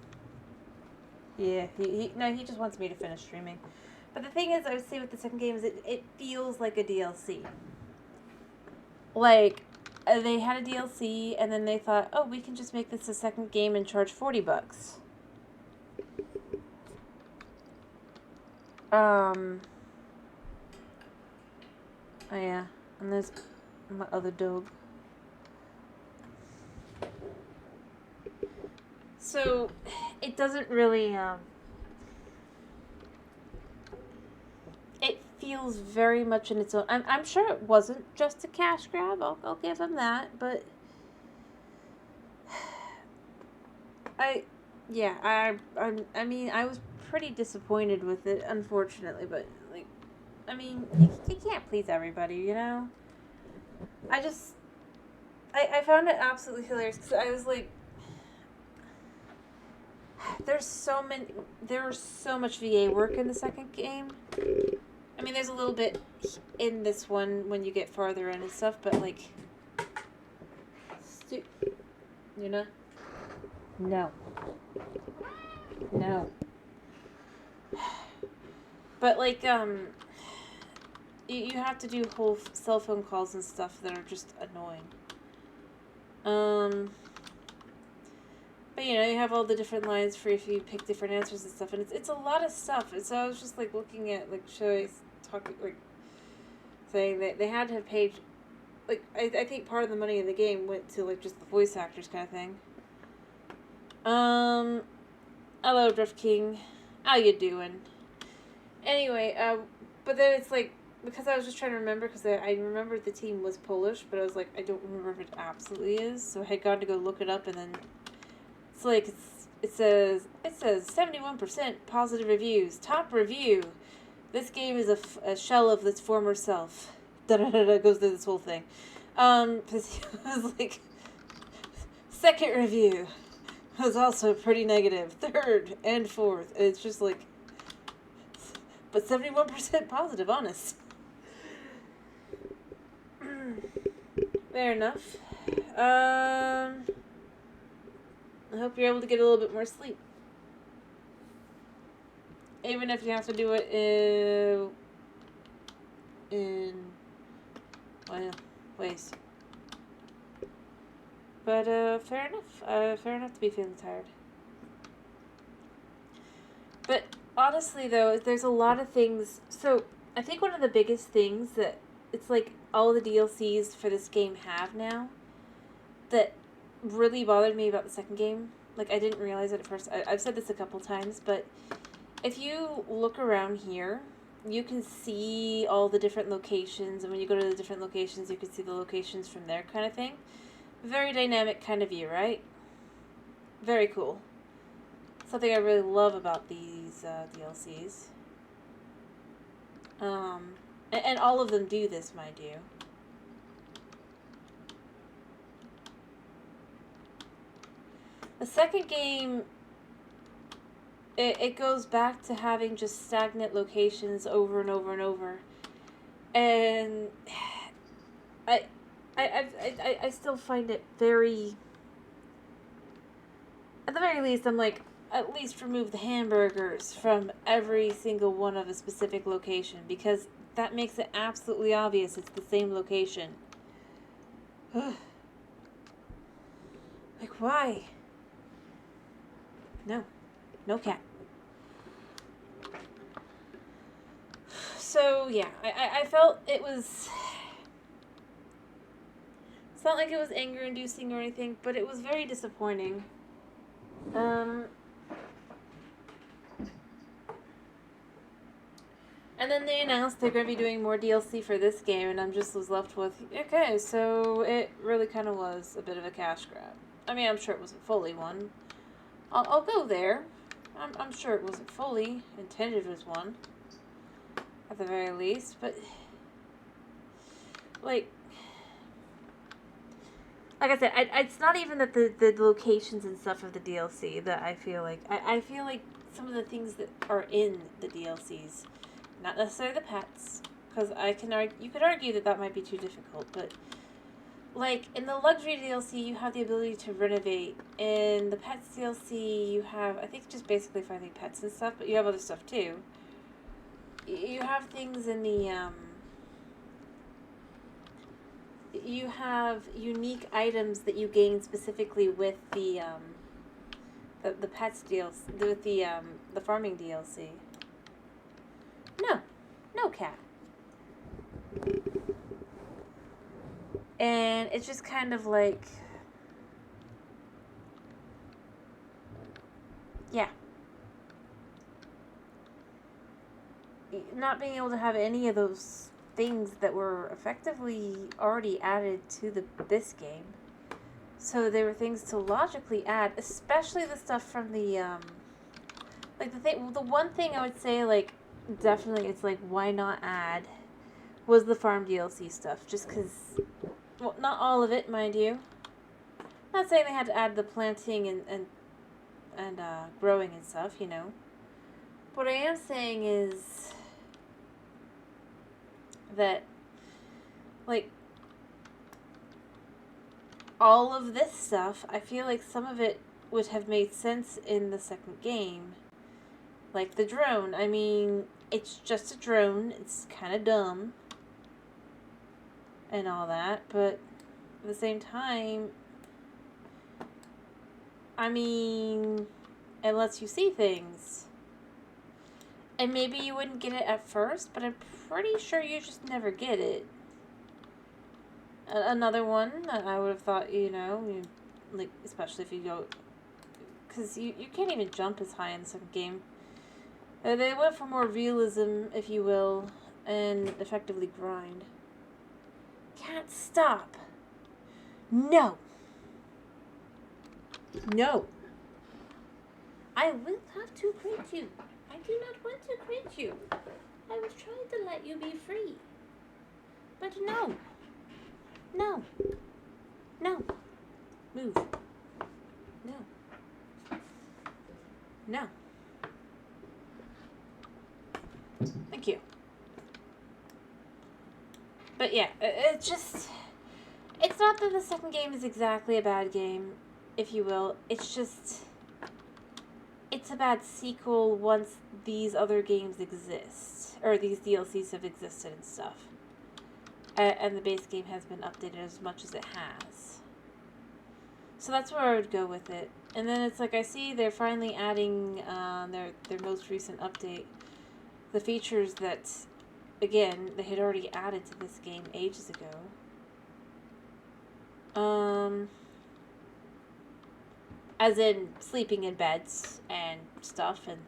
Yeah, he just wants me to finish streaming. But the thing is, I would say with the second game is it feels like a DLC. Like, they had a DLC, and then they thought, oh, we can just make this a second game and charge $40. Oh yeah, and there's my other dog. So, it doesn't really, it feels very much in its own. I'm sure it wasn't just a cash grab. I'll give them that, but I mean, I was pretty disappointed with it, unfortunately, but like, I mean, you can't please everybody, you know. I found it absolutely hilarious because I was like, there was so much VA work in the second game. I mean, there's a little bit in this one when you get farther in and stuff, but like, you know? No. No. But like, you have to do whole cell phone calls and stuff that are just annoying. But you know, you have all the different lines for if you pick different answers and stuff, and it's a lot of stuff. And so I was just like looking at like talking like saying that they had to have paid. Like I think part of the money in the game went to like just the voice actors kind of thing. Hello, Drift King. How you doing? Anyway, but then it's like, because I was just trying to remember, because I remembered the team was Polish, but I was like, I don't remember if it absolutely is, so I had gone to go look it up, and then it's like, it says 71% positive reviews. Top review. This game is a shell of its former self. Da-da-da-da, goes through this whole thing. It was like, second review was also pretty negative. Third and fourth. It's just like, but 71% positive, honest. Fair enough. I hope you're able to get a little bit more sleep. Even if you have to do it in well, ways. But fair enough. Fair enough to be feeling tired. But honestly, though, there's a lot of things. So I think one of the biggest things that it's like all the DLCs for this game have now that really bothered me about the second game. Like, I didn't realize it at first. I've said this a couple times, but if you look around here, you can see all the different locations, and when you go to the different locations, you can see the locations from there, kind of thing. Very dynamic kind of view, right? Very cool. Something I really love about these DLCs. And all of them do this, mind you. The second game, it goes back to having just stagnant locations over and over and over. And I still find it very... At the very least, I'm like, at least remove the hamburgers from every single one of a specific location, because that makes it absolutely obvious it's the same location. Like, why? No. No cat. So, yeah, I felt it was... It's not like it was anger-inducing or anything, but it was very disappointing. And then they announced they're going to be doing more DLC for this game, and I'm just was left with, okay, so it really kind of was a bit of a cash grab. I mean, I'm sure it wasn't fully one. I'll go there. I'm sure it wasn't fully intended as one, at the very least, but, like I said, it's not even that the locations and stuff of the DLC that I feel like. I feel like some of the things that are in the DLCs, not necessarily the pets, because you could argue that might be too difficult, but like in the luxury DLC, you have the ability to renovate. In the pets DLC, you have, I think, just basically finding pets and stuff, but you have other stuff too. You have things in the you have unique items that you gain specifically with the pets DLC, with the farming DLC. No cat. And it's just kind of like, yeah. Not being able to have any of those things that were effectively already added to this game. So there were things to logically add, especially the stuff from the the one thing I would say, like, definitely it's like, why not add, was the farm DLC stuff, just because, well, not all of it, mind you. Not saying they had to add the planting and growing and stuff, you know. What I am saying is that, like, all of this stuff, I feel like some of it would have made sense in the second game. Like the drone. I mean, it's just a drone. It's kind of dumb and all that, but at the same time, I mean, it lets you see things. And maybe you wouldn't get it at first, but I'm pretty sure you just never get it. Another one that I would have thought, you know, like, especially if you go, because you can't even jump as high in the second game. They went for more realism, if you will, and effectively grind. Can't stop. No. No. I will have to crate you. I do not want to crate you. I was trying to let you be free. But no. No. No. Move. No. No. Thank you. But yeah, it just... It's not that the second game is exactly a bad game, if you will. It's just... it's a bad sequel once these other games exist, or these DLCs have existed and stuff. And the base game has been updated as much as it has. So that's where I would go with it. And then it's like I see they're finally adding their most recent update, the features that, again, they had already added to this game ages ago. As in sleeping in beds and stuff, and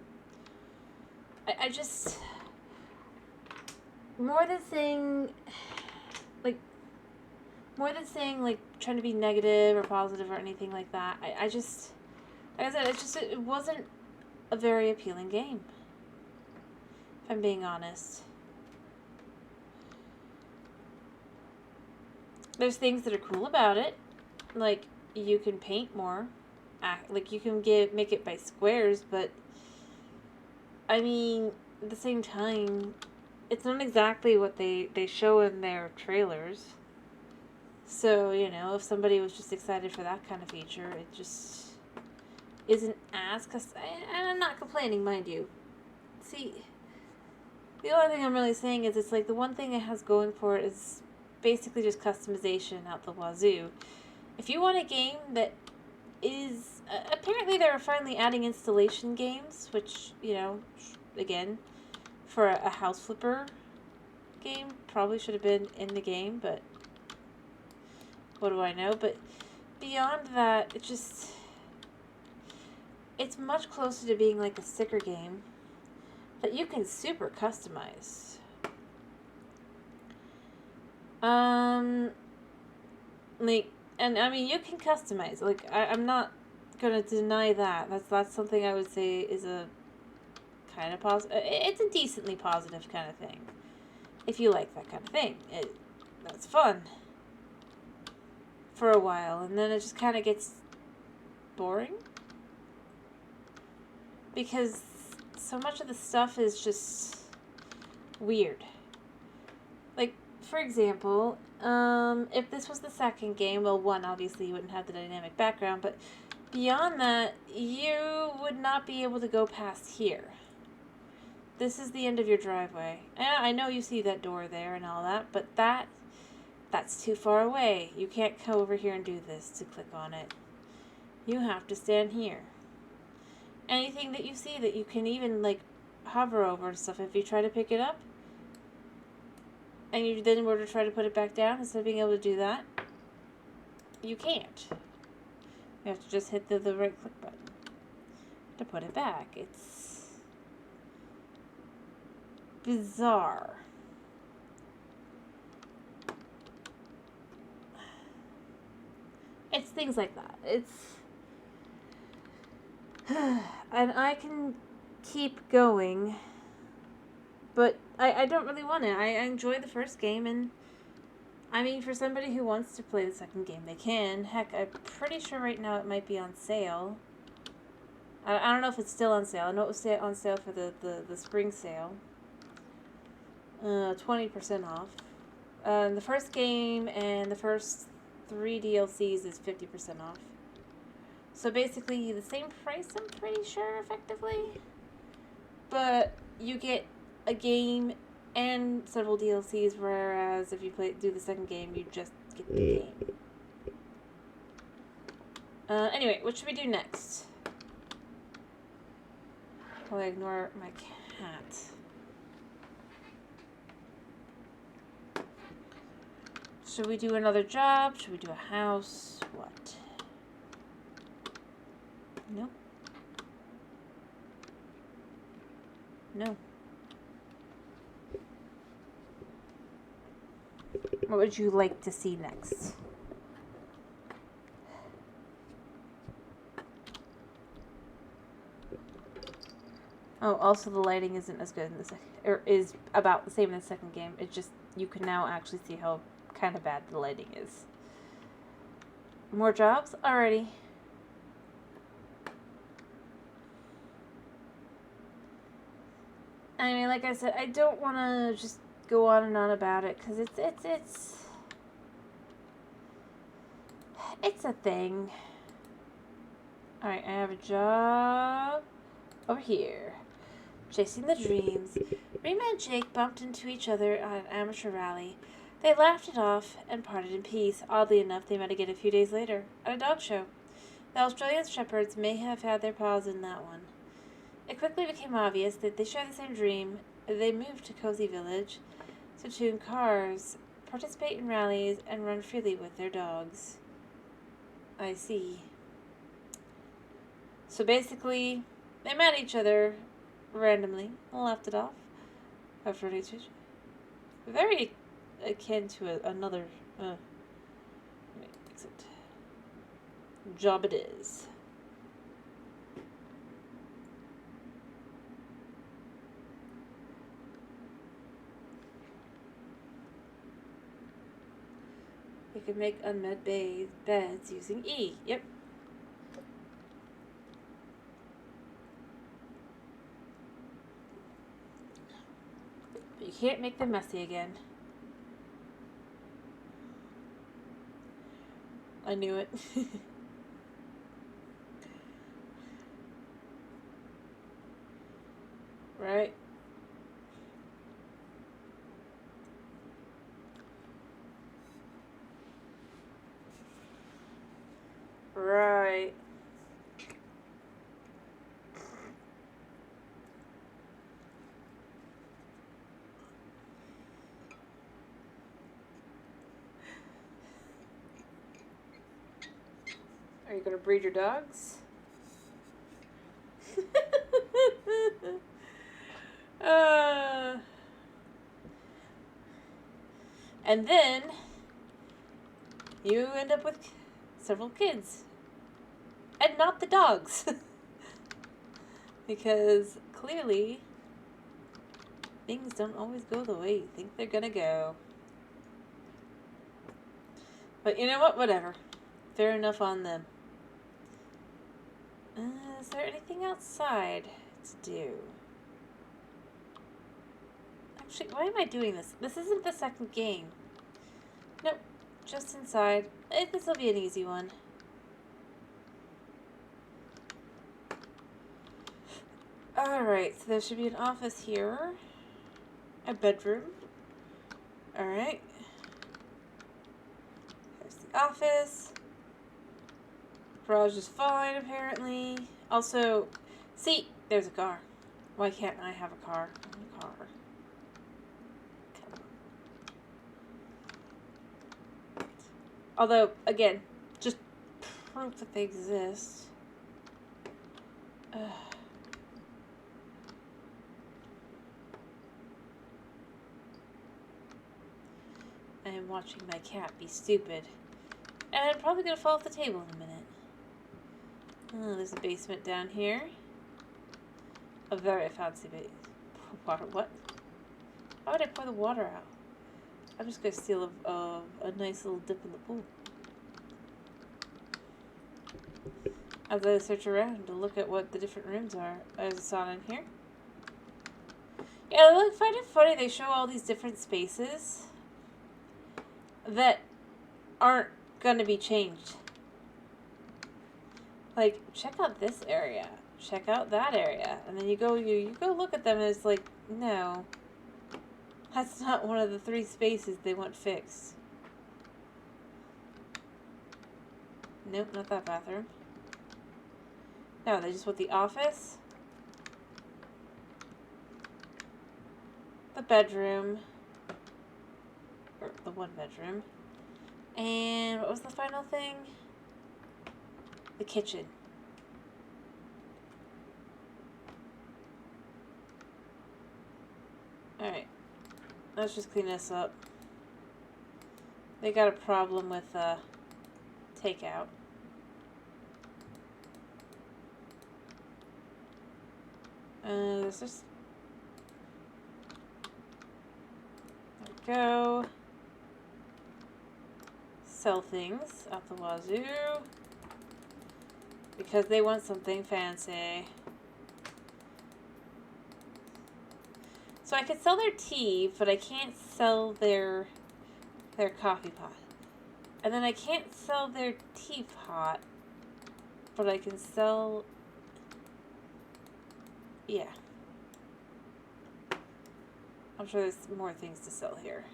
I just, more than saying trying to be negative or positive or anything like that, I just, like I said, it wasn't a very appealing game, if I'm being honest. There's things that are cool about it, like you can paint more, like you can make it by squares, but I mean, at the same time, it's not exactly what they show in their trailers. So, you know, if somebody was just excited for that kind of feature, it just isn't as... And I'm not complaining, mind you. See, the only thing I'm really saying is it's like the one thing it has going for it is basically just customization out the wazoo. If you want a game that is... apparently they're finally adding installation games, which, you know, again, for a house flipper game, probably should have been in the game, but what do I know? But beyond that, it's much closer to being like a sticker game that you can super customize. Like, and I mean, you can customize. Like, I'm not gonna deny that. That's something I would say is a kind of positive. It's a decently positive kind of thing. If you like that kind of thing, that's fun for a while, and then it just kind of gets boring because so much of the stuff is just weird. Like, for example, if this was the second game, well, one, obviously you wouldn't have the dynamic background, but beyond that, you would not be able to go past here. This is the end of your driveway. I know you see that door there and all that, but that's too far away. You can't come over here and do this to click on it. You have to stand here. Anything that you see that you can even, like, hover over and stuff, if you try to pick it up, and you then were to try to put it back down, instead of being able to do that, you can't. You have to just hit the right click button to put it back. It's bizarre. It's things like that. And I can keep going, but I don't really want to. I enjoy the first game, and I mean, for somebody who wants to play the second game, they can. Heck, I'm pretty sure right now it might be on sale. I don't know if it's still on sale. I know it was on sale for the spring sale. 20% off. The first game and the first 3 DLCs is 50% off. So basically the same price, I'm pretty sure, effectively. But you get a game and several DLCs, whereas if you do the second game, you just get the game. Anyway, what should we do next? I'll ignore my cat. Should we do another job? Should we do a house? What? Nope. No. What would you like to see next? Oh, also the lighting isn't as good in the second, or is about the same in the second game. It's just, you can now actually see how kind of bad the lighting is. More jobs? Alrighty. I mean, like I said, I don't want to just go on and on about it, because it's a thing. Alright, I have a job. over here. Chasing the dreams. Rima and Jake bumped into each other on an amateur rally. They laughed it off and parted in peace. Oddly enough, they met again a few days later at a dog show. The Australian Shepherds may have had their paws in that one. It quickly became obvious that they shared the same dream. They moved to Cozy Village to tune cars, participate in rallies, and run freely with their dogs. I see. So basically, they met each other randomly and left it off after an exchange. Very akin to another exit. Job it is. You can make unmet beds using E. Yep. But you can't make them messy again. I knew it. Right? Right. Are you going to breed your dogs? And then you end up with several kids. And not the dogs. Because clearly things don't always go the way you think they're gonna go. But you know what? Whatever. Fair enough on them. Is there anything outside to do? Actually, why am I doing this? This isn't the second game. Nope. Just inside. This will be an easy one. Alright, so there should be an office here. A bedroom. Alright. There's the office. Garage is fine, apparently. Also, see, there's a car. Why can't I have a car? A car. Although, again, just proof that they exist. I am watching my cat be stupid. And I'm probably going to fall off the table in a minute. Oh, there's a basement down here. A very fancy base. Water, what? Why would I pour the water out? I'm just going to steal a nice little dip in the pool. As I search around to look at what the different rooms are. There's a sauna in here. Yeah, I find it funny they show all these different spaces that aren't going to be changed. Like, check out this area. Check out that area. And then you go look at them and it's like, no. That's not one of the 3 spaces they want fixed. Nope, not that bathroom. No, they just want the office. The bedroom. Or the 1 bedroom. And what was the final thing? The kitchen. Alright. Let's just clean this up. They got a problem with takeout. There's just... There we go. Sell things out the wazoo. Because they want something fancy. So I could sell their tea, but I can't sell their coffee pot. And then I can't sell their teapot, but I can sell Yeah. I'm sure there's more things to sell here.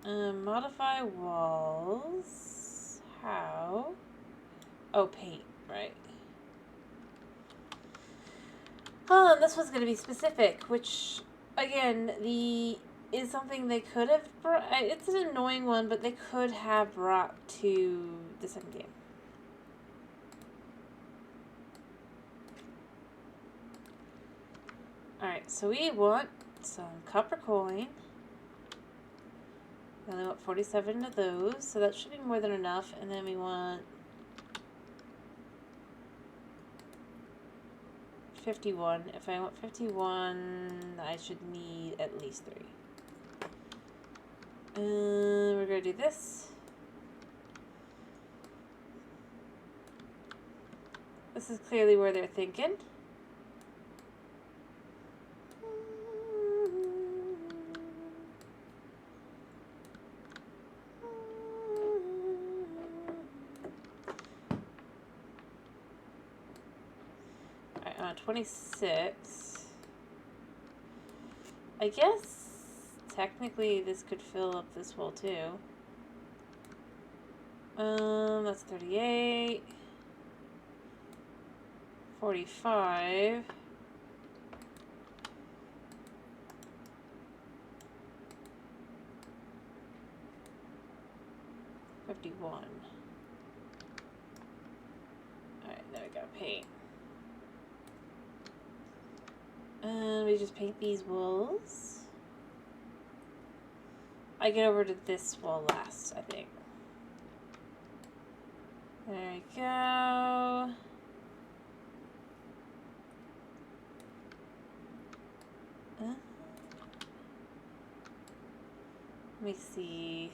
Modify walls. How? Oh, paint, right. Oh, and this one's going to be specific, which, again, is something they could have brought. It's an annoying one, but they could have brought to the second game. Alright, so we want some copper coin. We only want 47 of those, so that should be more than enough. And then we want 51. If I want 51, I should need at least 3. We're going to do this. This is clearly where they're thinking. Alright, I'm on 26. I guess technically this could fill up this wall too. That's 38. 45. $51. Alright, there we go. Paint. And we just paint these walls. I get over to this wall last, I think. There we go. Let me see.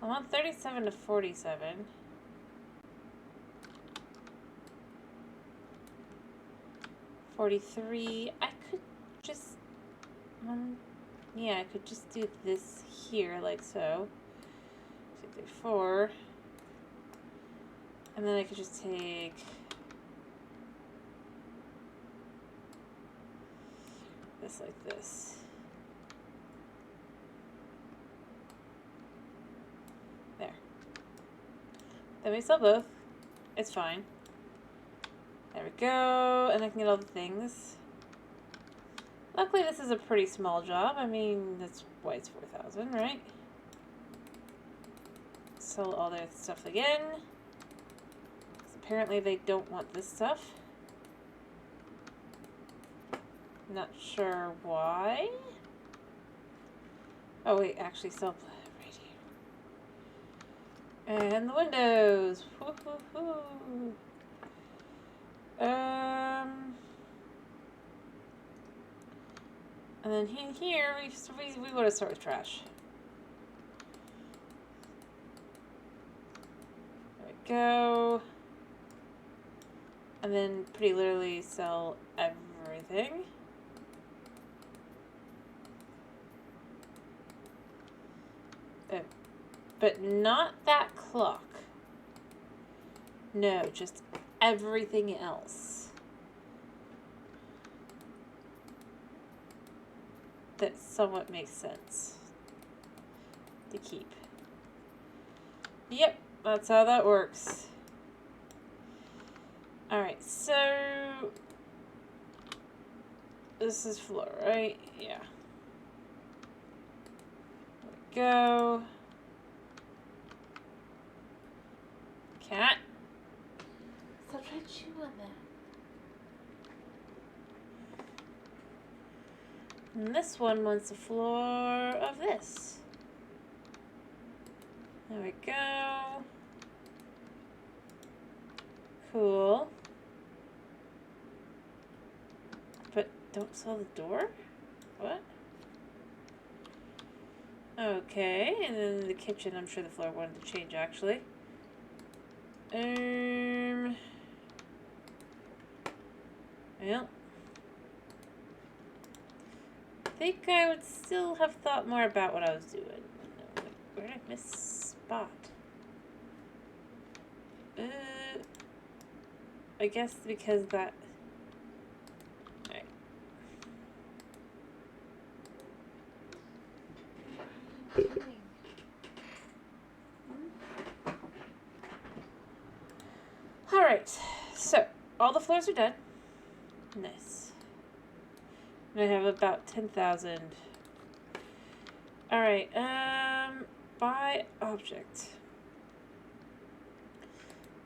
I want 37 to 47. 43. I could just, yeah, I could just do this here, like so. 2, 3, 4. And then I could just take this like this. There. Then we sell both. It's fine. There we go. And I can get all the things. Luckily, this is a pretty small job. I mean, that's why it's 4,000, right? Sell all their stuff again. Apparently, they don't want this stuff. Not sure why. Oh, wait, actually, sell right here. And the windows. Woo-hoo-hoo. And then here, we want to start with trash. There we go. And then pretty literally sell everything. But not that clock. No, just everything else. That somewhat makes sense to keep. Yep, that's how that works. Alright, so this is floor, right? Yeah. There we go. Cat. Stop trying to chew on that. And this one wants the floor of this. There we go. Cool. But don't sell the door? What? Okay, and then the kitchen, I'm sure the floor wanted to change actually. Well, I think I would still have thought more about what I was doing. Where did I miss spot? I guess because that... Alright. Alright, so all the floors are done. Nice. And I have about 10,000. Alright, buy object.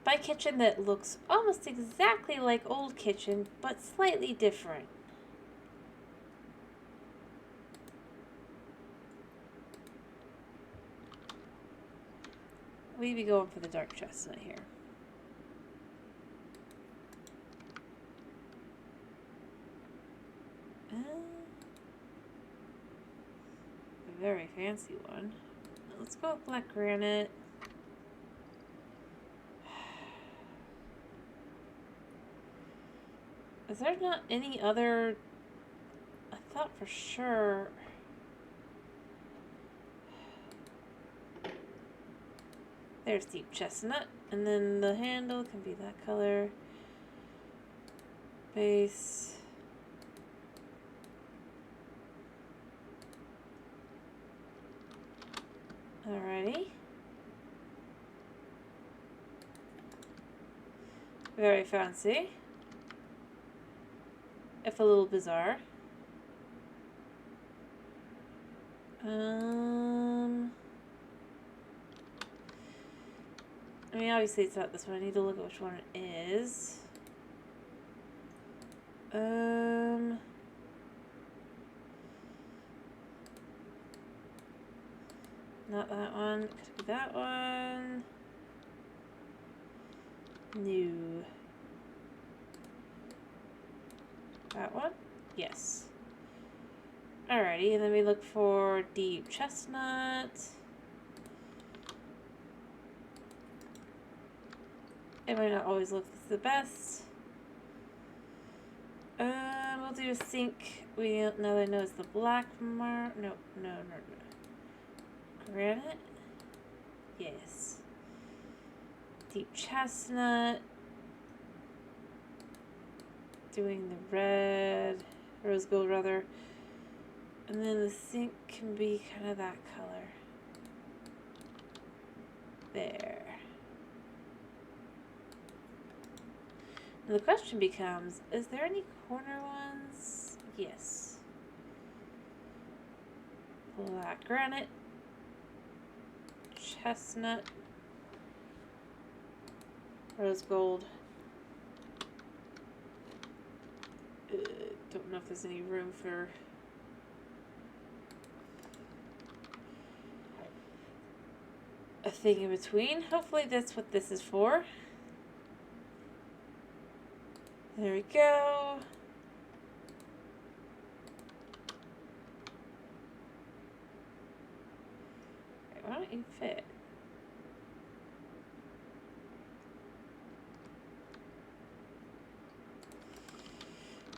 Buy kitchen that looks almost exactly like old kitchen, but slightly different. We'd be going for the dark chestnut here. A very fancy one. Let's go with black granite. Is there not any other... I thought for sure... There's deep chestnut. And then the handle can be that color. Base. Alrighty. Very fancy. If a little bizarre. I mean, obviously it's not this one. I need to look at which one it is. Not that one. Could be that one. No. That one? Yes. Alrighty, and then we look for deep chestnut. It might not always look the best. We'll do a sink. We now I know it's the black no. Granite? Yes. Deep chestnut. Doing the red, rose gold rather. And then the sink can be kind of that color. There. And the question becomes, is there any corner ones? Yes. Black granite. Chestnut. Rose gold. Don't know if there's any room for... a thing in between. Hopefully that's what this is for. There we go. Why don't you fit?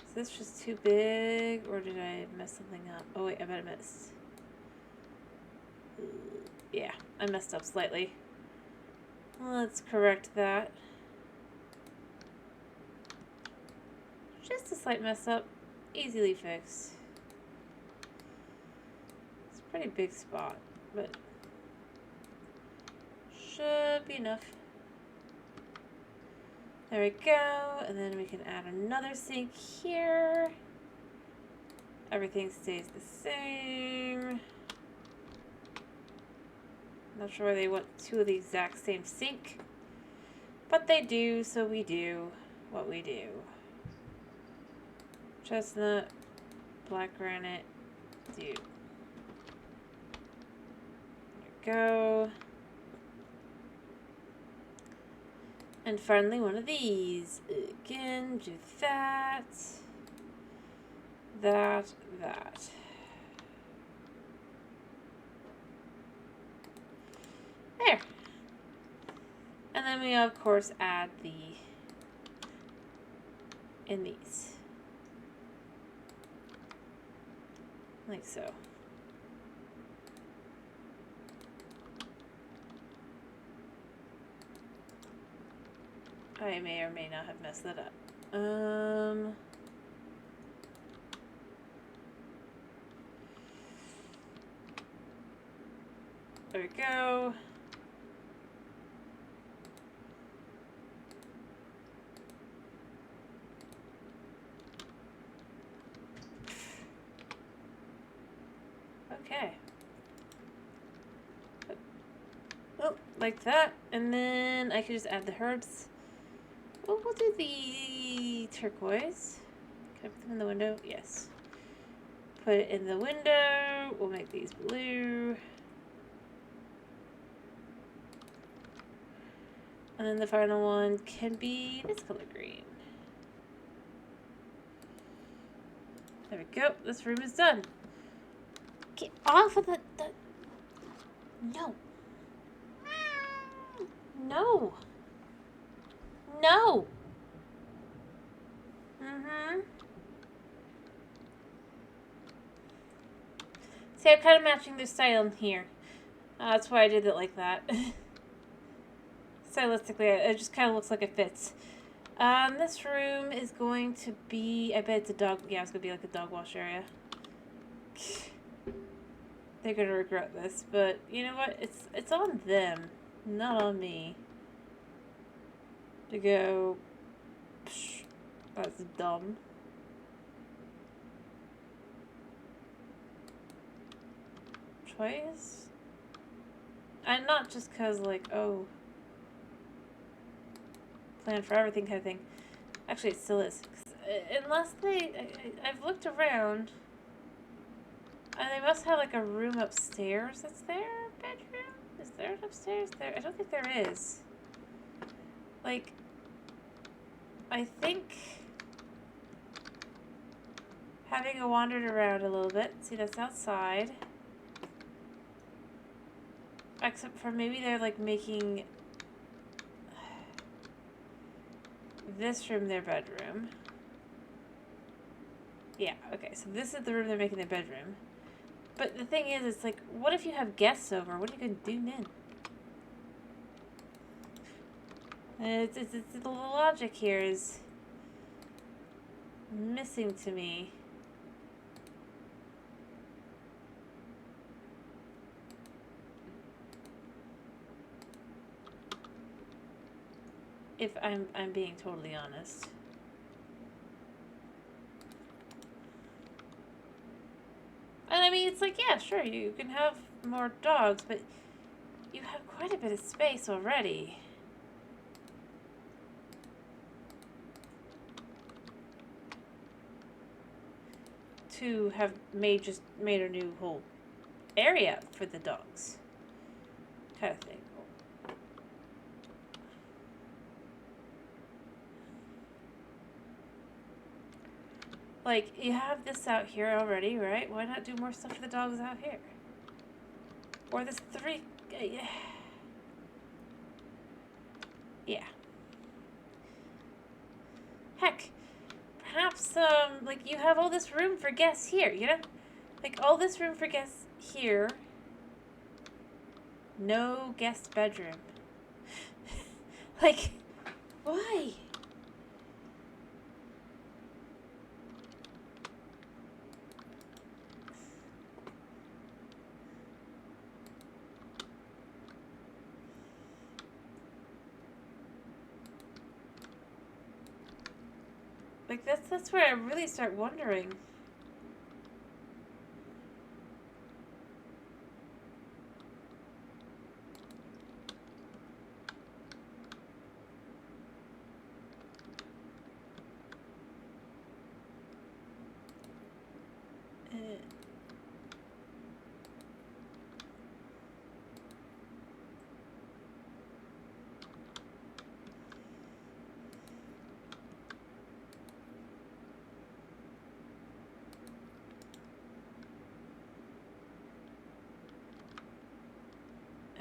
Is this just too big, or did I mess something up? Oh wait, I bet I missed. Yeah, I messed up slightly. Let's correct that. Just a slight mess up. Easily fixed. It's a pretty big spot, but should be enough. There we go. And then we can add another sink here. Everything stays the same. Not sure why they want two of the exact same sink, but they do, so we do what we do. Chestnut, black granite, do. There we go. And finally, one of these. Again, do that. That. There. And then we, of course, add the in these. Like so. I may or may not have messed that up. There we go. Okay. Oh, like that. And then I can just add the herbs. Oh, we'll do the turquoise. Can I put them in the window? Yes. Put it in the window. We'll make these blue. And then the final one can be this color green. There we go. This room is done. Get off of the... No. No. No. Mm-hmm. See, I'm kind of matching their style in here. That's why I did it like that. Stylistically, it just kind of looks like it fits. This room is going to be... I bet it's a dog... Yeah, it's going to be like a dog wash area. They're going to regret this, but you know what? It's on them, not on me. To go... Psh, that's dumb. Twice? And not just because, like, oh... plan for everything kind of thing. Actually, it still is. Unless they... I've looked around... And they must have, like, a room upstairs that's their bedroom? Is there an upstairs there? I don't think there is. Like, I think... Having wandered around a little bit, see, that's outside. Except for maybe they're, like, making... this room their bedroom. Yeah, okay, so this is the room they're making their bedroom. But the thing is, it's like, what if you have guests over? What are you going to do then? The logic here is missing to me. If I'm being totally honest. And I mean, it's like, yeah, sure, you can have more dogs, but you have quite a bit of space already. To have made a new whole area for the dogs. Kind of thing. Like, you have this out here already, right? Why not do more stuff for the dogs out here? Or this three... yeah. Heck, perhaps, like, you have all this room for guests here, you know? Like, all this room for guests here. No guest bedroom. Like, why? Like, that's where I really start wondering.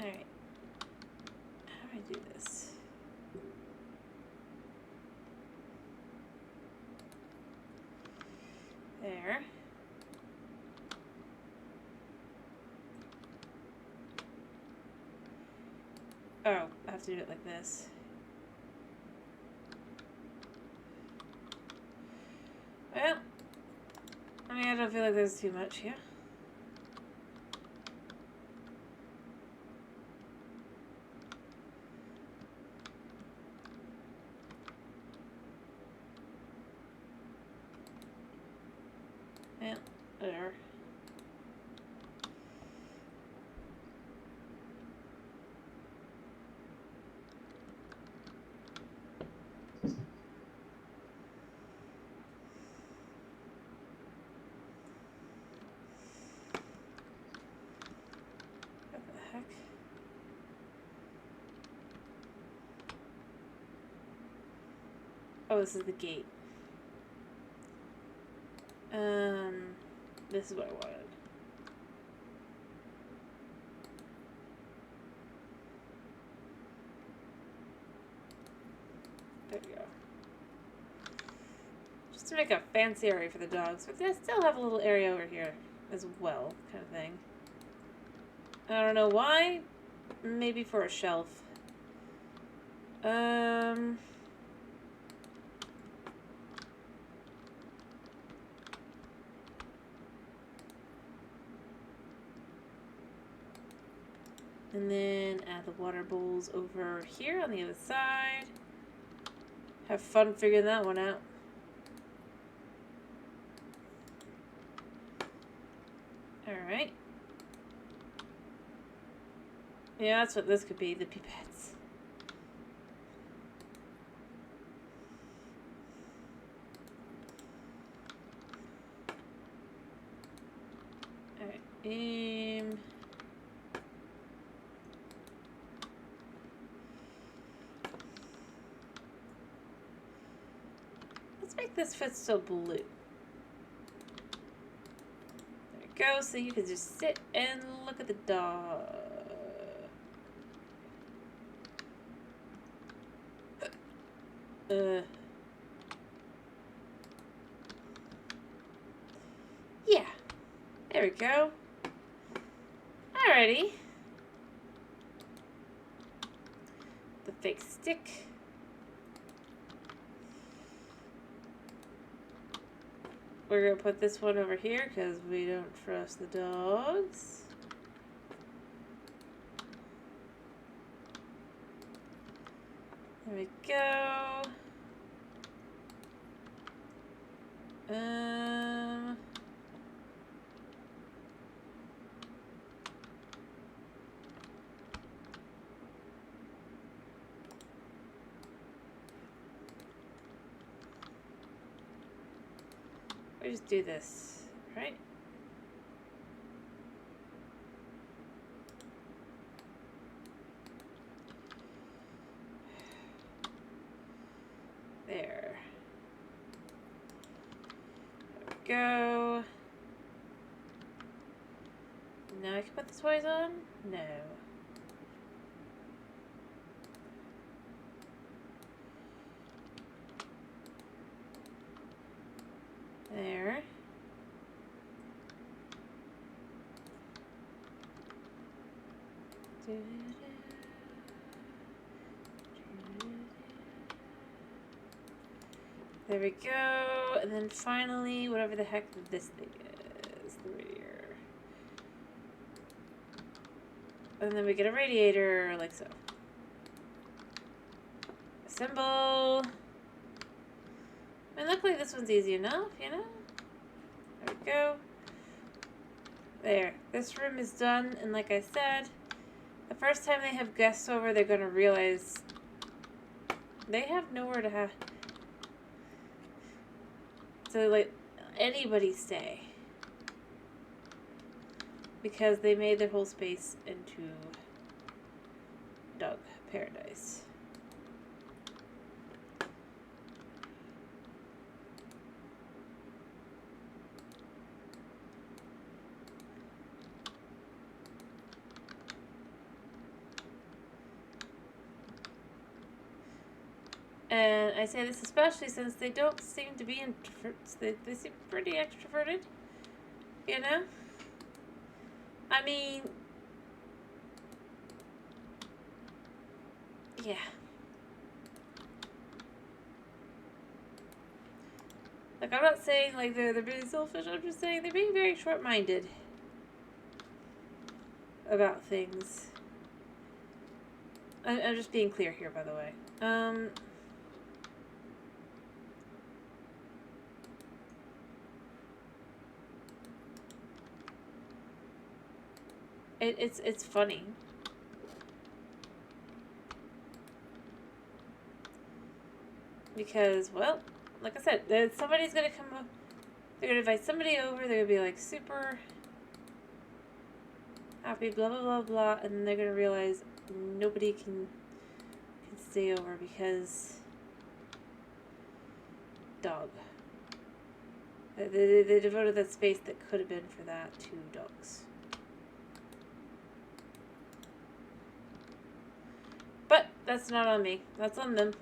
Alright. How do I do this? There. Oh, I have to do it like this. I mean, I don't feel like there's too much here. Yeah, whatever. What the heck? Oh, this is the gate. This is what I wanted. There we go. Just to make a fancy area for the dogs, but they still have a little area over here as well, kind of thing. I don't know why. Maybe for a shelf. And then add the water bowls over here on the other side. Have fun figuring that one out. Alright. Yeah, that's what this could be, the pipettes. Alright, let's make this footstool blue. There we go, so you can just sit and look at the dog. Yeah. There we go. Alrighty. The fake stick. We're gonna put this one over here because we don't trust the dogs. There we go. We just do this, right? There. There we go. Now I can put the toys on? No. There. There we go. And then finally, whatever the heck this thing is, the radiator. And then we get a radiator, like so. Assemble. And luckily this one's easy enough, you know? There we go. There. This room is done, and like I said, the first time they have guests over, they're gonna realize they have nowhere to have to let anybody stay. Because they made their whole space into dog paradise. And I say this especially since they don't seem to be introverts. They seem pretty extroverted, you know? I mean, yeah. Like, I'm not saying, like, they're being selfish. I'm just saying they're being very short-minded about things. I'm just being clear here, by the way. It's funny. Because, well, like I said, somebody's gonna come up. They're gonna invite somebody over. They're gonna be like super happy, blah blah blah blah, and then they're gonna realize nobody can stay over because dog. They devoted that space that could have been for that to dogs. But that's not on me. That's on them.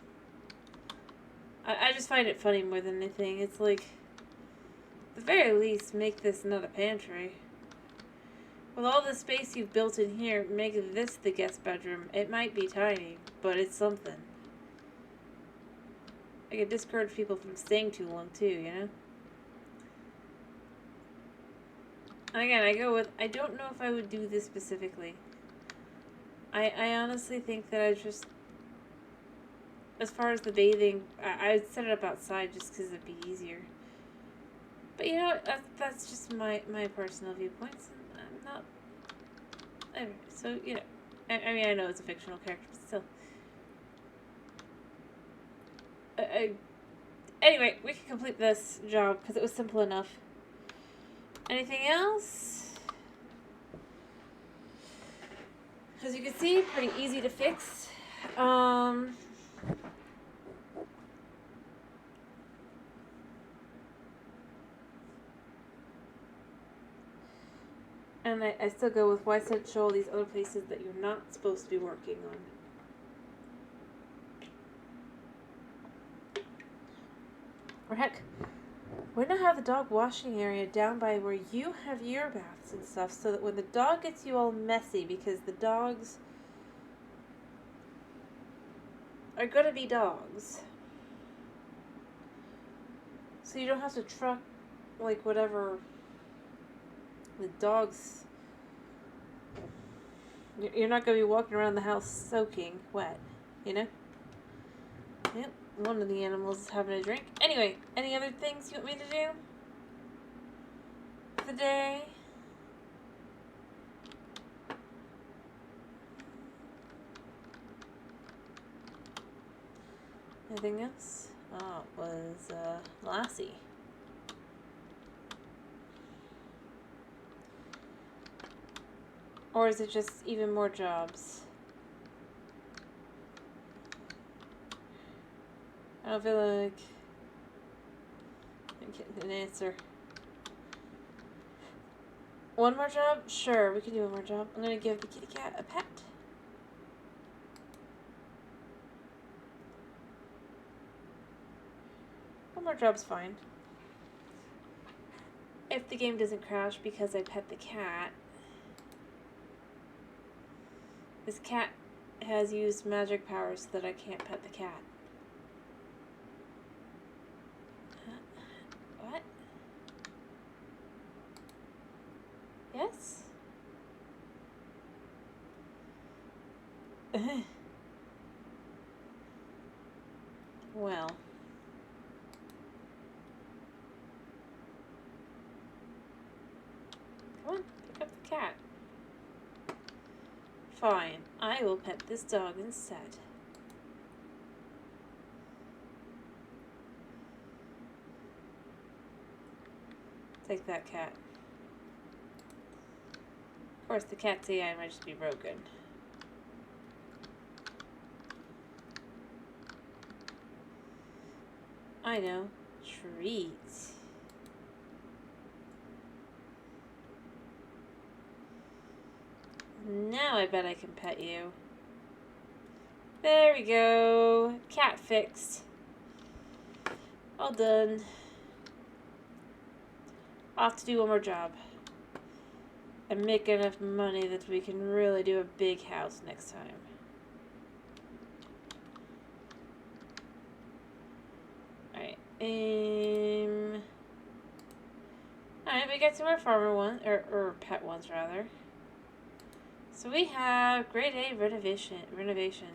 I just find it funny more than anything. It's like, at the very least, make this another pantry. With all the space you've built in here, make this the guest bedroom. It might be tiny, but it's something. I could discourage people from staying too long, too, you know? And again, I go with, I don't know if I would do this specifically. I honestly think that I just, as far as the bathing, I'd set it up outside just because it'd be easier. But you know what, that's just my personal viewpoints. I'm not, anyway, so, you know, I mean, I know it's a fictional character, but still. Anyway, we can complete this job because it was simple enough. Anything else? As you can see, pretty easy to fix. And I still go with why show all these other places that you're not supposed to be working on. Or heck, why not have the dog washing area down by where you have your baths and stuff, so that when the dog gets you all messy, because the dogs are gonna be dogs, so you don't have to truck, like, whatever the dogs, you're not gonna be walking around the house soaking wet, you know? Yep, one of the animals is having a drink. Anyway, any other things you want me to do for the day? Anything else? Oh, it was Lassie. Or is it just even more jobs? I don't feel like I'm getting an answer. One more job? Sure, we can do one more job. I'm gonna give the kitty cat a pet. One more job's fine. If the game doesn't crash because I pet the cat. This cat has used magic powers so that I can't pet the cat. What? Yes? Well. Come on, pick up the cat. Fine, I will pet this dog instead. Take that cat. Of course, the cat's AI might just be broken. I know. Treats. Now I bet I can pet you. There we go. Cat fixed. All done. Off to do one more job. And make enough money that we can really do a big house next time. Alright. Alright, we got some more farmer ones, or pet ones rather. So we have grade A renovation.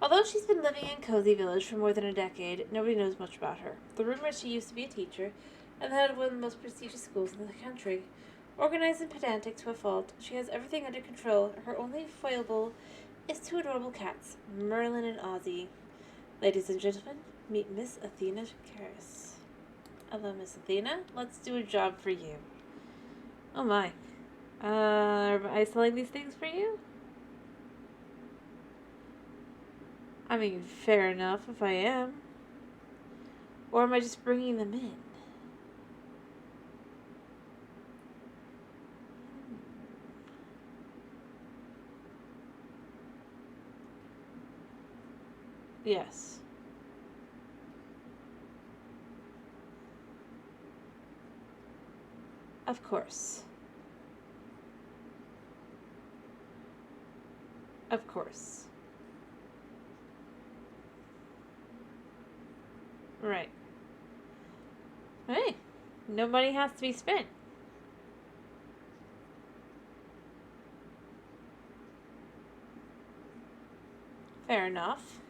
Although she's been living in Cozy Village for more than a decade, nobody knows much about her. The rumor is she used to be a teacher and the head of one of the most prestigious schools in the country. Organized and pedantic to a fault, she has everything under control. Her only foible is two adorable cats, Merlin and Ozzy. Ladies and gentlemen, meet Miss Athena Karis. Hello, Miss Athena. Let's do a job for you. Oh my. Am I selling these things for you? I mean, fair enough if I am. Or am I just bringing them in? Yes. Of course. Of course. Right. Hey, no money has to be spent. Fair enough.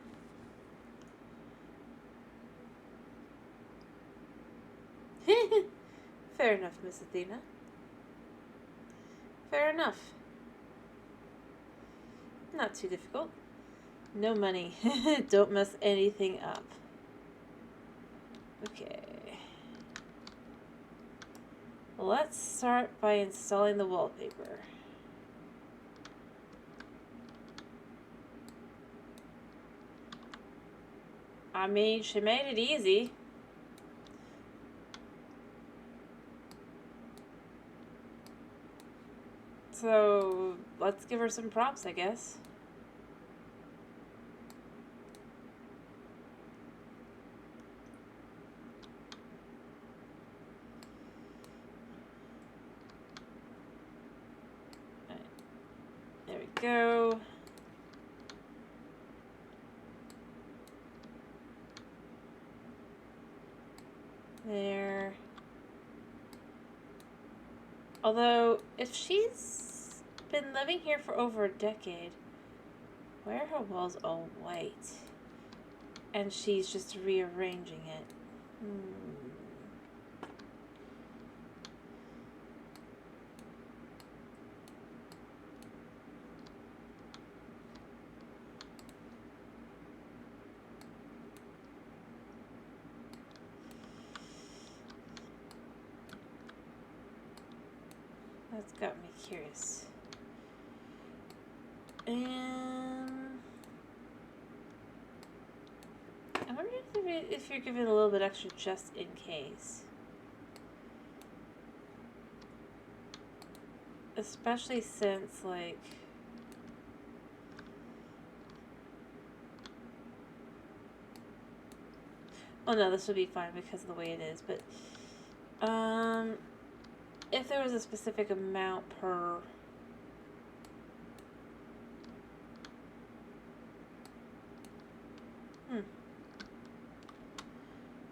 Fair enough, Miss Athena. Fair enough. Not too difficult. No money. Don't mess anything up. Okay. Let's start by installing the wallpaper. I mean, she made it easy. So, let's give her some props, I guess. Right. There we go. There. Although, if she's been living here for over a decade, why are her walls all white? And she's just rearranging it. That's got me curious. And I wonder if you're giving a little bit extra just in case. Especially since, like... Oh no, this would be fine because of the way it is, but... if there was a specific amount per...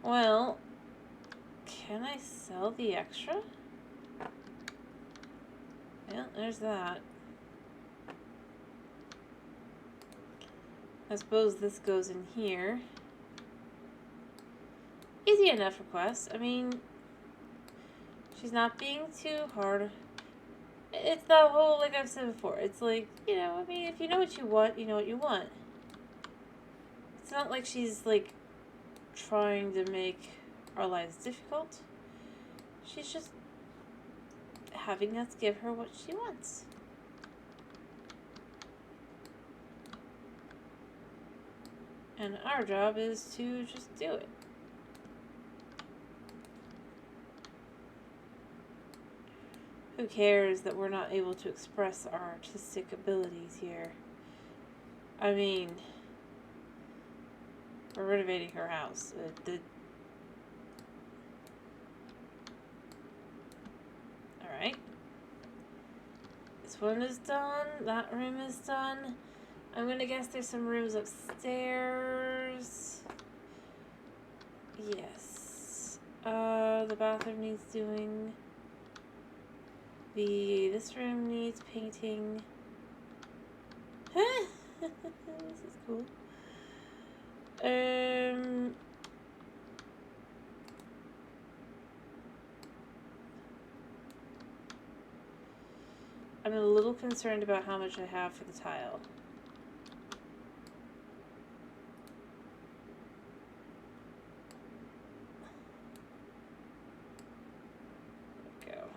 Well, can I sell the extra? Yeah, there's that. I suppose this goes in here. Easy enough request. I mean, she's not being too hard. It's the whole, like I've said before, it's like, you know, I mean, if you know what you want, you know what you want. It's not like she's, like, trying to make our lives difficult. She's just having us give her what she wants. And our job is to just do it. Who cares that we're not able to express our artistic abilities here? I mean, we're renovating her house. Alright. This one is done. That room is done. I'm gonna guess there's some rooms upstairs. Yes. The bathroom needs doing. This room needs painting. This is cool. I'm a little concerned about how much I have for the tile. There we go.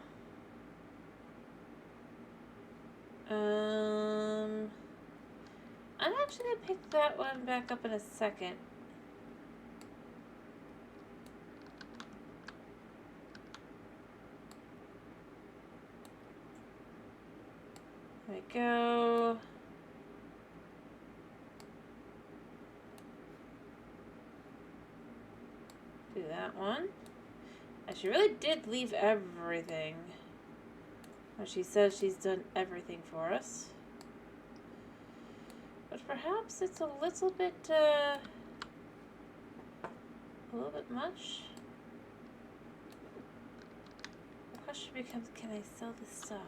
I'm actually gonna pick that one back up in a second. There we go. Do that one. And she really did leave everything. Well, she says she's done everything for us. But perhaps it's a little bit much. The question becomes, can I sell this stuff?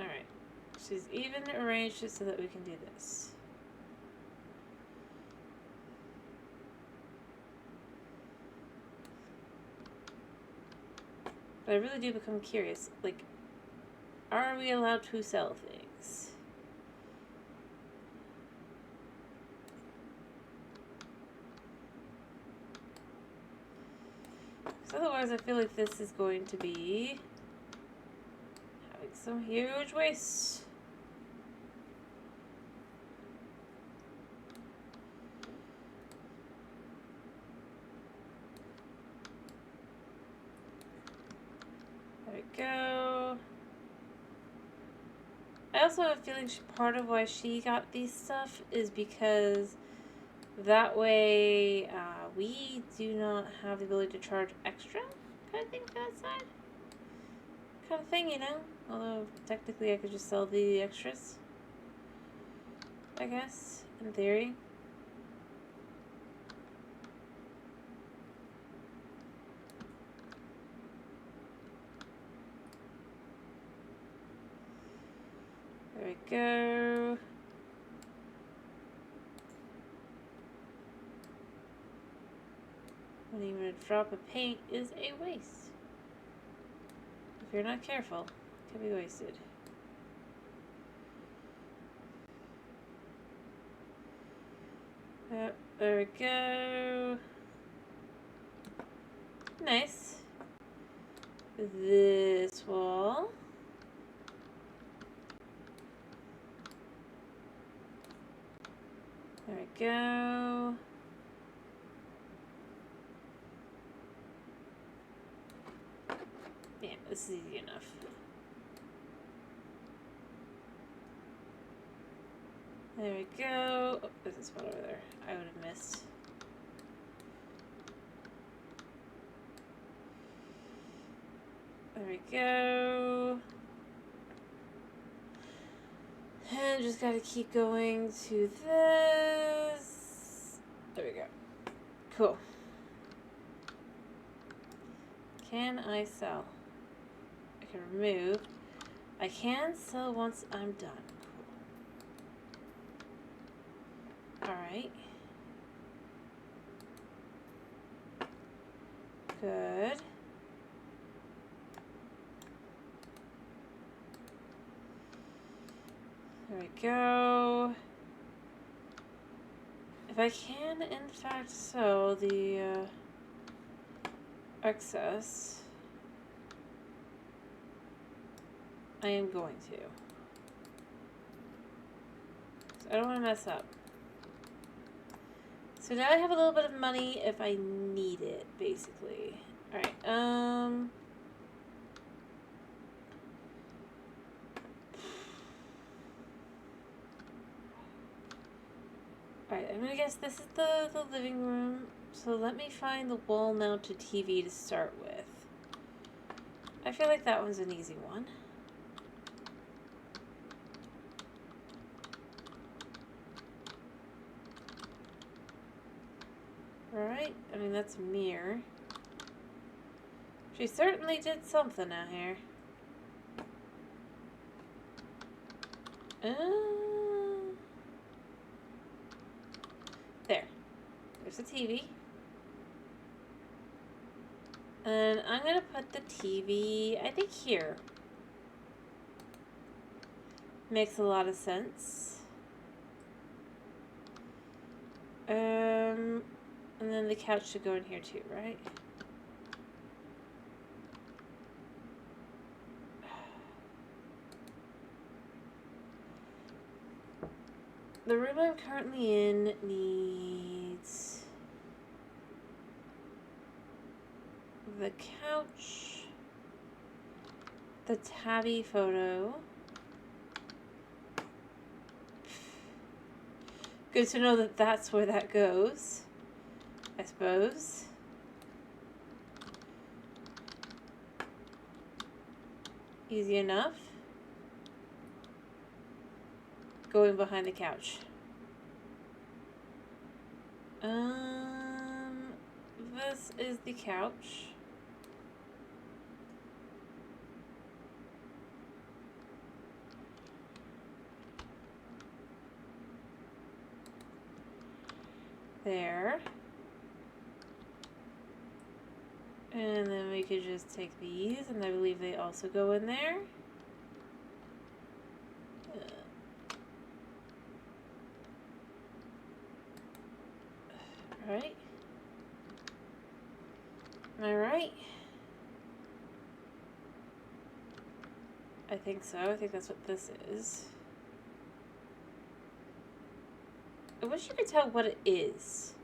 Alright. She's even arranged it so that we can do this. But I really do become curious. Like, are we allowed to sell things? Because otherwise I feel like this is going to be having some huge waste. There we go. I also have a feeling part of why she got these stuff is because that way we do not have the ability to charge extra kind of thing for that side. Kind of thing, you know? Although technically I could just sell the extras, I guess, in theory. There we go. And even a drop of paint is a waste. If you're not careful, it can be wasted. Yep, there we go. Nice. This wall. There we go. Yeah, this is easy enough. There we go. Oh, there's a spot over there. I would have missed. There we go. And just gotta keep going to this. There we go. Cool. Can I sell? I can remove. I can sell once I'm done. Cool. Alright. Good. There we go. If I can, in fact, sew the excess, I am going to. So I don't want to mess up. So now I have a little bit of money if I need it, basically. Alright, Alright, I'm gonna guess this is the living room. So let me find the wall-mounted TV to start with. I feel like that one's an easy one. Right? I mean, that's a mirror. She certainly did something out here. There. There's a TV. And I'm going to put the TV, I think, here. Makes a lot of sense. And then the couch should go in here too, right? The room I'm currently in needs the couch, the tabby photo. Good to know that that's where that goes, I suppose. Easy enough. Going behind the couch. This is the couch. There. And then we could just take these, and I believe they also go in there. Right? Am I right? I think so. I think that's what this is. I wish you could tell what it is.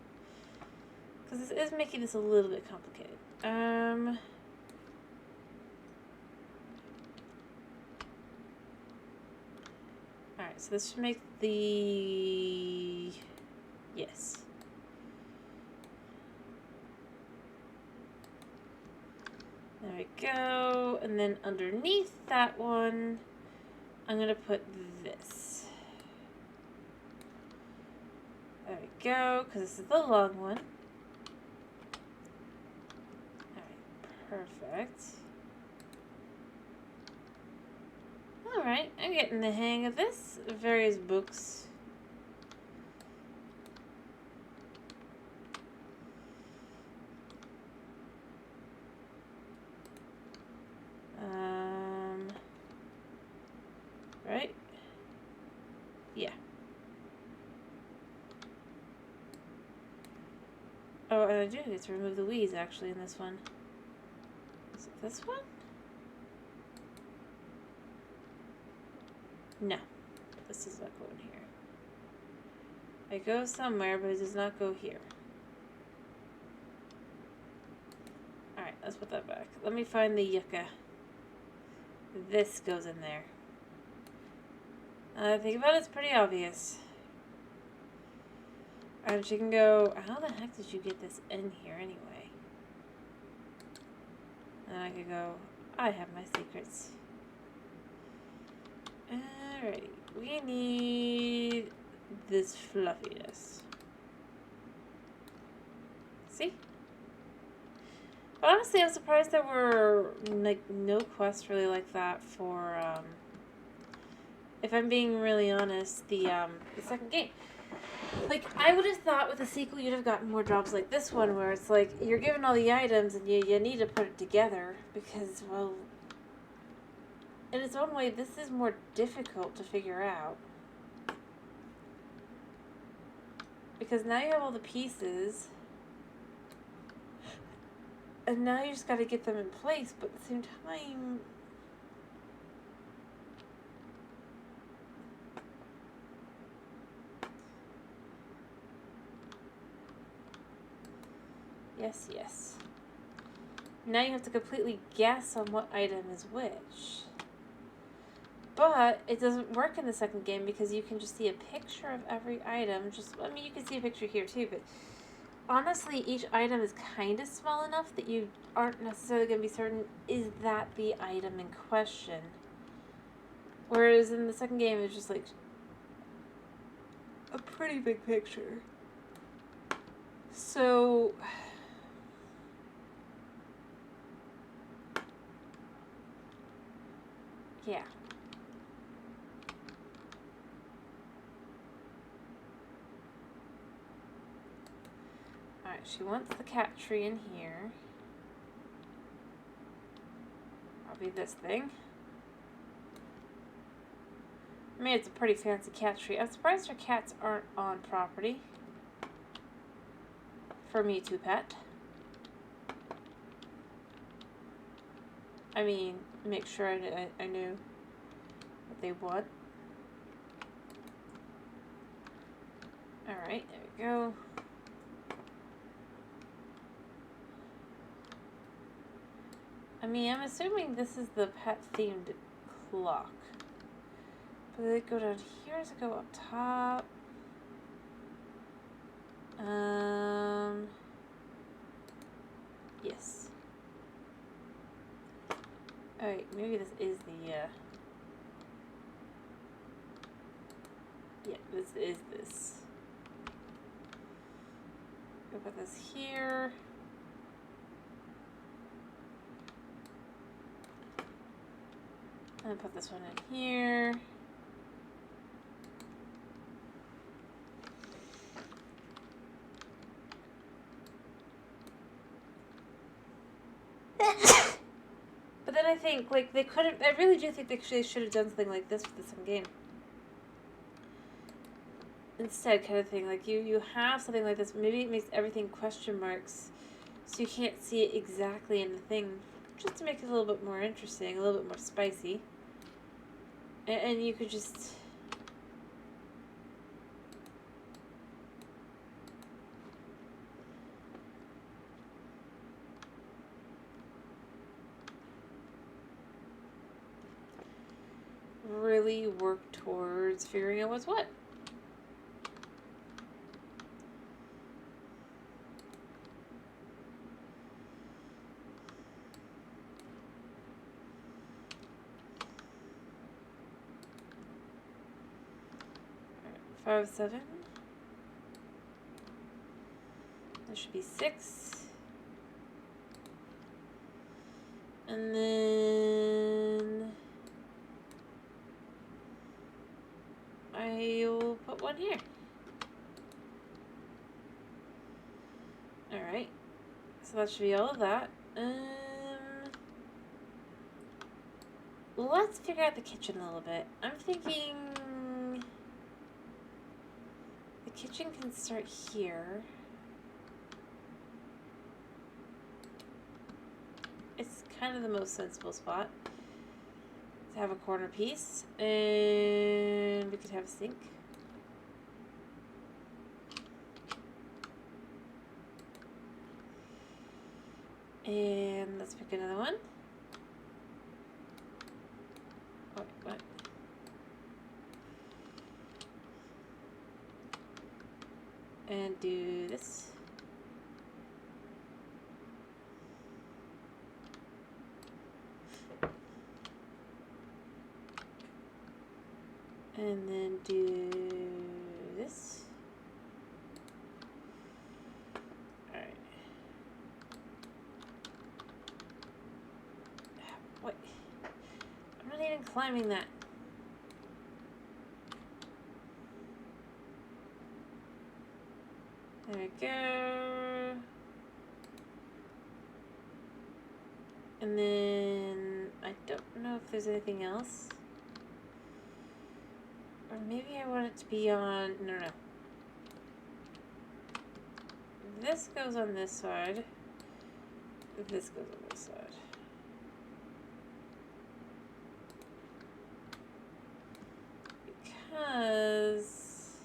Because this is making this a little bit complicated. Alright, so this should make the... Yes. There we go. And then underneath that one, I'm going to put this. There we go, because this is the long one. Alright, perfect. Alright, I'm getting the hang of this. Various books. Right? Yeah. Oh, and I do get to remove the weeds actually in this one. Is it this one? No. This does not go in here. It goes somewhere, but it does not go here. Alright, let's put that back. Let me find the yucca. This goes in there. Think about it, it's pretty obvious. Alright, she can go... How the heck did you get this in here anyway? And I could go... I have my secrets. Alrighty. We need this fluffiness. See? But honestly, I'm surprised there were like no quests really like that for if I'm being really honest, the second game. Like, I would have thought with a sequel you'd have gotten more jobs like this one, where it's like, you're given all the items and you need to put it together, because, well, in its own way, this is more difficult to figure out. Because now you have all the pieces, and now you just gotta get them in place, but at the same time... Yes, yes. Now you have to completely guess on what item is which. But it doesn't work in the second game because you can just see a picture of every item. I mean, you can see a picture here too, but honestly, each item is kind of small enough that you aren't necessarily going to be certain, is that the item in question? Whereas in the second game, it's just like a pretty big picture. So, yeah. Alright, she wants the cat tree in here. Probably this thing. I mean, it's a pretty fancy cat tree. I'm surprised her cats aren't on property. For me to pet. I mean, make sure I know what they want. Alright, there we go. I mean, I'm assuming this is the pet-themed clock. But they go down here, does it go up top? Yes. Alright, maybe this is the, yeah, this is this. We'll put this here. And put this one in here. But then I think, like, they couldn't, I really do think they should have done something like this for this game. Instead, kind of thing, like, you have something like this, maybe it makes everything question marks, so you can't see it exactly in the thing, just to make it a little bit more interesting, a little bit more spicy. And you could just... really work towards figuring out what's what. Right, 5, 7. That should be 6. And then I'll put one here. Alright. So that should be all of that. Let's figure out the kitchen a little bit. I'm thinking the kitchen can start here. It's kind of the most sensible spot to have a corner piece, and we could have a sink. And let's pick another one. Oh, what? And do this. And then do this. Alright. What? I'm not even climbing that. There we go. And then I don't know if there's anything else. Or maybe I want it to be on... No. This goes on this side. This goes on this side. Because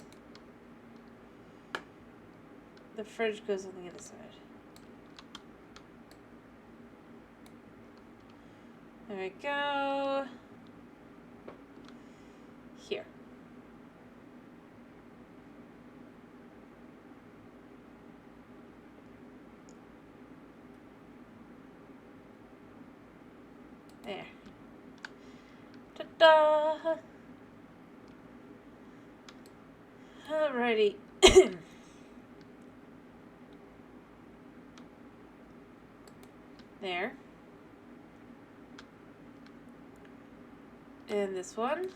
the fridge goes on the other side. There we go. Here. There. Ta-da! Alrighty. There. And this one.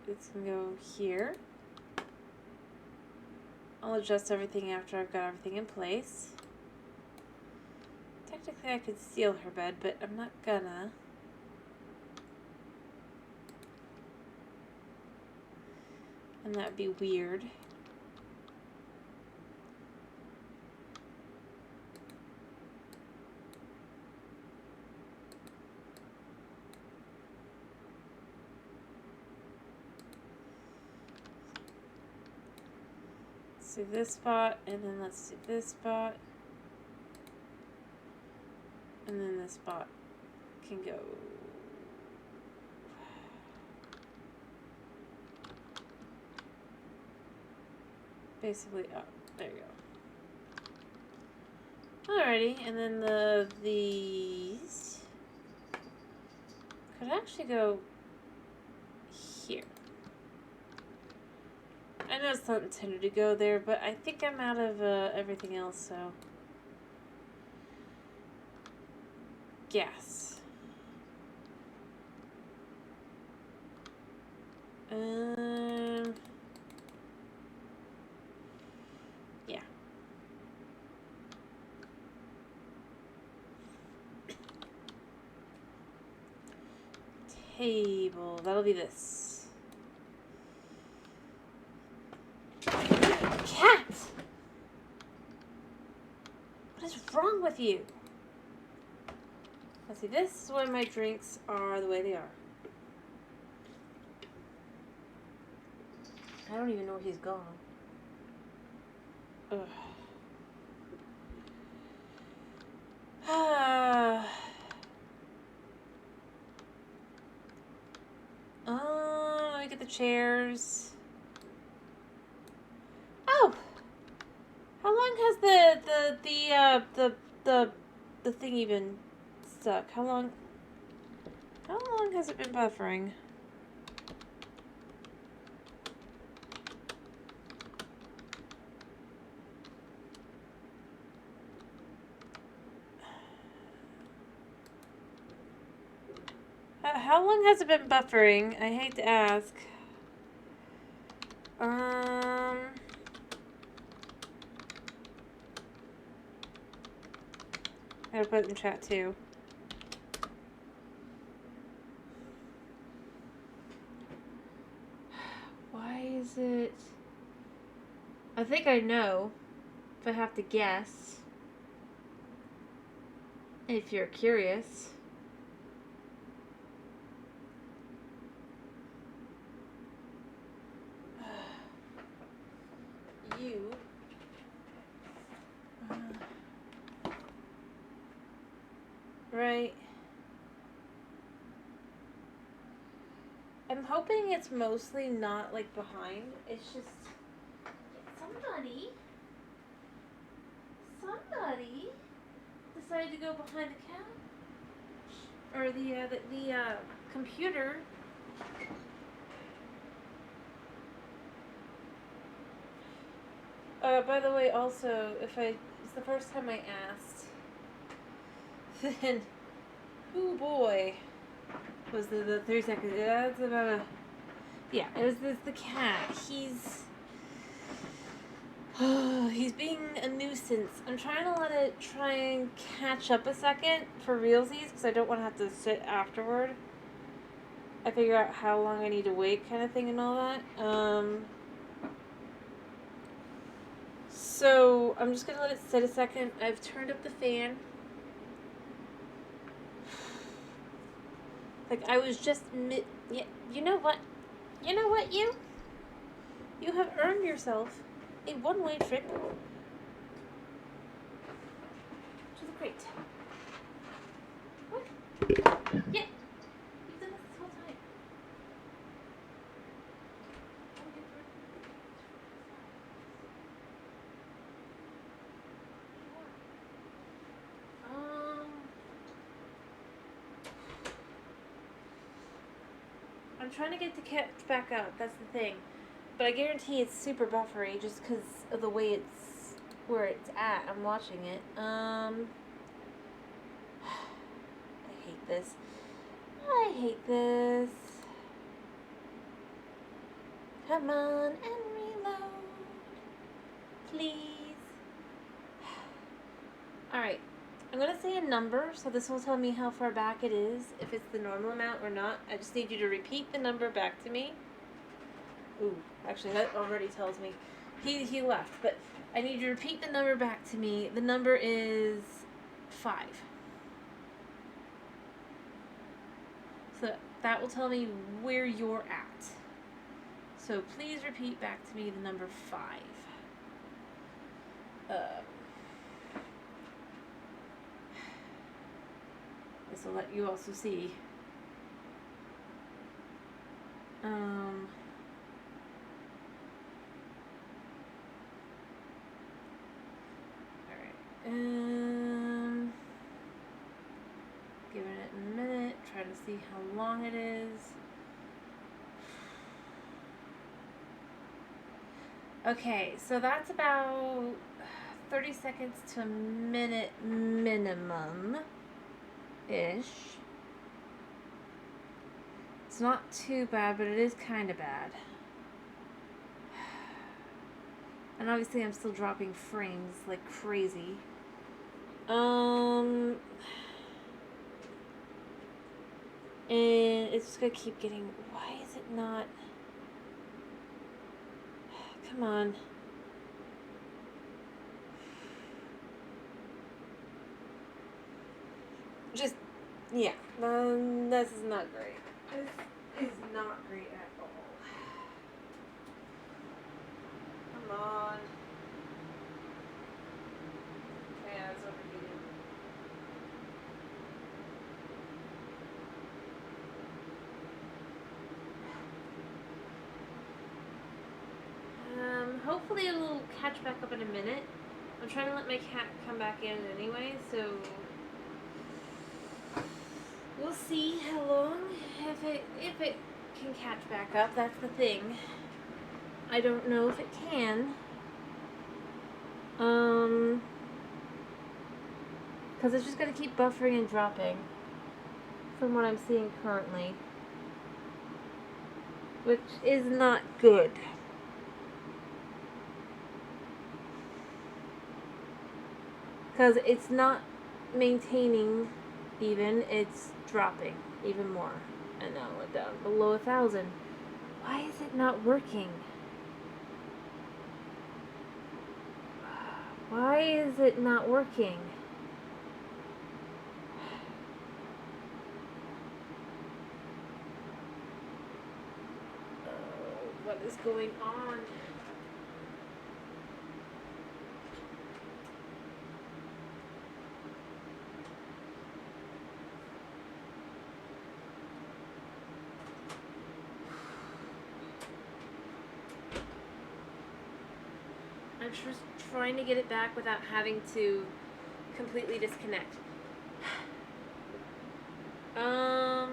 It's gonna go here. I'll adjust everything after I've got everything in place. Technically I could seal her bed, but I'm not gonna. And that'd be weird. Let's do this spot, and then let's do this spot. And then this spot can go basically up. There you go. Alrighty, and then these could actually go here. I know it's not intended to go there, but I think I'm out of everything else, so. Gas. Yeah. Table. That'll be this. Cat! What is wrong with you? Let's see, this is why my drinks are the way they are. I don't even know where he's gone. Ugh. Let me get the chairs. Oh! How long has the thing even stuck? How long has it been buffering? How long has it been buffering? I hate to ask. I gotta put it in chat too. Why is it? I think I know. If I have to guess. If you're curious. You. Right. I'm hoping it's mostly not like behind. It's just somebody decided to go behind the couch or the computer. By the way, also, it's the first time I asked, then, oh boy, was the 30 seconds. That's about a, yeah, it was the cat. He's being a nuisance. I'm trying to let it try and catch up a second for realsies, because I don't want to have to sit afterward. I figure out how long I need to wait kind of thing and all that. So, I'm just going to let it sit a second. I've turned up the fan. Like, I was just yeah, you know what? You know what, you? You have earned yourself a one-way trip to the crate. What? Yeah. You've done this whole time. I'm trying to get the cat back up. That's the thing. But I guarantee it's super buffery just because of the way it's where it's at. I'm watching it. I hate this. I hate this. Come on and reload, please. Alright, I'm going to say a number, so this will tell me how far back it is, if it's the normal amount or not. I just need you to repeat the number back to me. Ooh, actually that already tells me. He left, but I need you to repeat the number back to me. The number is 5. So that will tell me where you're at. So please repeat back to me the number 5. This will let you also see. Alright. Giving it a minute, try to see how long it is. Okay, so that's about 30 seconds to a minute minimum-ish. It's not too bad, but it is kind of bad. And obviously I'm still dropping frames like crazy. And it's just gonna keep getting... Why is it not... Come on. Just, yeah. This is not great. This is not great at all. Come on. Yeah, it's overheating. Hopefully it'll catch back up in a minute. I'm trying to let my cat come back in anyway, so we'll see how long, if it can catch back up. That's the thing. I don't know if it can. Because it's just going to keep buffering and dropping from what I'm seeing currently, which is not good. Because it's not maintaining even, it's dropping even more. And now we're down below 1,000. Why is it not working? Why is it not working? What is going on? I'm just trying to get it back without having to completely disconnect. Come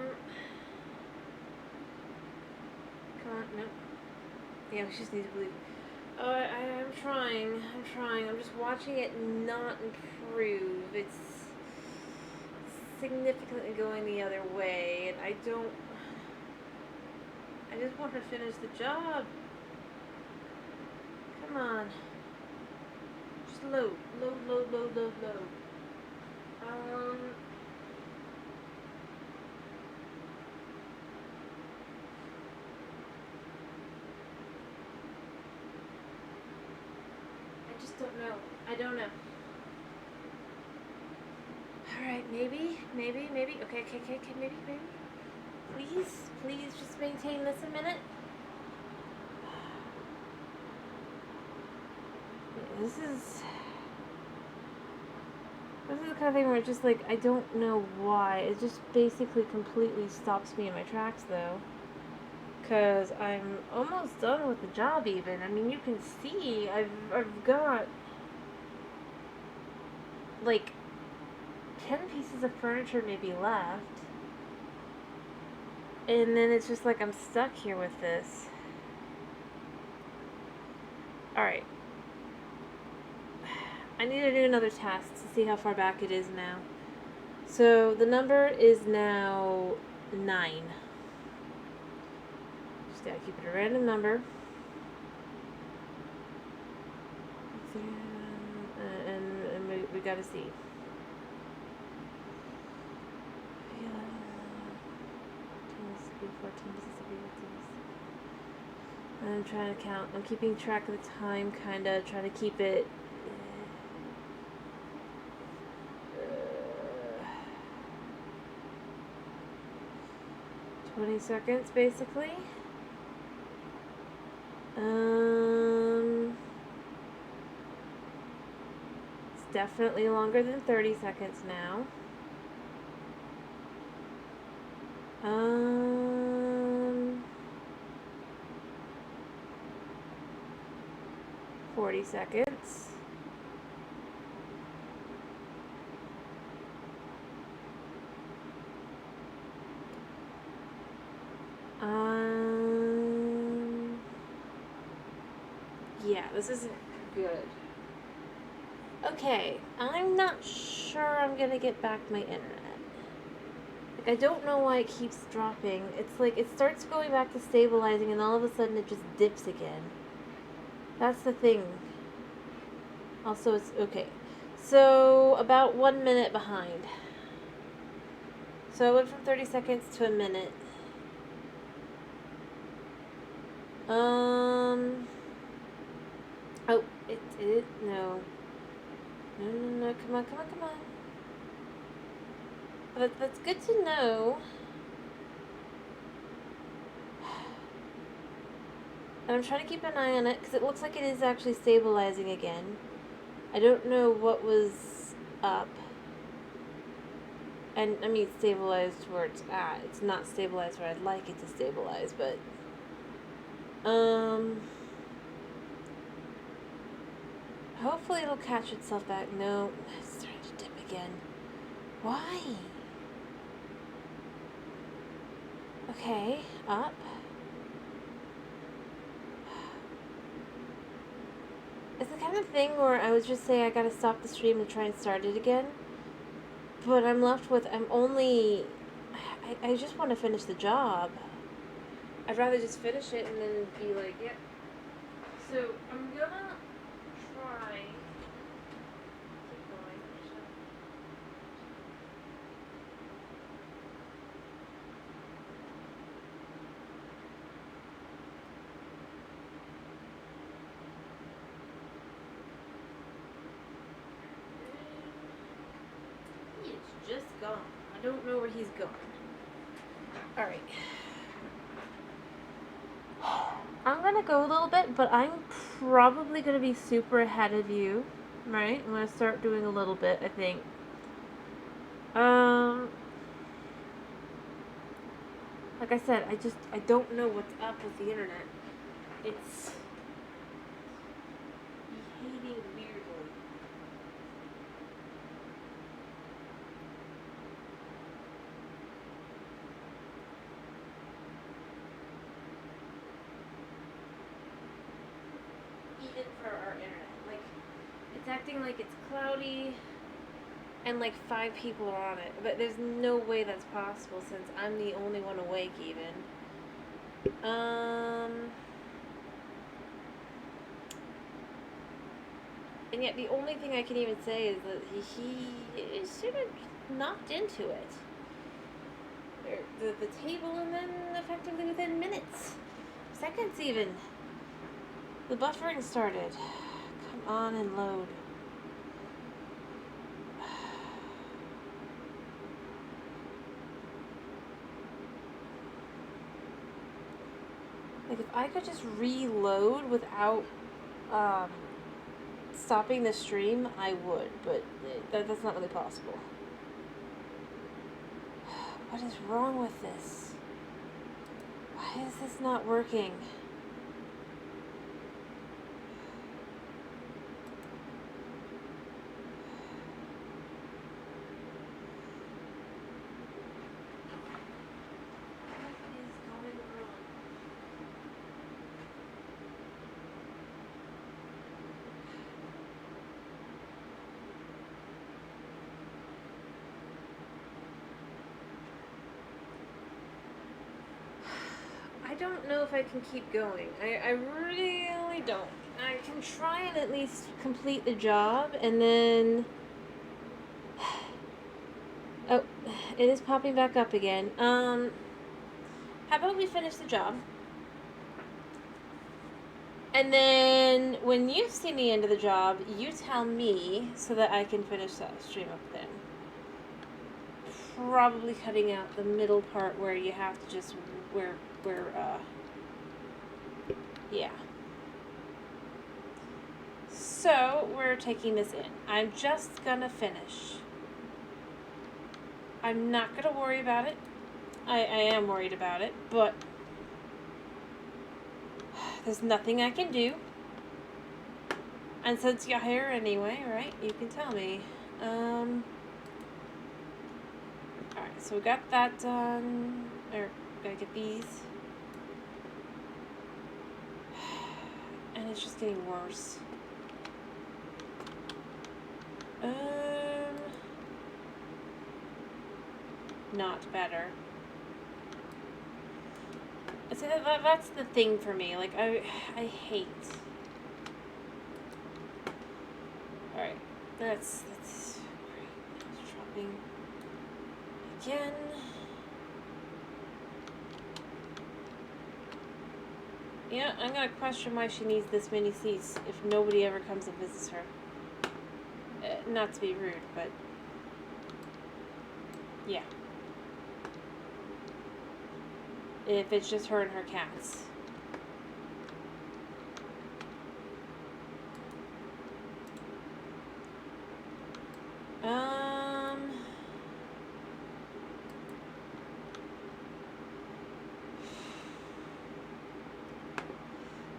on, no. Yeah, we just need to believe. Oh, I'm trying. I'm just watching it not improve. It's significantly going the other way, and I just want to finish the job. Come on. Just load. I don't know. Alright, maybe. Okay, maybe. Please just maintain this a minute. This is the kind of thing where it's just like, I don't know why. It just basically completely stops me in my tracks, though. Because I'm almost done with the job, even. I mean, you can see I've got like 10 pieces of furniture maybe left. And then it's just like I'm stuck here with this. Alright. I need to do another task to see how far back it is now. So the number is now 9. Just gotta keep it a random number. And we gotta see. Mississippi, 14, Mississippi, I'm trying to count. I'm keeping track of the time, kinda. Trying to keep it. 20 seconds, basically. It's definitely longer than 30 seconds now. 40 seconds. Yeah, this isn't good. Okay, I'm not sure I'm gonna get back my internet. Like, I don't know why it keeps dropping. It's like it starts going back to stabilizing and all of a sudden it just dips again. That's the thing. Also, it's okay. So, about 1 minute behind. So I went from 30 seconds to a minute. Oh, no. No, come on. But that's good to know. And I'm trying to keep an eye on it, because it looks like it is actually stabilizing again. I don't know what was up. And, I mean, stabilized where it's at. It's not stabilized where I'd like it to stabilize, but... hopefully it'll catch itself back. No, it's starting to dip again. Why? Okay, up. It's the kind of thing where I would just say I gotta stop the stream and try and start it again. But I'm left with, I just want to finish the job. I'd rather just finish it and then be like, yep. So, I'm gonna try. Keep going. It's just gone. I don't know where he's gone. Alright. I'm gonna go a little bit, but I'm probably gonna be super ahead of you. Right? I'm gonna start doing a little bit, I think. Like I said, I don't know what's up with the internet. It's behaving weirdly. Even for our internet. Like, it's acting like it's cloudy and like 5 people are on it. But there's no way that's possible since I'm the only one awake even. And yet the only thing I can even say is that he is sort of knocked into it. The table, and then effectively within minutes. Seconds even. The buffering started. Come on and load. Like, if I could just reload without stopping the stream, I would, but that's not really possible. What is wrong with this? Why is this not working? don't know if I can keep going. I really don't. I can try and at least complete the job, and then... Oh, it is popping back up again. How about we finish the job? And then when you see the end of the job, you tell me so that I can finish that stream up then. Probably cutting out the middle part where you have to just yeah. So we're taking this in. I'm just gonna finish. I'm not gonna worry about it. I am worried about it, but there's nothing I can do. And since you're here anyway, right, you can tell me. Alright, so we got that done. Or, gotta get these. And it's just getting worse. Not better. See, that's the thing for me. Like, I hate. Alright, that's dropping again. Yeah, I'm gonna question why she needs this many seats if nobody ever comes and visits her. Not to be rude, but yeah. If it's just her and her cats.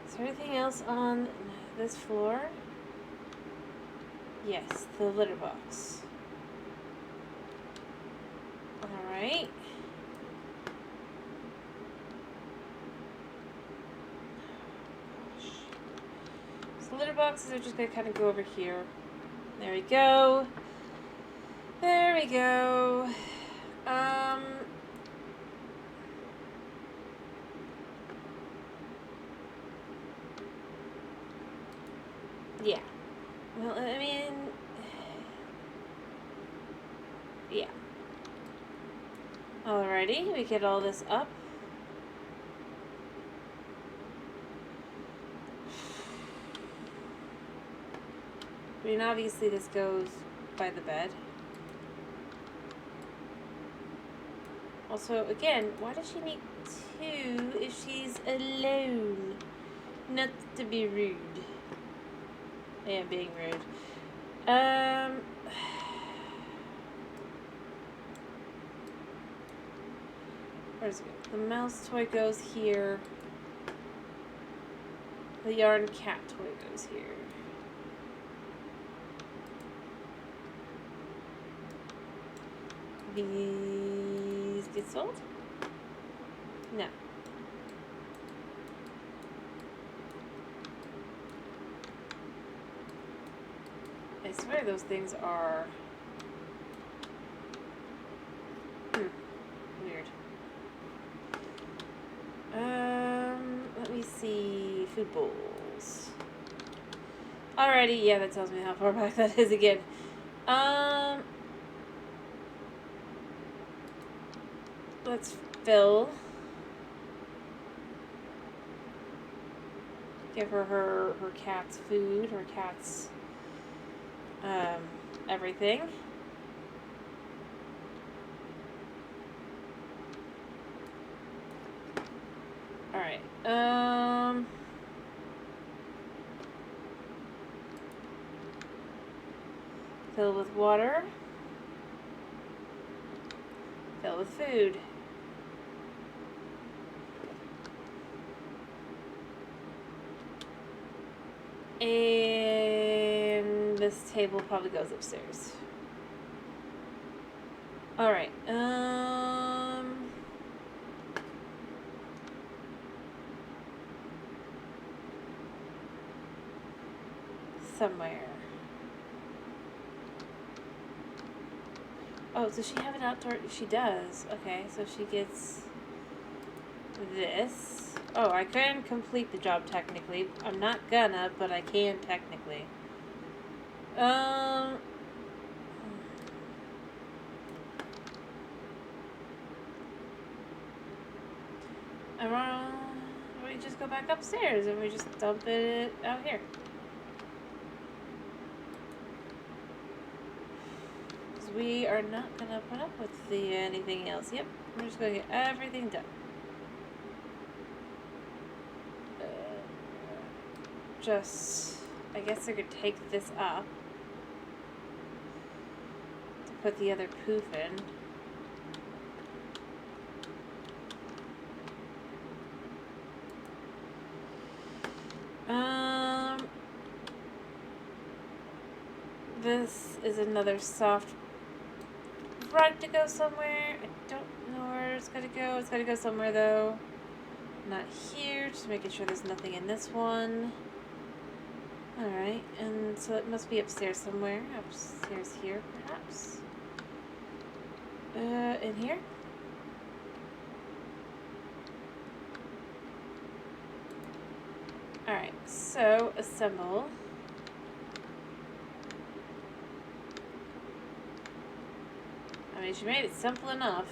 Is there anything else on this floor? Yes, the litter box. Alright. So litter boxes are just going to kind of go over here. There we go. There we go. Yeah. Well, I mean... Yeah. Alrighty, we get all this up. I mean, obviously this goes by the bed. Also, again, why does she need two if she's alone? Not to be rude. I am being rude. Where's it go? The mouse toy goes here. The yarn cat toy goes here. These get sold? No. I swear those things are... weird. Let me see. Food bowls. Alrighty, yeah, that tells me how far back that is again. Let's fill. Give her her cat's food, her cat's everything. Alright, fill with water. Fill with food. And this table probably goes upstairs. Alright, somewhere. Oh, does she have an outdoor? She does. Okay, so she gets this. Oh, I can complete the job technically. I'm not gonna, but I can technically. Um... We just go back upstairs and we just dump it out here. Because we are not gonna put up with anything else. Yep, we're just gonna get everything done. I guess I could take this up to put the other poof in. This is another soft rug to go somewhere. I don't know where it's gonna go. It's gotta go somewhere though. Not here, just making sure there's nothing in this one. Alright, and so it must be upstairs somewhere. Upstairs here, perhaps. In here? Alright, so assemble. I mean, she made it simple enough.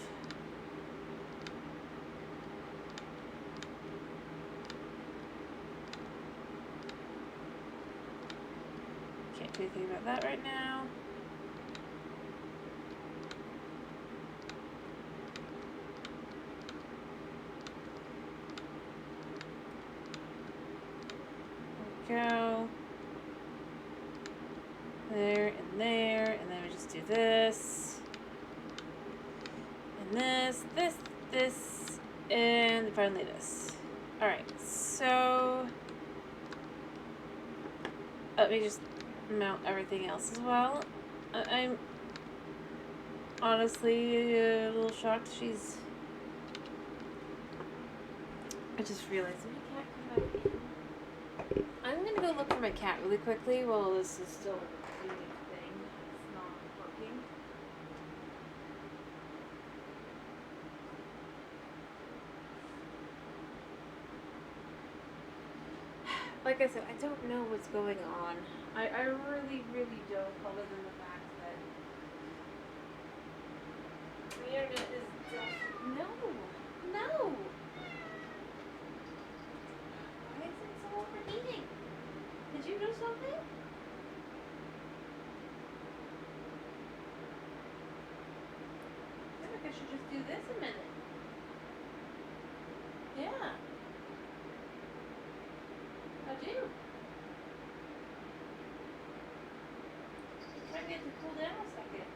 Can't do anything about that right now. Go there, and then we just do this, and this, and finally this. Alright, so let me just mount everything else as well. I'm honestly a little shocked I just realized my cat come back in. I'm gonna go look for my cat really quickly while this is still doing its thing. It's not working. Like I said, I don't know what's going on. I really, really don't, other than the fact that the internet is just... No! Why is it so overheating? Did you do something? I feel like I should just do this a minute. Yeah. I do. I'm trying to get it to cool down a second.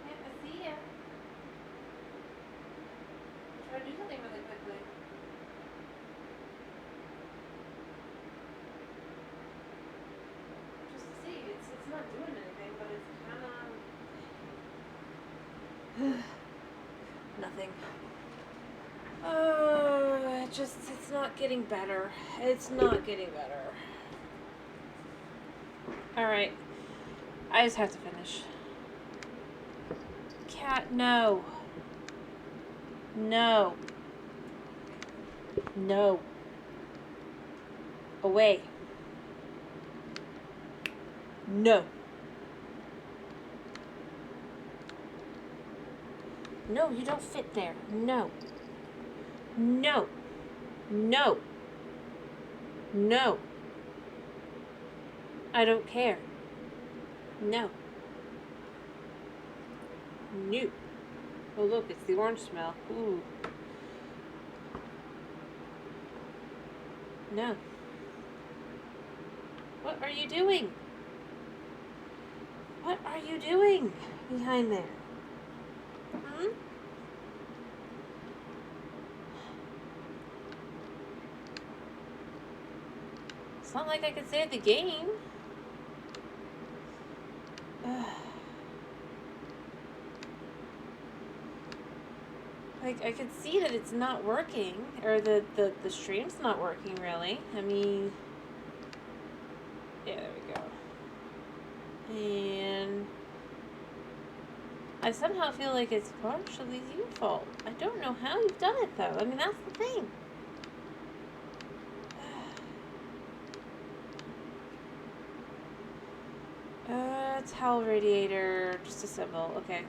Yeah, I see ya. Try to do something really quickly. Just to see, it's not doing anything, but it's kind of nothing. Oh, it's not getting better. It's not getting better. Alright. I just have to finish. Cat, no. No. No. Away. No. No, you don't fit there. No. No. No. No. I don't care. No. No. Oh, look, it's the orange smell. Ooh. No. What are you doing? What are you doing behind there? Hmm? It's not like I could save the game. Like, I could see that it's not working, or the stream's not working, really. I mean, yeah, there we go. And I somehow feel like it's partially your fault. I don't know how you've done it, though. I mean, that's the thing. Towel radiator. Just assemble. Okay.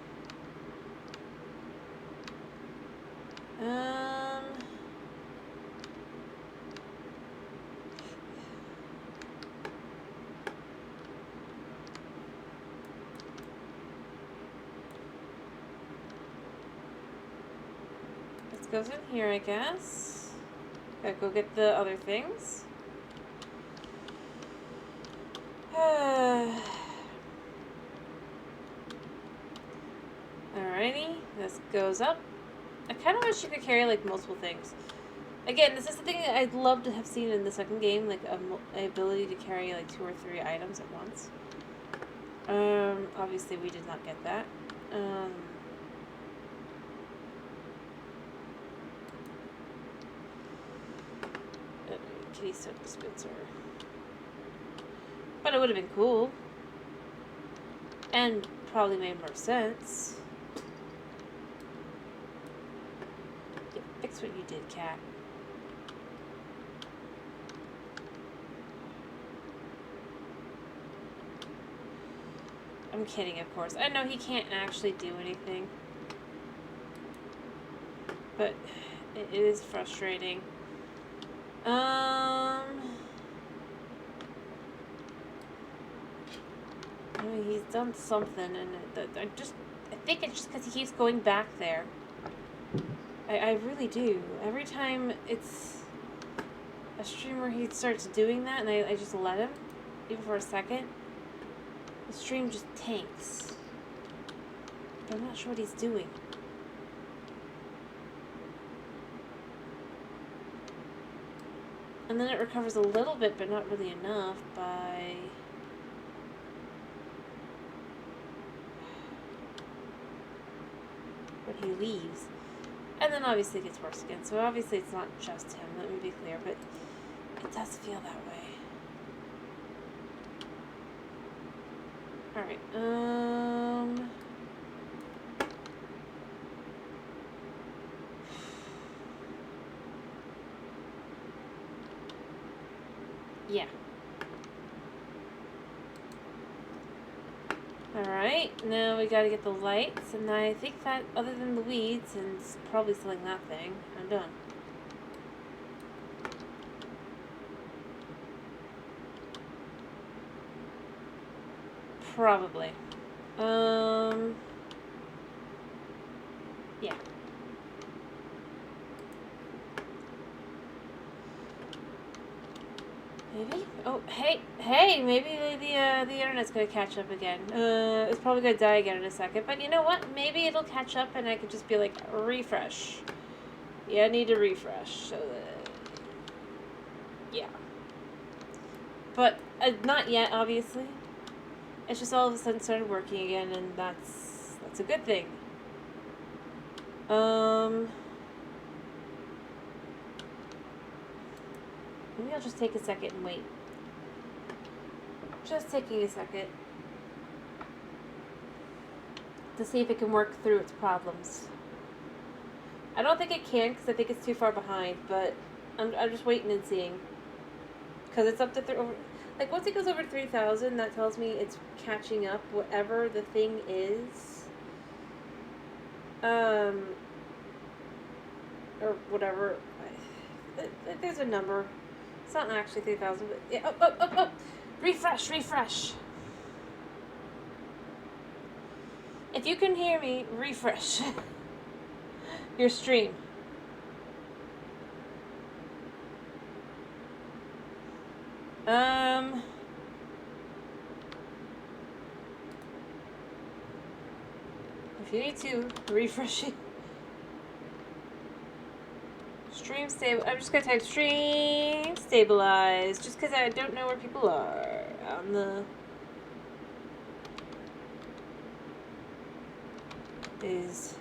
This goes in here, I guess. Gotta go get the other things. Alrighty, this goes up. I kind of wish you could carry like multiple things. Again, this is the thing that I'd love to have seen in the second game, like a ability to carry like 2 or 3 items at once. Obviously we did not get that. Kitty soap dispenser. But it would have been cool. And probably made more sense. Yeah, fix what you did, cat. I'm kidding, of course. I know he can't actually do anything. But it is frustrating. I mean, he's done something, and I think it's just because he keeps going back there. I really do. Every time it's a stream where he starts doing that, and I just let him, even for a second, the stream just tanks. I'm not sure what he's doing. And then it recovers a little bit, but not really enough by... when he leaves. And then obviously it gets worse again. So obviously it's not just him, let me be clear, but it does feel that way. Alright, yeah. Alright, now we gotta get the lights, and I think that, other than the weeds, and probably selling that thing, I'm done. Probably. Yeah. Maybe? Oh, hey, maybe the internet's gonna catch up again. It's probably gonna die again in a second, but you know what? Maybe it'll catch up and I could just be like, refresh. Yeah, I need to refresh, so that... yeah. But, not yet, obviously. It's just all of a sudden started working again, and that's a good thing. Maybe I'll just take a second and wait. Just taking a second to see if it can work through its problems. I don't think it can because I think it's too far behind, but I'm just waiting and seeing. Because it's up to like once it goes over 3,000, that tells me it's catching up whatever the thing is. Or whatever. There's a number. It's not actually 3,000, but yeah. Oh. Refresh. If you can hear me, refresh your stream. If you need to, refresh it. Stream stable. I'm just gonna type stream stabilize, just because I don't know where people are on the... is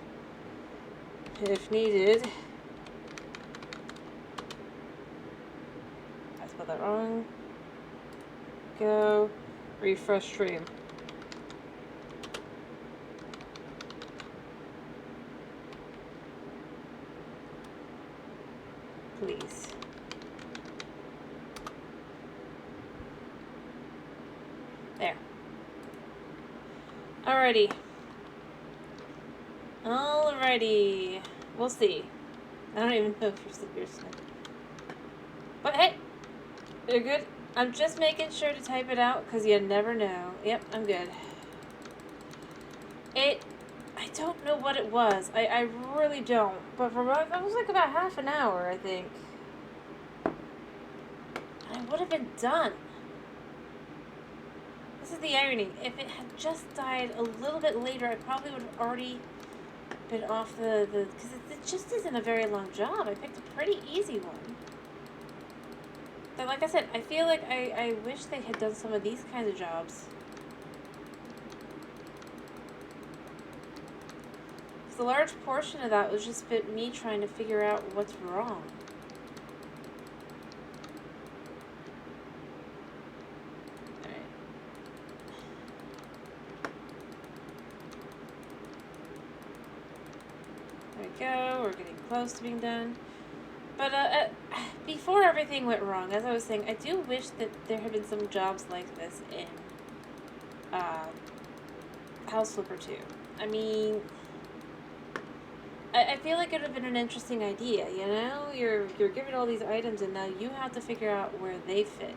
if needed. I spelled that wrong. Go refresh stream. Please. There. Alrighty. Alrighty. We'll see. I don't even know if you're still here. But hey, you're good. I'm just making sure to type it out because you never know. Yep, I'm good. I don't know what it was. I really don't. But for that was like about half an hour, I think. I would have been done. This is the irony. If it had just died a little bit later, I probably would have already been off the because it just isn't a very long job. I picked a pretty easy one. But like I said, I feel like I wish they had done some of these kinds of jobs. A large portion of that was just me trying to figure out what's wrong. Alright. There we go. We're getting close to being done. But before everything went wrong, as I was saying, I do wish that there had been some jobs like this in House Flipper 2. I mean, I feel like it would have been an interesting idea, you know? You're given all these items and now you have to figure out where they fit.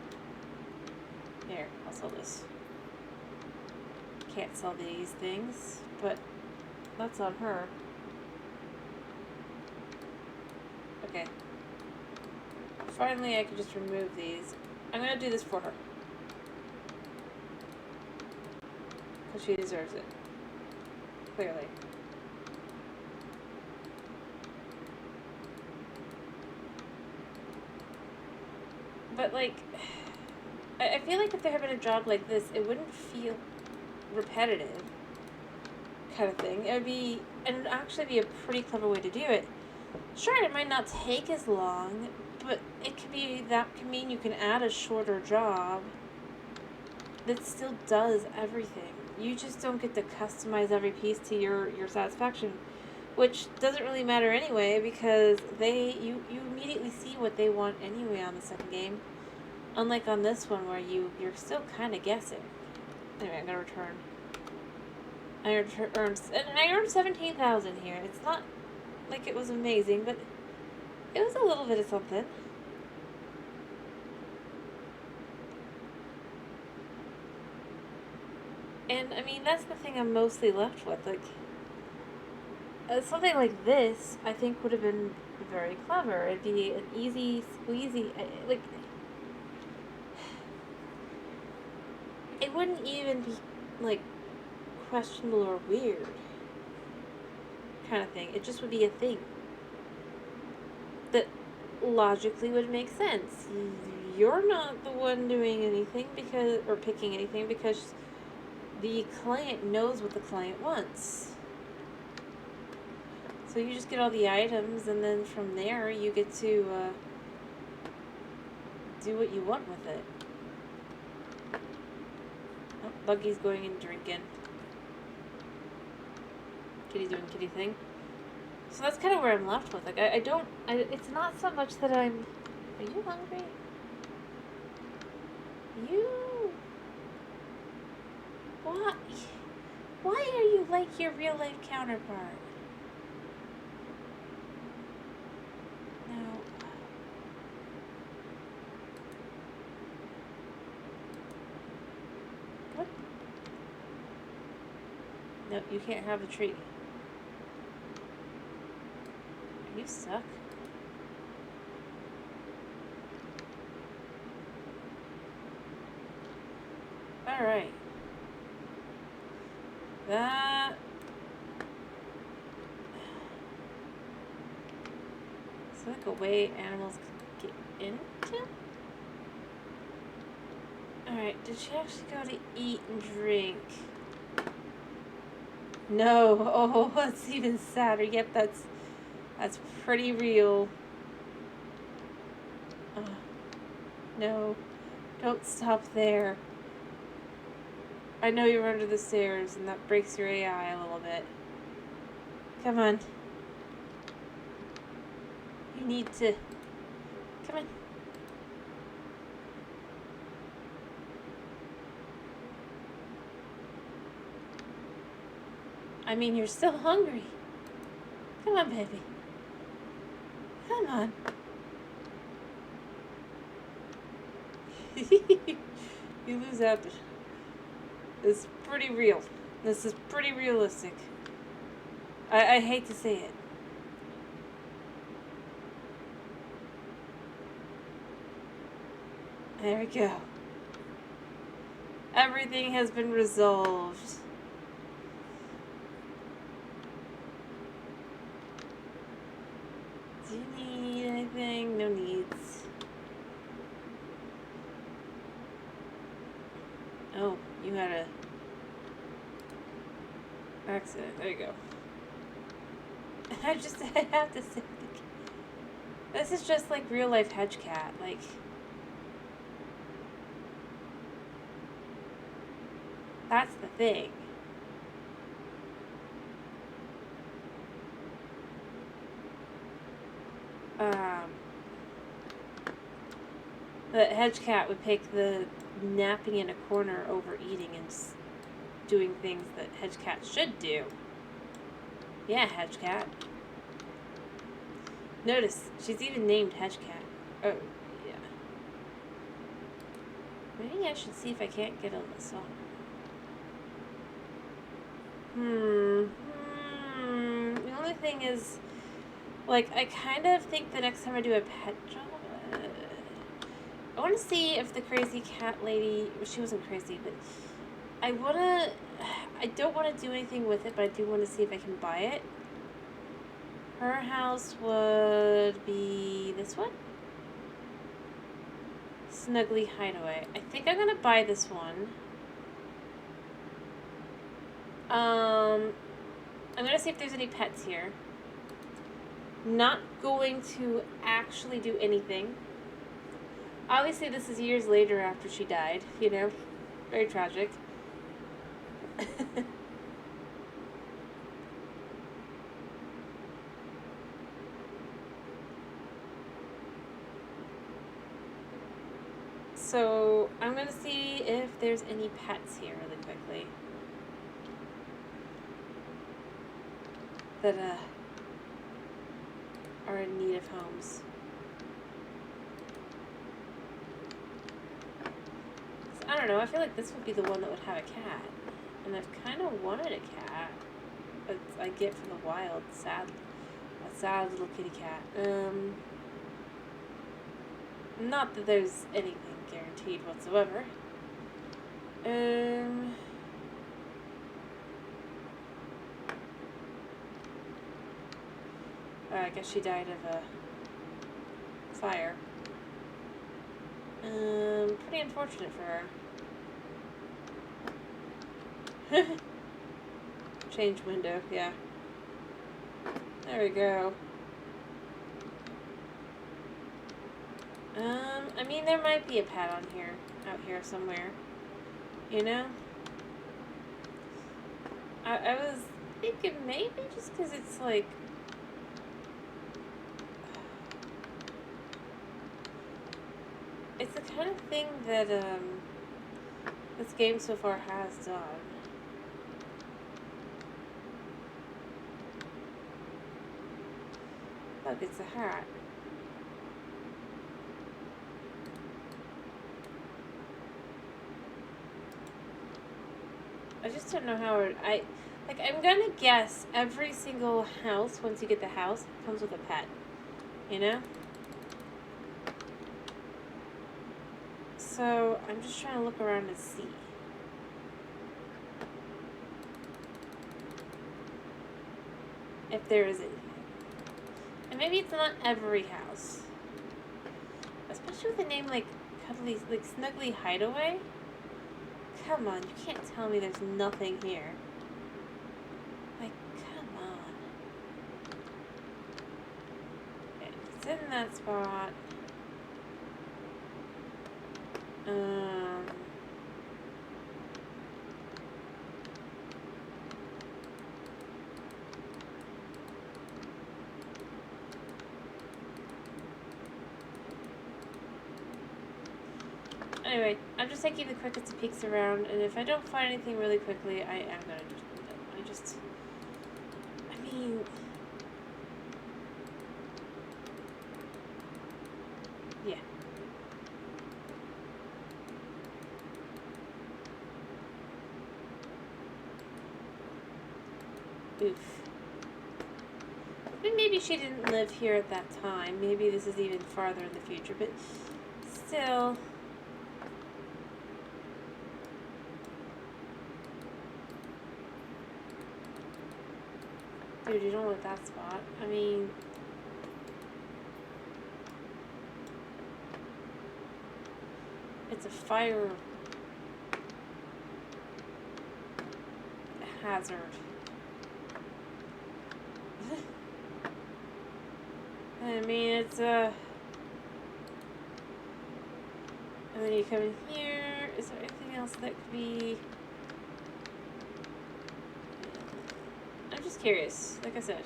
Here, I'll sell this. Can't sell these things, but that's on her. Okay. Finally, I can just remove these. I'm gonna do this for her. Because she deserves it. Clearly. But, like, I feel like if there had been a job like this, it wouldn't feel repetitive kind of thing. It would actually be a pretty clever way to do it. Sure, it might not take as long, but that can mean you can add a shorter job that still does everything. You just don't get to customize every piece to your satisfaction, which doesn't really matter anyway because you immediately see what they want anyway on the second game. Unlike on this one where you're still kind of guessing. Anyway, I'm gonna return. I earned 17,000 here. It's not like it was amazing, but it was a little bit of something. And I mean, that's the thing I'm mostly left with. Like, something like this, I think would have been very clever. It'd be an easy, squeezy, like. It wouldn't even be, like, questionable or weird kind of thing. It just would be a thing that logically would make sense. You're not the one doing anything or picking anything because the client knows what the client wants. So you just get all the items and then from there you get to do what you want with it. Oh, Buggy's going and drinking. Kitty's doing kitty thing. So that's kind of where I'm left with. Like, it's not so much that are you hungry? What? Why are you like your real life counterpart? No. What? No, you can't have a treat. You suck. Alright. That... Is that like a way animals can get into? Alright, did she actually go to eat and drink? No. Oh, that's even sadder. Yep, that's pretty real. No. Don't stop there. I know you're under the stairs, and that breaks your AI a little bit. Come on. You need to Come on. I mean, you're still hungry. Come on, baby. Come on. You lose out. It's pretty real. This is pretty realistic. I hate to say it. There we go. Everything has been resolved. Do you need anything? No needs. Oh, you had a accident. There you go. I have to say, this is just like real life hedge cat. Like, that's the thing. The hedge cat would pick the napping in a corner over eating and doing things that hedge cats should do. Yeah, hedge cat. Notice, she's even named hedge cat. Oh, yeah. Maybe I should see if I can't get a song. The only thing is, like, I kind of think the next time I do a pet job, I want to see if the crazy cat lady, well, she wasn't crazy, but I don't want to do anything with it, but I do want to see if I can buy it. Her house would be this one. Snuggly Hideaway. I think I'm going to buy this one. I'm going to see if there's any pets here. Not going to actually do anything. Obviously, this is years later after she died, you know? Very tragic. So, I'm going to see if there's any pets here really quickly. That, are in need of homes. So, I don't know, I feel like this would be the one that would have a cat. And I've kind of wanted a cat. But I get from the wild, a sad little kitty cat. Not that there's anything guaranteed whatsoever. I guess she died of a fire. Pretty unfortunate for her. Change window, yeah. There we go. I mean, there might be a pet on here, out here somewhere. You know? I was thinking maybe just because it's like... It's the kind of thing that, this game so far has done. Look, it's a hat. I just don't know how I'm gonna guess every single house, once you get the house, comes with a pet. You know? So, I'm just trying to look around and see. If there is anything. And maybe it's not every house. Especially with a name like Cuddly, like Snuggly Hideaway. Come on, you can't tell me there's nothing here. Like, come on. Okay, it's in that spot. Anyway, I'm just taking the quickest of peeks around, and if I don't find anything really quickly, I am gonna just move it. I mean, yeah. Oof. I mean, maybe she didn't live here at that time. Maybe this is even farther in the future, but still. Dude, you don't want that spot. I mean... It's a fire... hazard. I mean, it's a... And then you come in here. Is there anything else that could be... I'm just curious, like I said.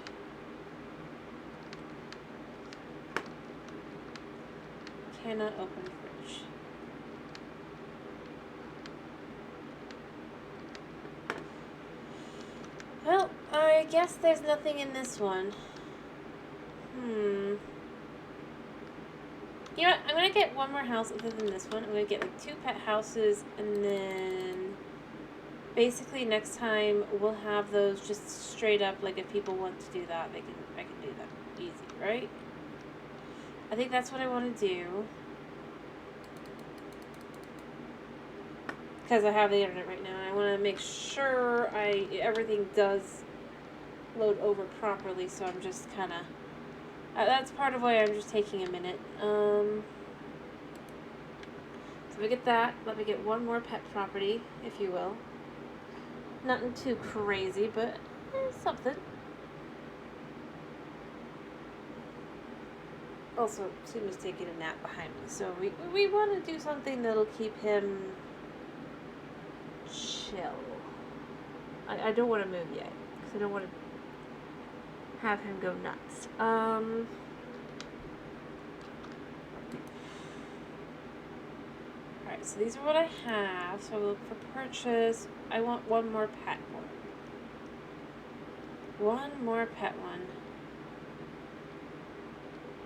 Cannot open fridge. Well, I guess there's nothing in this one. You know what? I'm gonna get one more house other than this one. I'm gonna get like 2 pet houses, and then basically next time we'll have those just straight up. Like if people want to do that, I can do that easy, right? I think that's what I want to do because I have the internet right now, and I want to make sure everything does load over properly. So I'm just kind of. That's part of why I'm just taking a minute. So we get that. Let me get one more pet property, if you will. Nothing too crazy, but something. Also, Suma's taking a nap behind me, so we want to do something that'll keep him chill. I don't want to move yet, because I don't want to have him go nuts. Alright, so these are what I have. So we'll look for purchase. I want one more pet one. One more pet one.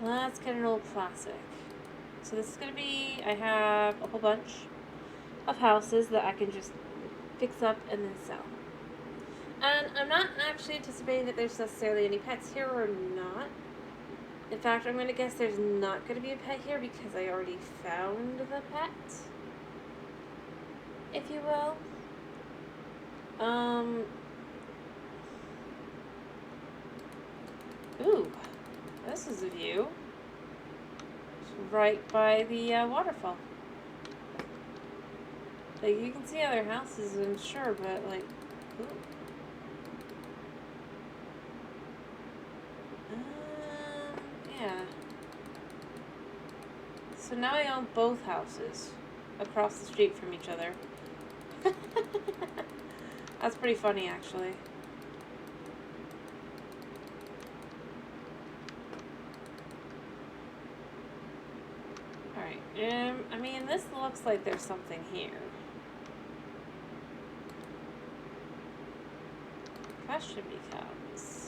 Let's get an old classic. So this is going to be, I have a whole bunch of houses that I can just fix up and then sell. And I'm not actually anticipating that there's necessarily any pets here or not. In fact, I'm going to guess there's not going to be a pet here because I already found the pet, if you will. Ooh, this is a view. It's right by the waterfall. Like, you can see other houses, I'm sure, but like, ooh. Yeah. So now I own both houses across the street from each other. That's pretty funny, actually. Alright, I mean, this looks like there's something here. Question becomes...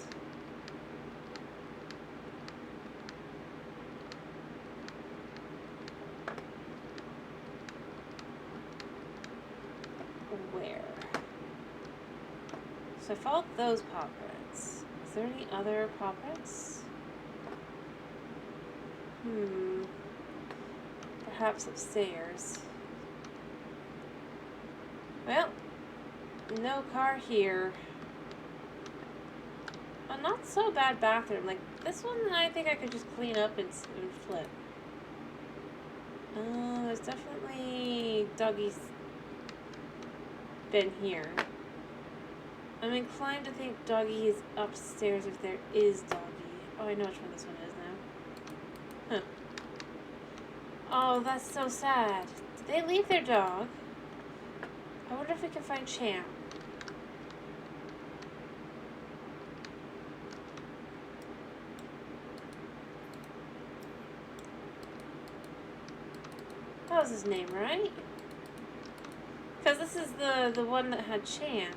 where? So I followed those paw prints. Is there any other paw prints? Perhaps upstairs. Well, no car here. A not so bad bathroom. Like, this one I think I could just clean up and flip. There's definitely doggies been here. I'm inclined to think doggy is upstairs if there is doggy. Oh, I know which one this one is now. Huh. Oh, that's so sad. Did they leave their dog? I wonder if we can find Champ. That was his name, right? Because this is the one that had Champ.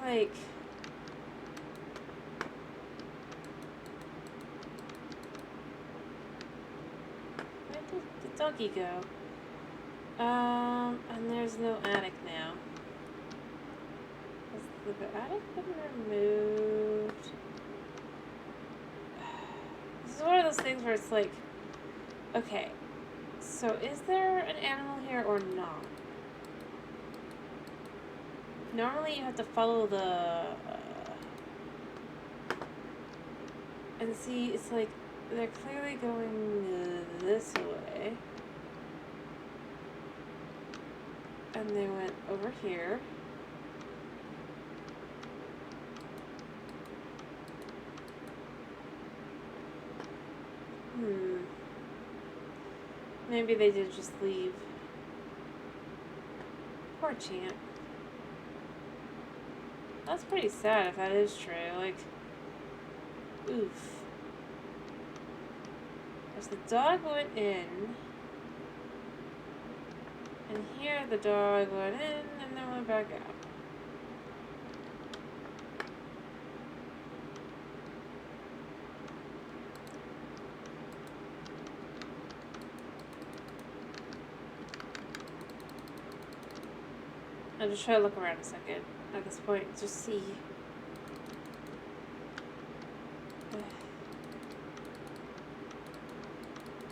Like... where did the doggy go? And there's no attic now. Has the attic been removed? This is one of those things where it's like, okay, so is there an animal here or not? Normally you have to follow the... and see, it's like, they're clearly going this way. And they went over here. Maybe they did just leave. Poor Champ. That's pretty sad if that is true. Like, oof. As the dog went in, and here the dog went in and then went back out. I'll just try to look around a second at this point, just see.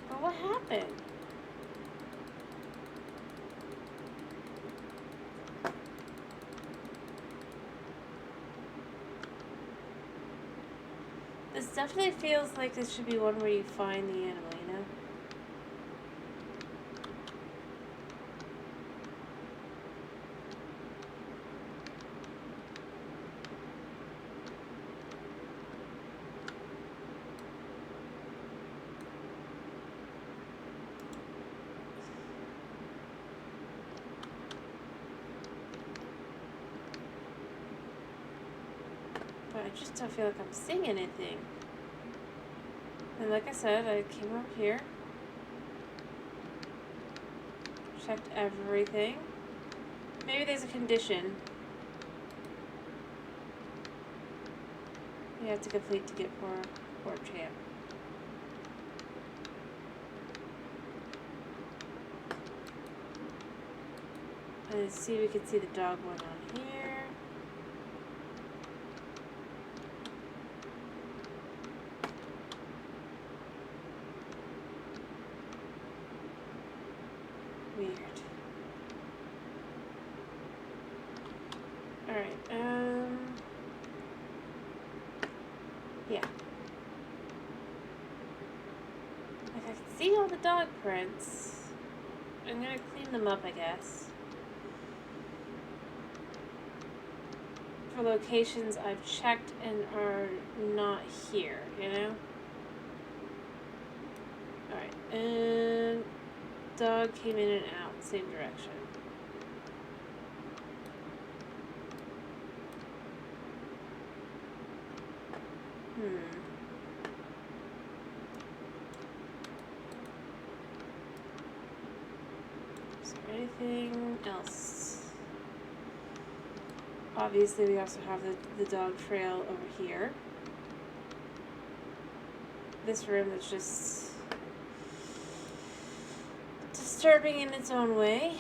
But what happened? This definitely feels like this should be one where you find the animal, you know? But I just don't feel like I'm seeing anything. And like I said, I came up here, checked everything. Maybe there's a condition you have to complete to get poor Champ. And see, we can see the dog one on here. Weird. Alright, yeah. If I can see all the dog prints, I'm gonna clean them up, I guess. For locations I've checked and are not here, you know? Alright, and dog came in and out, same direction. Is there anything else? Obviously, we also have the dog trail over here. This room that's just disturbing in its own way.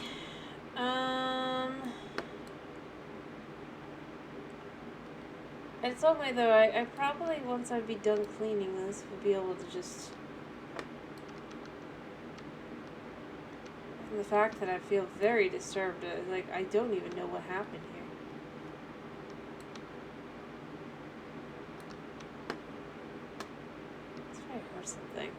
In its own way, though, I probably, once I'd be done cleaning this, would be able to just... And the fact that I feel very disturbed, like, I don't even know what happened here. Let's try to hear something.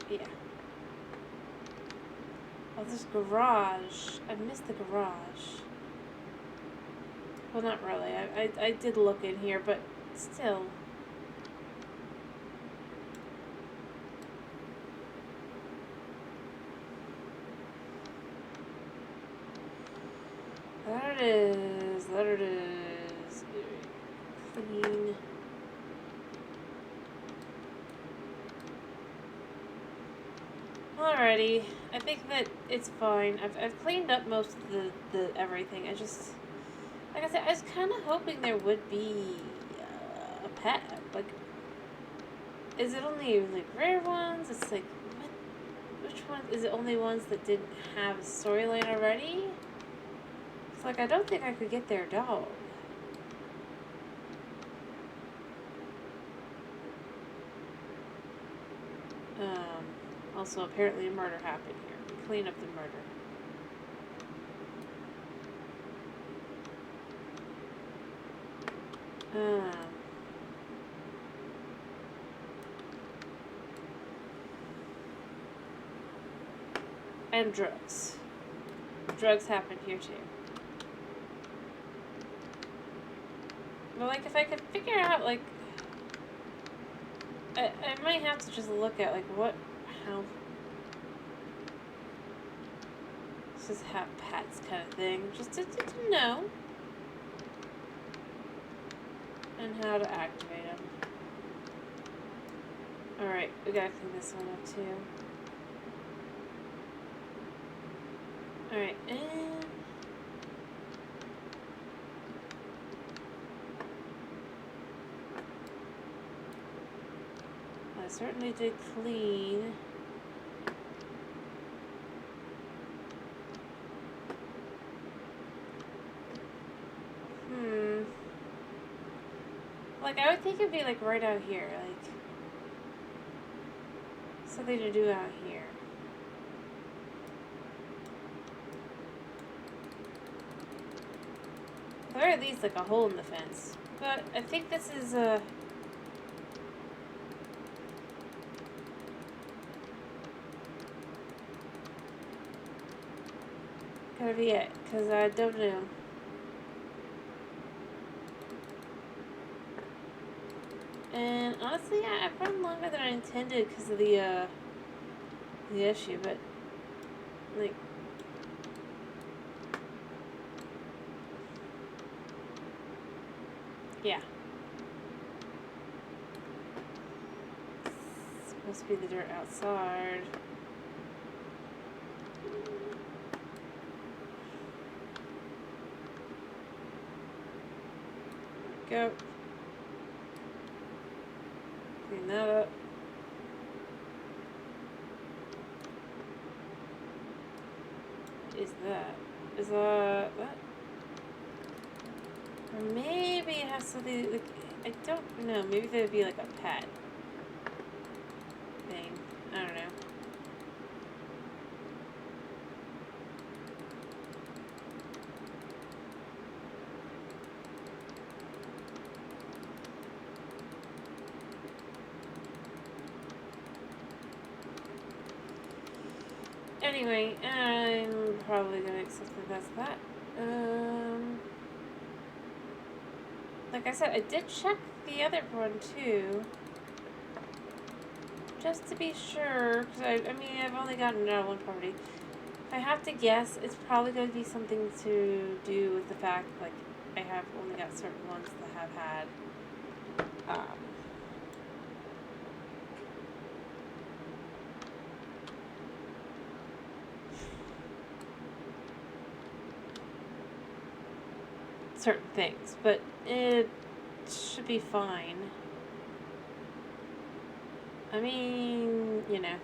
Yeah. Oh, this garage. I missed the garage. Well, not really. I did look in here, but still. There it is. There it is. Clean. Alrighty. I think that it's fine. I've cleaned up most of the everything. I just, like I said, I was kind of hoping there would be a pet. Like, is it only like rare ones? It's like, what? Which one? Is it only ones that didn't have a storyline already? It's like, I don't think I could get their dog. Also, apparently a murder happened here. Clean up the murder. And drugs. Drugs happened here too. But like, if I could figure out, like, I might have to just look at, like, how this is have pets kind of thing, just to know, and how to activate them. Alright, we gotta clean this one up too. Alright, and I certainly did clean. Like, I would think it'd be, like, right out here, like, something to do out here. At the very least, like, a hole in the fence. But I think this is, gotta be it, because I don't know. And honestly, yeah, I've run longer than I intended because of the issue, but, like, yeah. It's supposed to be the dirt outside. Go. Clean that up. Is that? Is that? Or maybe it has something, like, I don't know. Maybe there'd be like a pet thing. I don't know. Anyway, I'm probably gonna accept that that's that. Like I said, I did check the other one too, just to be sure. Cause I mean, I've only gotten it out of one property. If I have to guess, it's probably going to be something to do with the fact, like, I have only got certain ones that have had, certain things, but it should be fine. I mean, you know.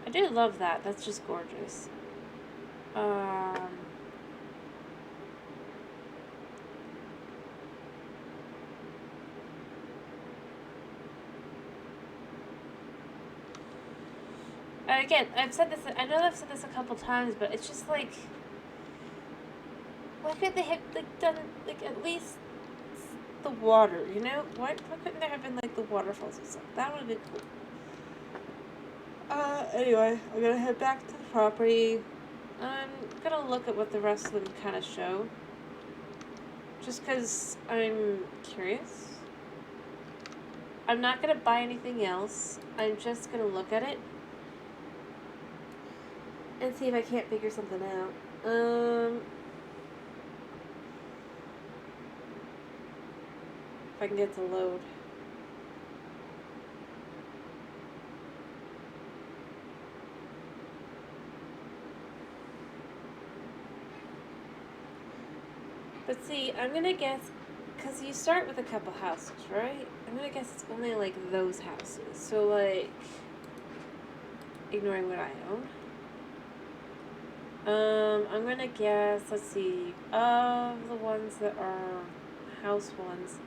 I do love that. That's just gorgeous. And again, I've said this, I know I've said this a couple times, but it's just like, why could they have, like, done, like, at least the water, you know? Why couldn't there have been, like, the waterfalls and stuff? That would have been cool. Anyway, I'm gonna head back to the property. I'm gonna look at what the rest of them kind of show. Just because I'm curious. I'm not gonna buy anything else. I'm just gonna look at it. And see if I can't figure something out. If I can get to load. But see, I'm gonna guess, because you start with a couple houses, right? I'm gonna guess it's only like those houses. So like, ignoring what I own. I'm gonna guess, let's see, of the ones that are house ones,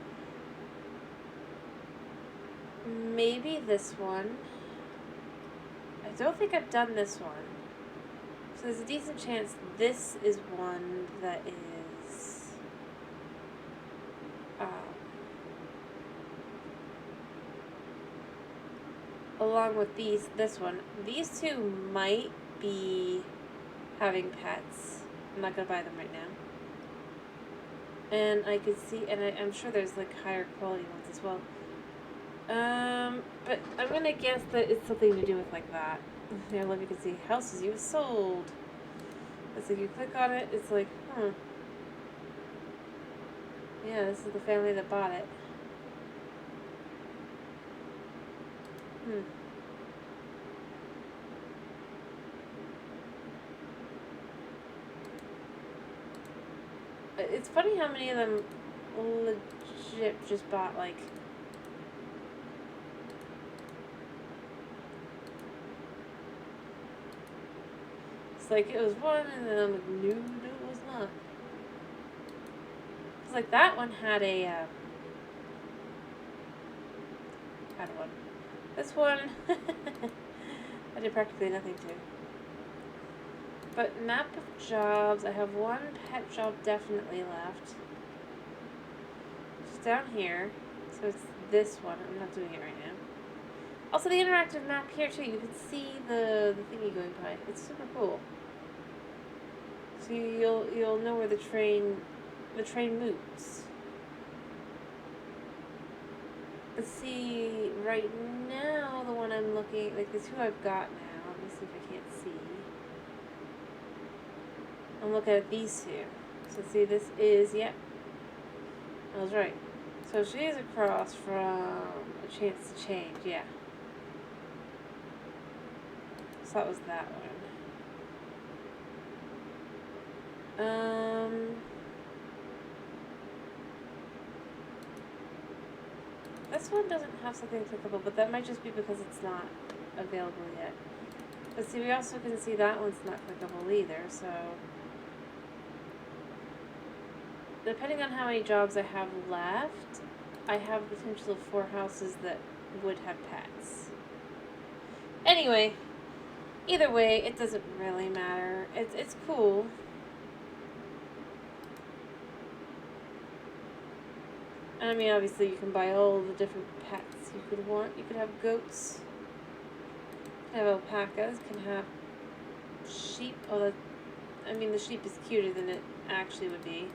maybe this one. I don't think I've done this one. So there's a decent chance this is one that is, along with this one. These two might be having pets. I'm not gonna buy them right now. And I could see, and I'm sure there's like higher quality ones as well. But I'm gonna guess that it's something to do with like that. Here, look, you can see houses you've sold. It's like you click on it, it's like, yeah, this is the family that bought it. It's funny how many of them legit just bought, like, it's like it was one and then I'm like, no, it was not. It's like that one had a, had one. This one, I did practically nothing to. But map of jobs, I have one pet job definitely left. It's down here, so it's this one. I'm not doing it right now. Also, the interactive map here too. You can see the thingy going by. It's super cool. So you'll know where the train moves. Let's see. Right now, the one I'm looking, like, this who I've got now. Let me see if I can't see. I'm looking at these two. So see, this is, yep. I was right. So she is across from A Chance to Change, yeah. So that was that one. This one doesn't have something clickable, but that might just be because it's not available yet. But see, we also can see that one's not clickable either, so depending on how many jobs I have left, I have the potential of 4 houses that would have pets. Anyway, either way, it doesn't really matter. It's cool. I mean, obviously, you can buy all the different pets you could want. You could have goats, you can have alpacas, you can have sheep. Oh, I mean, the sheep is cuter than it actually would be.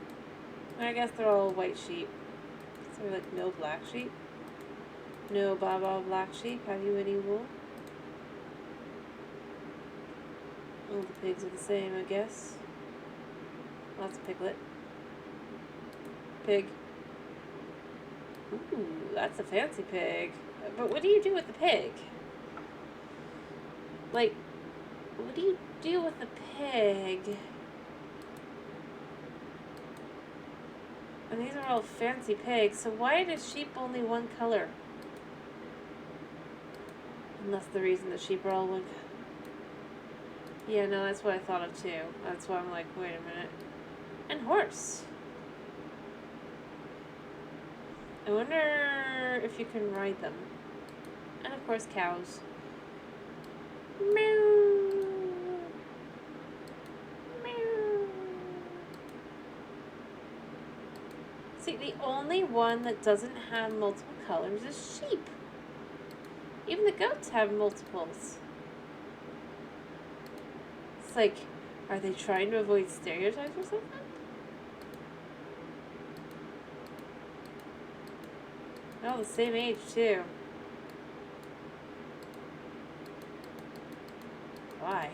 I guess they're all white sheep. So they're like no black sheep. No Baba black sheep. Have you any wool? All the pigs are the same, I guess. Lots of piglet. Pig. Ooh, that's a fancy pig. But what do you do with the pig? Like, what do you do with the pig? And these are all fancy pigs, so why does sheep only one color? Unless the reason that sheep are all one color. Yeah, no, that's what I thought of too. That's why I'm like, wait a minute. And horse. I wonder if you can ride them. And of course, cows. Meow. Meow. See, the only one that doesn't have multiple colors is sheep. Even the goats have multiples. It's like, are they trying to avoid stereotypes or something? They're all the same age, too. Why?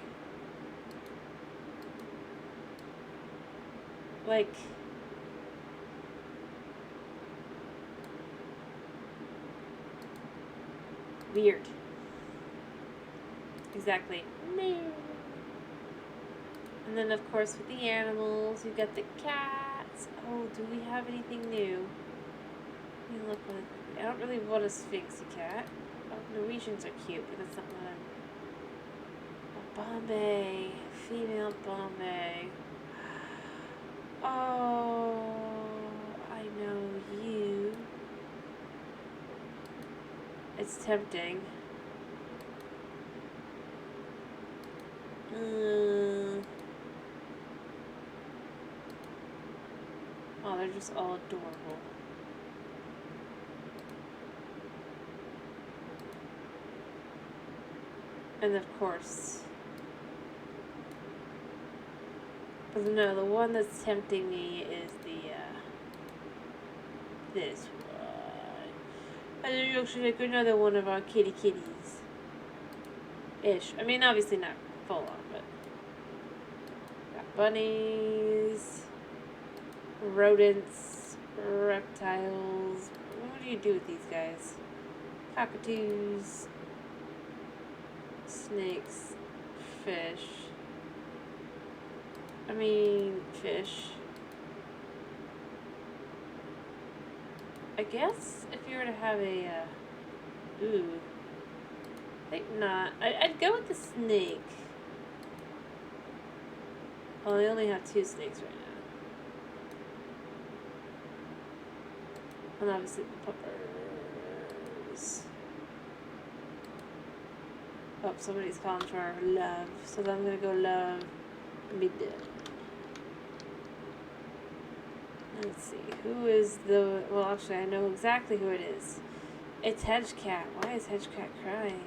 Like... weird. Exactly. No. And then, of course, with the animals, we've got the cats. Oh, do we have anything new? Let me look. I don't really want a Sphinxy cat. Oh, Norwegians are cute, but that's not what I'm... a Bombay. Female Bombay. Oh, I know you. It's tempting. Oh, they're just all adorable. And of course... but no, the one that's tempting me is the, this one. And then you actually like another one of our kitties. Ish. I mean, obviously not full on, but... got bunnies, rodents, reptiles. What do you do with these guys? Cockatoos, snakes, fish. I mean, fish. I guess if you were to have a, ooh. I think not. I'd go with the snake. Well, I only have 2 snakes right now. And obviously the puppers. Oh, somebody's calling for love. So I'm gonna go love and be dead. Let's see. Who is the... well, actually, I know exactly who it is. It's Hedgecat. Why is Hedgecat crying?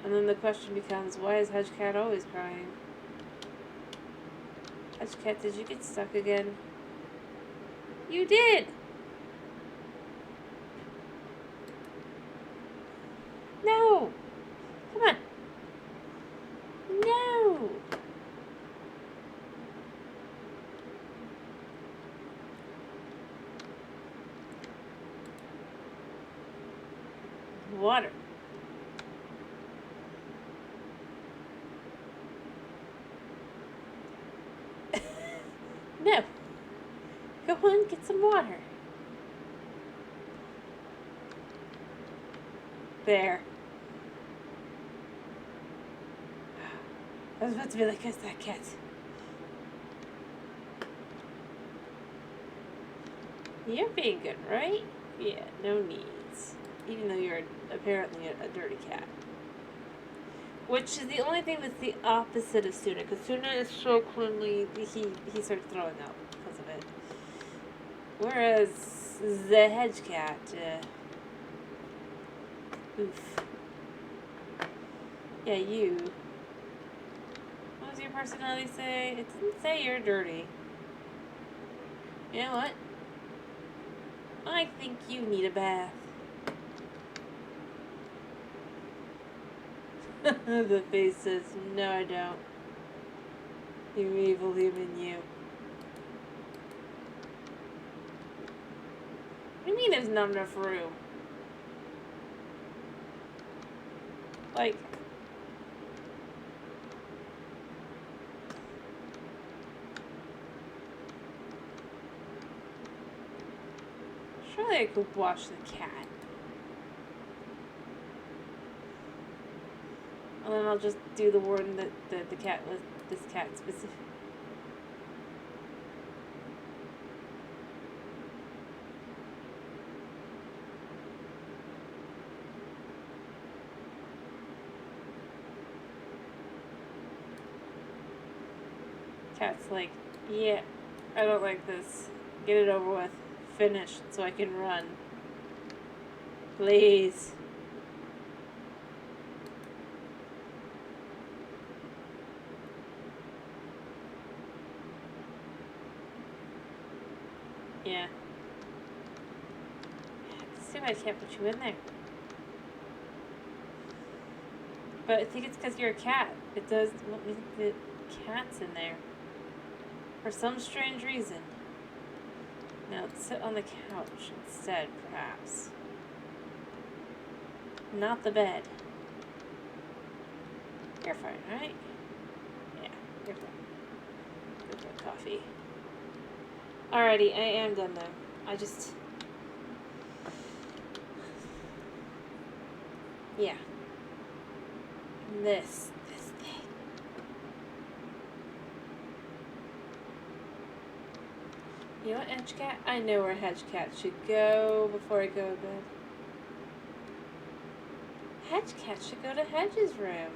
And then the question becomes, why is Hedgecat always crying? Hedgecat, did you get stuck again? You did! No! Come on! No! Water. No. Go on, get some water. There. I was about to be like, who's that cat? You're being good, right? Yeah, no needs. Even though you're apparently a dirty cat. Which is the only thing that's the opposite of Suna, because Suna is so cleanly, he starts throwing up because of it. Whereas the hedge cat, oof. Yeah, you. What does your personality say? It didn't say you're dirty. You know what? I think you need a bath. The face says, no I don't. You evil human, you. What do you mean there's not enough room? Like... surely I could wash the cat. And then I'll just do the warden that the cat was, this cat specific. Cat's like, yeah, I don't like this. Get it over with. Finish so I can run. Please. Yeah. It's too bad I can't put you in there. But I think it's because you're a cat. It does want me to put cats in there. For some strange reason. Now let's sit on the couch instead, perhaps. Not the bed. You're fine, right? Yeah, you're fine. Good for coffee. Alrighty, I am done though. I just... Yeah. This thing. You know what, Hedgecat? I know where Hedgecat should go before I go to bed. Hedgecat should go to Hedge's room.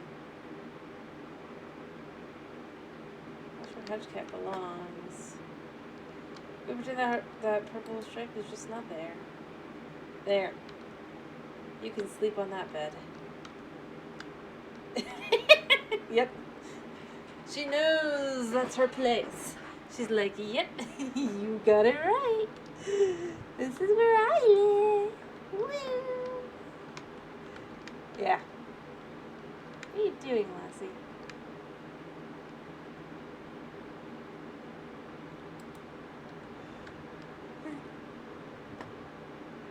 That's where Hedgecat belongs. Over to that purple stripe is just not there. There. You can sleep on that bed. Yep. She knows that's her place. She's like, yep, you got it right. This is where I live. Woo. Yeah. What are you doing, Lassie?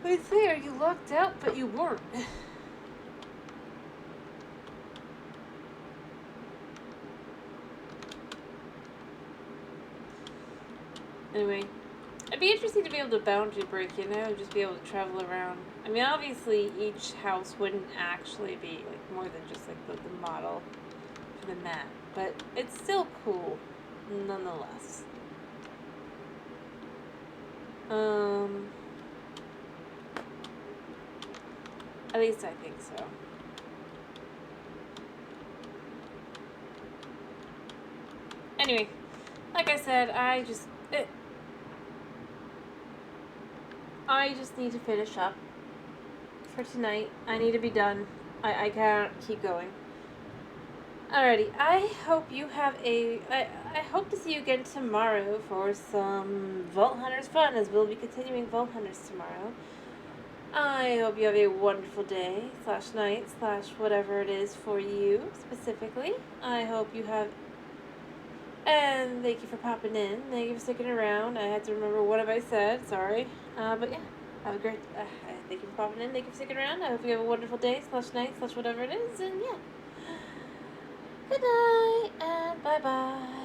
I say, are you locked out? But you weren't. Anyway, it'd be interesting to be able to boundary break, you know, just be able to travel around. I mean, obviously, each house wouldn't actually be like more than just like the model for the map, but it's still cool, nonetheless. At least I think so. Anyway, like I said, I just need to finish up for tonight. I need to be done. I can't keep going. Alrighty, I hope you have I hope to see you again tomorrow for some Vault Hunters fun, as we'll be continuing Vault Hunters tomorrow. I hope you have a wonderful day, / night, / whatever it is for you, specifically. I hope you have... And thank you for popping in. Thank you for sticking around. I had to remember what have I said. Sorry. But yeah, have a great... thank you for popping in. Thank you for sticking around. I hope you have a wonderful day, / night, / whatever it is. And yeah. Good night, and bye-bye.